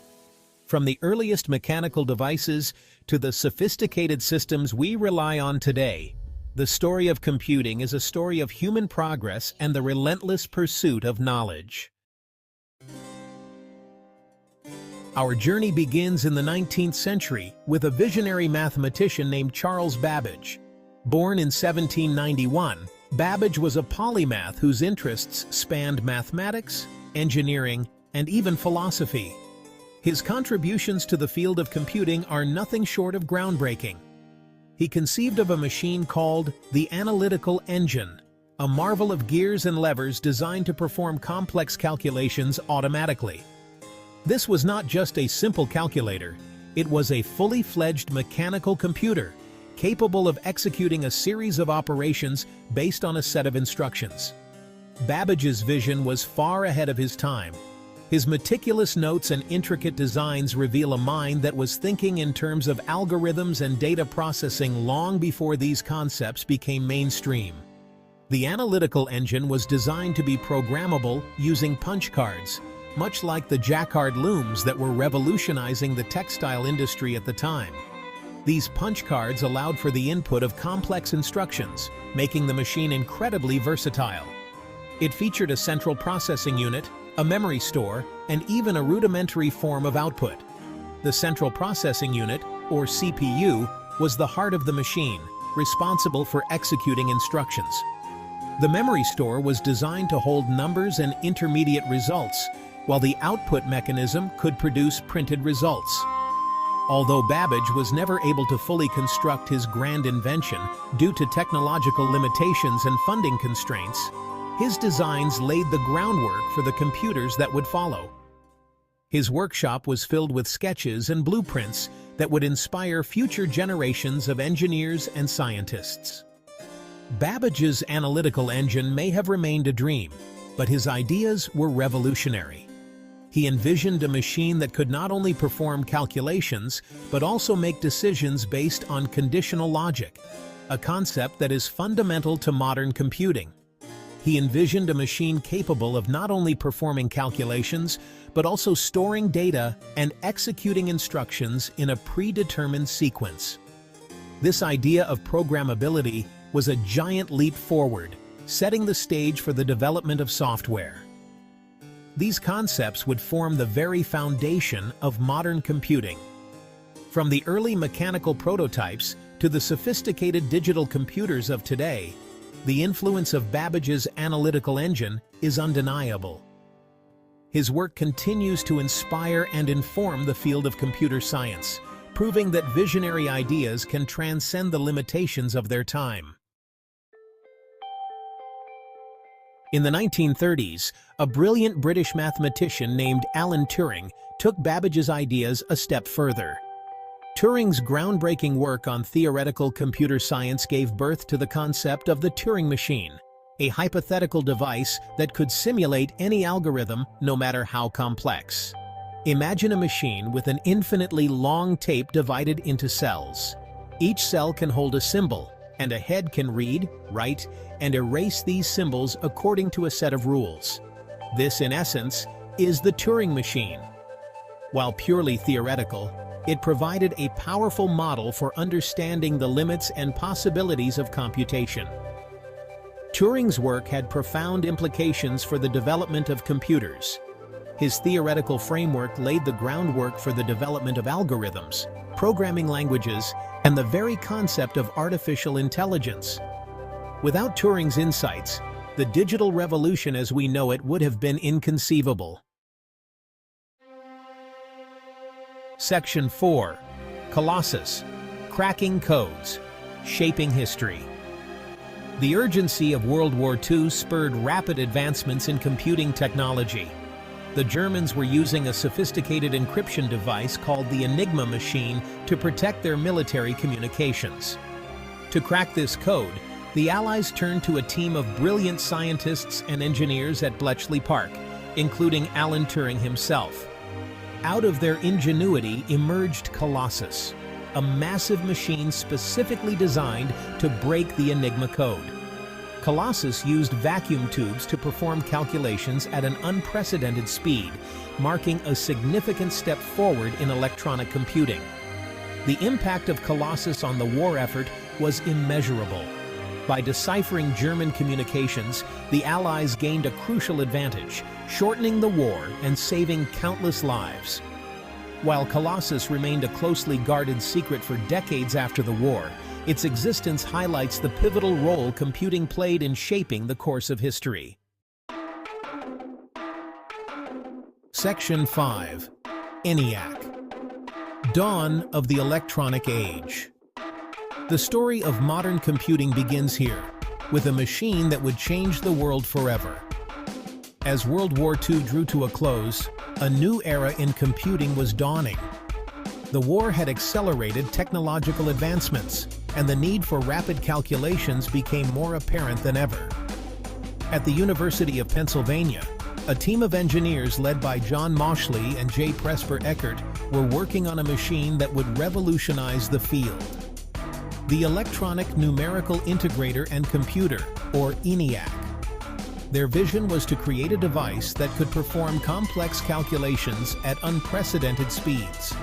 From the earliest mechanical devices to the sophisticated systems we rely on today, the story of computing is a story of human progress and the relentless pursuit of knowledge. Our journey begins in the 19th century with a visionary mathematician named Charles Babbage. Born in 1791, Babbage was a polymath whose interests spanned mathematics, engineering, and even philosophy. His contributions to the field of computing are nothing short of groundbreaking. He conceived of a machine called the analytical engine, a marvel of gears and levers designed to perform complex calculations automatically. This was not just a simple calculator, it was a fully fledged mechanical computer, capable of executing a series of operations based on a set of instructions. Babbage's vision was far ahead of his time. His meticulous notes and intricate designs reveal a mind that was thinking in terms of algorithms and data processing long before these concepts became mainstream. The analytical engine was designed to be programmable using punch cards, much like the jacquard looms that were revolutionizing the textile industry at the time. These punch cards allowed for the input of complex instructions, making the machine incredibly versatile. It featured a central processing unit, a memory store, and even a rudimentary form of output. The central processing unit, or CPU, was the heart of the machine, responsible for executing instructions. The memory store was designed to hold numbers and intermediate results, while the output mechanism could produce printed results. Although Babbage was never able to fully construct his grand invention due to technological limitations and funding constraints, his designs laid the groundwork for the computers that would follow. His workshop was filled with sketches and blueprints that would inspire future generations of engineers and scientists. Babbage's analytical engine may have remained a dream, but his ideas were revolutionary. He envisioned a machine that could not only perform calculations, but also make decisions based on conditional logic, a concept that is fundamental to modern computing. He envisioned a machine capable of not only performing calculations, but also storing data and executing instructions in a predetermined sequence. This idea of programmability was a giant leap forward, setting the stage for the development of software. These concepts would form the very foundation of modern computing. From the early mechanical prototypes to To the sophisticated digital computers of today, the influence of Babbage's analytical engine is undeniable. His work continues to inspire and inform the field of computer science, proving that visionary ideas can transcend the limitations of their time. In the 1930s, a brilliant British mathematician named Alan Turing took Babbage's ideas a step further. Turing's groundbreaking work on theoretical computer science gave birth to the concept of the Turing machine, a hypothetical device that could simulate any algorithm, no matter how complex. Imagine a machine with an infinitely long tape divided into cells. Each cell can hold a symbol, and a head can read, write, and erase these symbols according to a set of rules. This, in essence, is the Turing machine. While purely theoretical, it provided a powerful model for understanding the limits and possibilities of computation. Turing's work had profound implications for the development of computers. His theoretical framework laid the groundwork for the development of algorithms, programming languages, and the very concept of artificial intelligence. Without Turing's insights, the digital revolution as we know it would have been inconceivable. Section 4. Colossus. Cracking Codes. Shaping History. The urgency of World War II spurred rapid advancements in computing technology. The Germans were using a sophisticated encryption device called the Enigma machine to protect their military communications. To crack this code, the Allies turned to a team of brilliant scientists and engineers at Bletchley Park, including Alan Turing himself. Out of their ingenuity emerged Colossus, a massive machine specifically designed to break the Enigma code. Colossus used vacuum tubes to perform calculations at an unprecedented speed, marking a significant step forward in electronic computing. The impact of Colossus on the war effort was immeasurable. By deciphering German communications, the Allies gained a crucial advantage, shortening the war and saving countless lives. While Colossus remained a closely guarded secret for decades after the war, its existence highlights the pivotal role computing played in shaping the course of history. Section 5. ENIAC. Dawn of the Electronic Age. The story of modern computing begins here, with a machine that would change the world forever. As World War II drew to a close, a new era in computing was dawning. The war had accelerated technological advancements, and the need for rapid calculations became more apparent than ever. At the University of Pennsylvania, a team of engineers led by John Mauchly and J. Presper Eckert were working on a machine that would revolutionize the field. The Electronic Numerical Integrator and Computer, or ENIAC. Their vision was to create a device that could perform complex calculations at unprecedented speeds.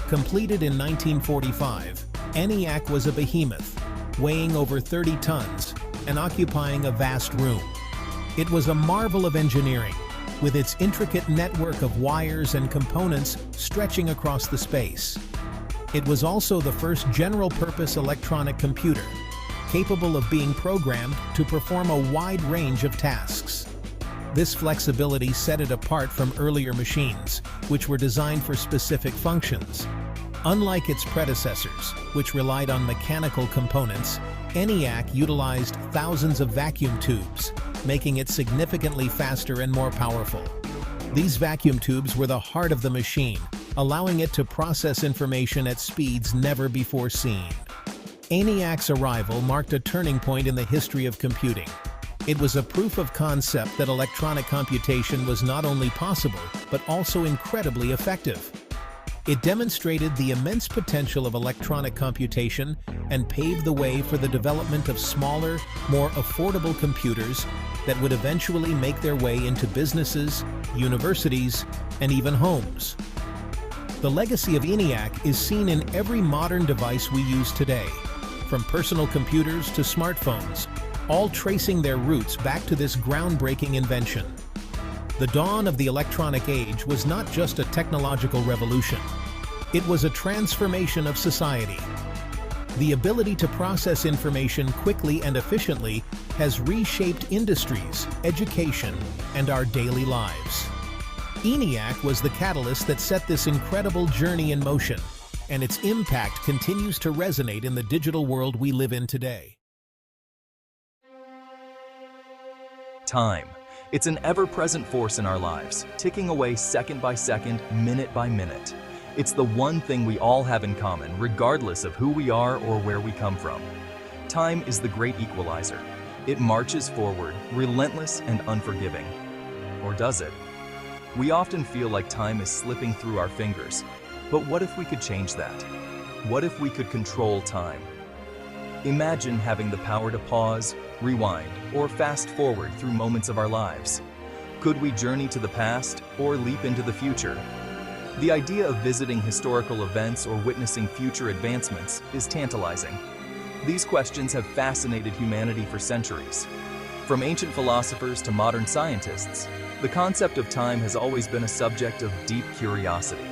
Completed in 1945, ENIAC was a behemoth, weighing over 30 tons and occupying a vast room. It was a marvel of engineering, with its intricate network of wires and components stretching across the space. It was also the first general-purpose electronic computer, capable of being programmed to perform a wide range of tasks. This flexibility set it apart from earlier machines, which were designed for specific functions. Unlike its predecessors, which relied on mechanical components, ENIAC utilized thousands of vacuum tubes, making it significantly faster and more powerful. These vacuum tubes were the heart of the machine, allowing it to process information at speeds never before seen. ENIAC's arrival marked a turning point in the history of computing. It was a proof of concept that electronic computation was not only possible, but also incredibly effective. It demonstrated the immense potential of electronic computation and paved the way for the development of smaller, more affordable computers that would eventually make their way into businesses, universities, and even homes. The legacy of ENIAC is seen in every modern device we use today, from personal computers to smartphones, all tracing their roots back to this groundbreaking invention. The dawn of the electronic age was not just a technological revolution. It was a transformation of society. The ability to process information quickly and efficiently has reshaped industries, education, and our daily lives. ENIAC was the catalyst that set this incredible journey in motion, and its impact continues to resonate in the digital world we live in today. Time. It's an ever-present force in our lives, ticking away second by second, minute by minute. It's the one thing we all have in common, regardless of who we are or where we come from. Time is the great equalizer. It marches forward, relentless and unforgiving. Or does it? We often feel like time is slipping through our fingers. But what if we could change that? What if we could control time? Imagine having the power to pause, rewind, or fast forward through moments of our lives. Could we journey to the past or leap into the future? The idea of visiting historical events or witnessing future advancements is tantalizing. These questions have fascinated humanity for centuries. From ancient philosophers to modern scientists, the concept of time has always been a subject of deep curiosity.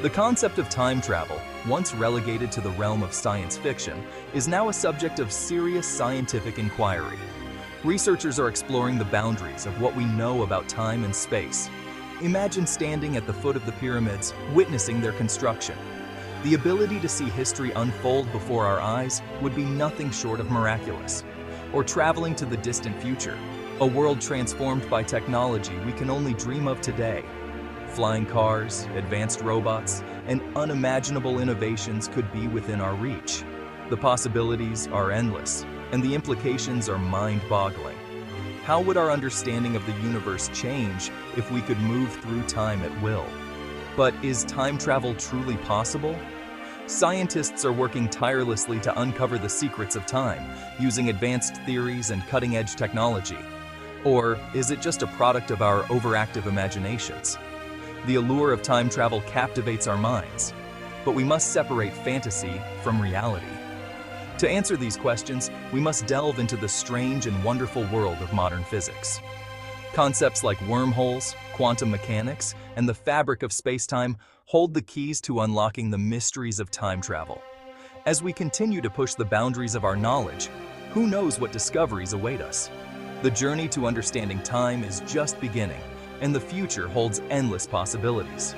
The concept of time travel, once relegated to the realm of science fiction, is now a subject of serious scientific inquiry. Researchers are exploring the boundaries of what we know about time and space. Imagine standing at the foot of the pyramids, witnessing their construction. The ability to see history unfold before our eyes would be nothing short of miraculous. Or traveling to the distant future, a world transformed by technology we can only dream of today. Flying cars, advanced robots, and unimaginable innovations could be within our reach. The possibilities are endless, and the implications are mind-boggling. How would our understanding of the universe change if we could move through time at will? But is time travel truly possible? Scientists are working tirelessly to uncover the secrets of time, using advanced theories and cutting-edge technology. Or is it just a product of our overactive imaginations? The allure of time travel captivates our minds, but we must separate fantasy from reality. To answer these questions, we must delve into the strange and wonderful world of modern physics. Concepts like wormholes, quantum mechanics, and the fabric of space-time hold the keys to unlocking the mysteries of time travel. As we continue to push the boundaries of our knowledge, who knows what discoveries await us? The journey to understanding time is just beginning, and the future holds endless possibilities.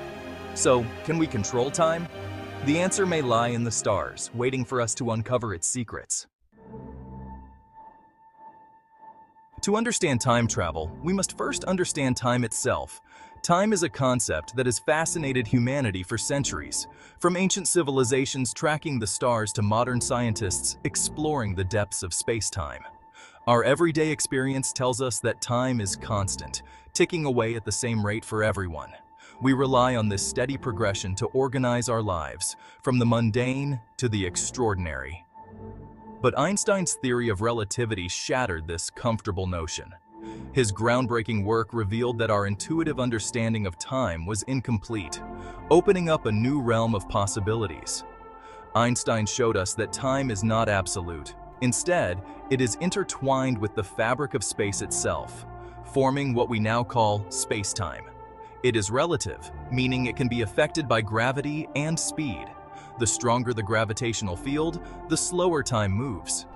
So, can we control time? The answer may lie in the stars, waiting for us to uncover its secrets. To understand time travel, we must first understand time itself. Time is a concept that has fascinated humanity for centuries, from ancient civilizations tracking the stars to modern scientists exploring the depths of space-time. Our everyday experience tells us that time is constant, ticking away at the same rate for everyone. We rely on this steady progression to organize our lives, from the mundane to the extraordinary. But Einstein's theory of relativity shattered this comfortable notion. His groundbreaking work revealed that our intuitive understanding of time was incomplete, opening up a new realm of possibilities. Einstein showed us that time is not absolute. Instead, it is intertwined with the fabric of space itself, forming what we now call space-time. It is relative, meaning it can be affected by gravity and speed. The stronger the gravitational field, the slower time moves.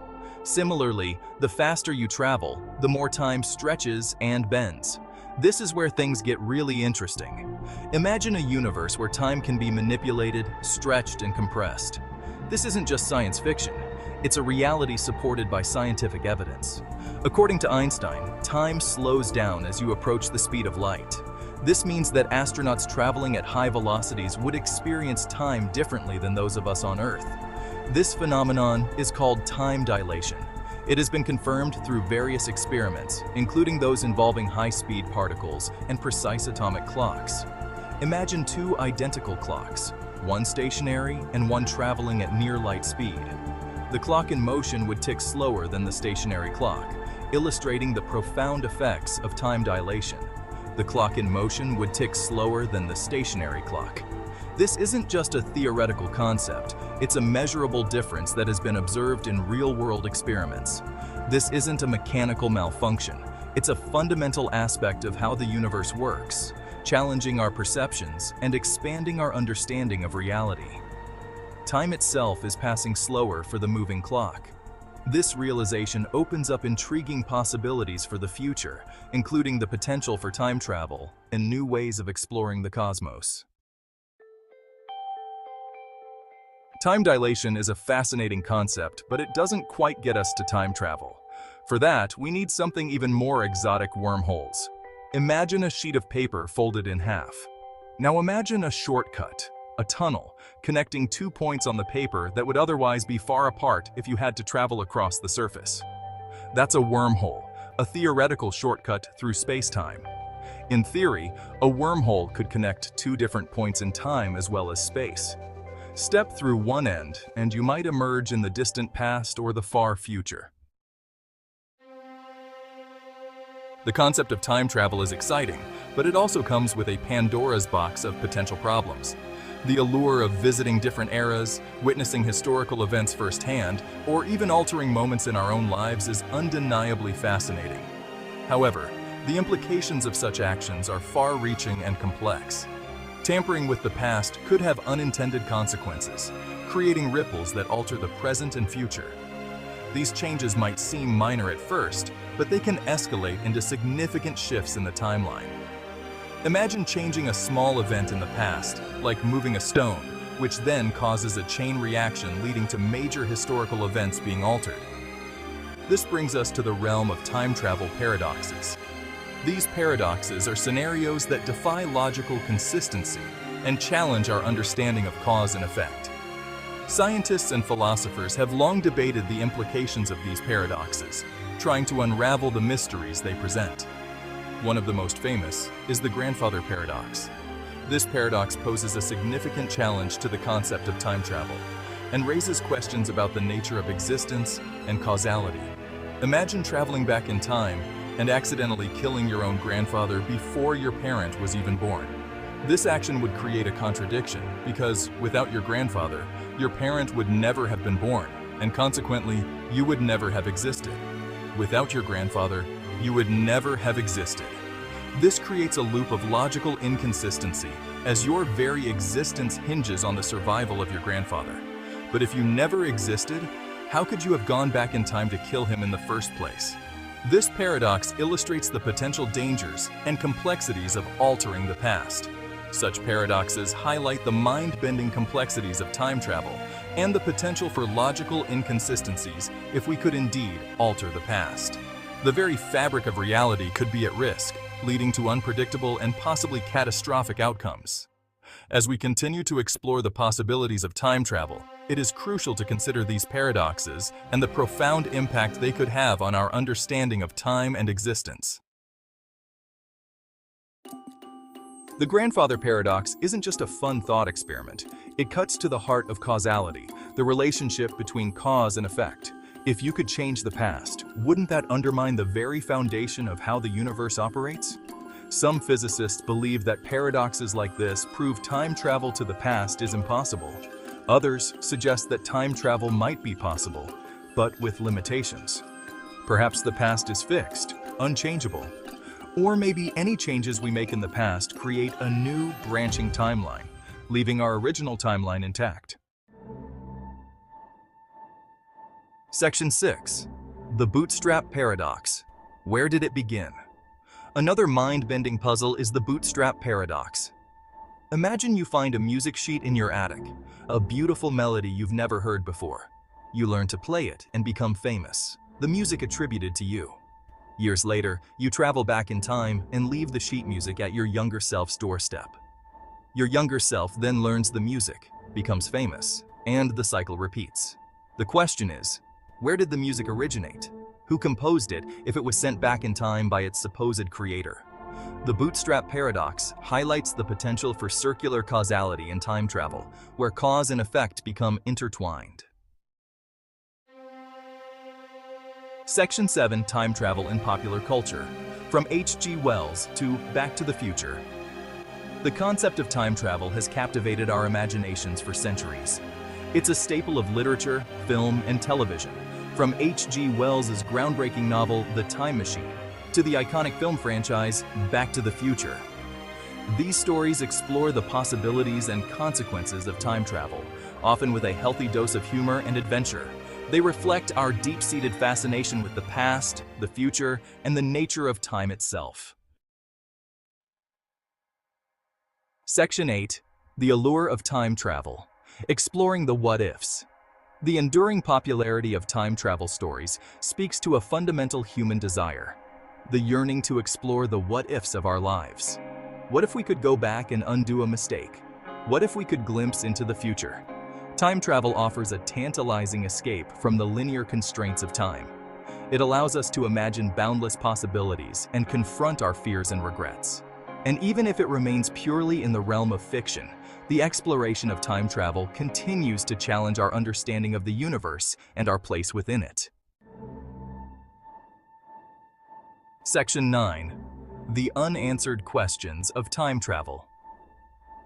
Similarly, the faster you travel, the more time stretches and bends. This is where things get really interesting. Imagine a universe where time can be manipulated, stretched, and compressed. This isn't just science fiction. It's a reality supported by scientific evidence. According to Einstein, time slows down as you approach the speed of light. This means that astronauts traveling at high velocities would experience time differently than those of us on Earth. This phenomenon is called time dilation. It has been confirmed through various experiments, including those involving high-speed particles and precise atomic clocks. Imagine two identical clocks, one stationary and one traveling at near light speed. The clock in motion would tick slower than the stationary clock, illustrating the profound effects of time dilation. The clock in motion would tick slower than the stationary clock. This isn't just a theoretical concept, it's a measurable difference that has been observed in real-world experiments. This isn't a mechanical malfunction, it's a fundamental aspect of how the universe works, challenging our perceptions and expanding our understanding of reality. Time itself is passing slower for the moving clock. This realization opens up intriguing possibilities for the future, including the potential for time travel and new ways of exploring the cosmos. Time dilation is a fascinating concept, but it doesn't quite get us to time travel. For that, we need something even more exotic: wormholes. Imagine a sheet of paper folded in half. Now imagine a shortcut, a tunnel, connecting 2 points on the paper that would otherwise be far apart if you had to travel across the surface. That's a wormhole, a theoretical shortcut through space-time. In theory, a wormhole could connect 2 different points in time as well as space. Step through one end, and you might emerge in the distant past or the far future. The concept of time travel is exciting, but it also comes with a Pandora's box of potential problems. The allure of visiting different eras, witnessing historical events firsthand, or even altering moments in our own lives is undeniably fascinating. However, the implications of such actions are far-reaching and complex. Tampering with the past could have unintended consequences, creating ripples that alter the present and future. These changes might seem minor at first, but they can escalate into significant shifts in the timeline. Imagine changing a small event in the past, like moving a stone, which then causes a chain reaction leading to major historical events being altered. This brings us to the realm of time travel paradoxes. These paradoxes are scenarios that defy logical consistency and challenge our understanding of cause and effect. Scientists and philosophers have long debated the implications of these paradoxes, trying to unravel the mysteries they present. One of the most famous is the grandfather paradox. This paradox poses a significant challenge to the concept of time travel and raises questions about the nature of existence and causality. Imagine traveling back in time and accidentally killing your own grandfather before your parent was even born. This action would create a contradiction because, without your grandfather, your parent would never have been born, and consequently, you would never have existed. Without your grandfather, you would never have existed. This creates a loop of logical inconsistency, as your very existence hinges on the survival of your grandfather. But if you never existed, how could you have gone back in time to kill him in the first place? This paradox illustrates the potential dangers and complexities of altering the past. Such paradoxes highlight the mind-bending complexities of time travel and the potential for logical inconsistencies if we could indeed alter the past. The very fabric of reality could be at risk, leading to unpredictable and possibly catastrophic outcomes. As we continue to explore the possibilities of time travel, it is crucial to consider these paradoxes and the profound impact they could have on our understanding of time and existence. The grandfather paradox isn't just a fun thought experiment. It cuts to the heart of causality, the relationship between cause and effect. If you could change the past, wouldn't that undermine the very foundation of how the universe operates? Some physicists believe that paradoxes like this prove time travel to the past is impossible. Others suggest that time travel might be possible, but with limitations. Perhaps the past is fixed, unchangeable. Or maybe any changes we make in the past create a new branching timeline, leaving our original timeline intact. Section 6. The Bootstrap Paradox. Where did it begin? Another mind-bending puzzle is the bootstrap paradox. Imagine you find a music sheet in your attic, a beautiful melody you've never heard before. You learn to play it and become famous, the music attributed to you. Years later, you travel back in time and leave the sheet music at your younger self's doorstep. Your younger self then learns the music, becomes famous, and the cycle repeats. The question is, where did the music originate? Who composed it if it was sent back in time by its supposed creator? The bootstrap paradox highlights the potential for circular causality in time travel, where cause and effect become intertwined. Section 7. Time Travel in Popular Culture. From H.G. Wells to Back to the Future. The concept of time travel has captivated our imaginations for centuries. It's a staple of literature, film, and television, from H.G. Wells' groundbreaking novel The Time Machine to the iconic film franchise Back to the Future. These stories explore the possibilities and consequences of time travel, often with a healthy dose of humor and adventure. They reflect our deep-seated fascination with the past, the future, and the nature of time itself. Section 8. The Allure of Time Travel. Exploring the what-ifs. The enduring popularity of time travel stories speaks to a fundamental human desire, the yearning to explore the what-ifs of our lives. What if we could go back and undo a mistake? What if we could glimpse into the future? Time travel offers a tantalizing escape from the linear constraints of time. It allows us to imagine boundless possibilities and confront our fears and regrets. And even if it remains purely in the realm of fiction, the exploration of time travel continues to challenge our understanding of the universe and our place within it. Section 9. The Unanswered Questions of Time Travel.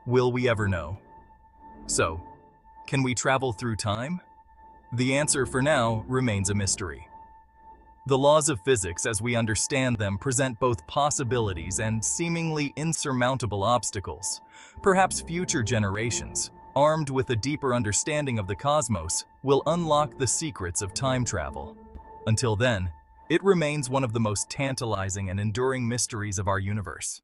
Will we ever know? So, can we travel through time? The answer for now remains a mystery. The laws of physics as we understand them present both possibilities and seemingly insurmountable obstacles. Perhaps future generations, armed with a deeper understanding of the cosmos, will unlock the secrets of time travel. Until then, it remains one of the most tantalizing and enduring mysteries of our universe.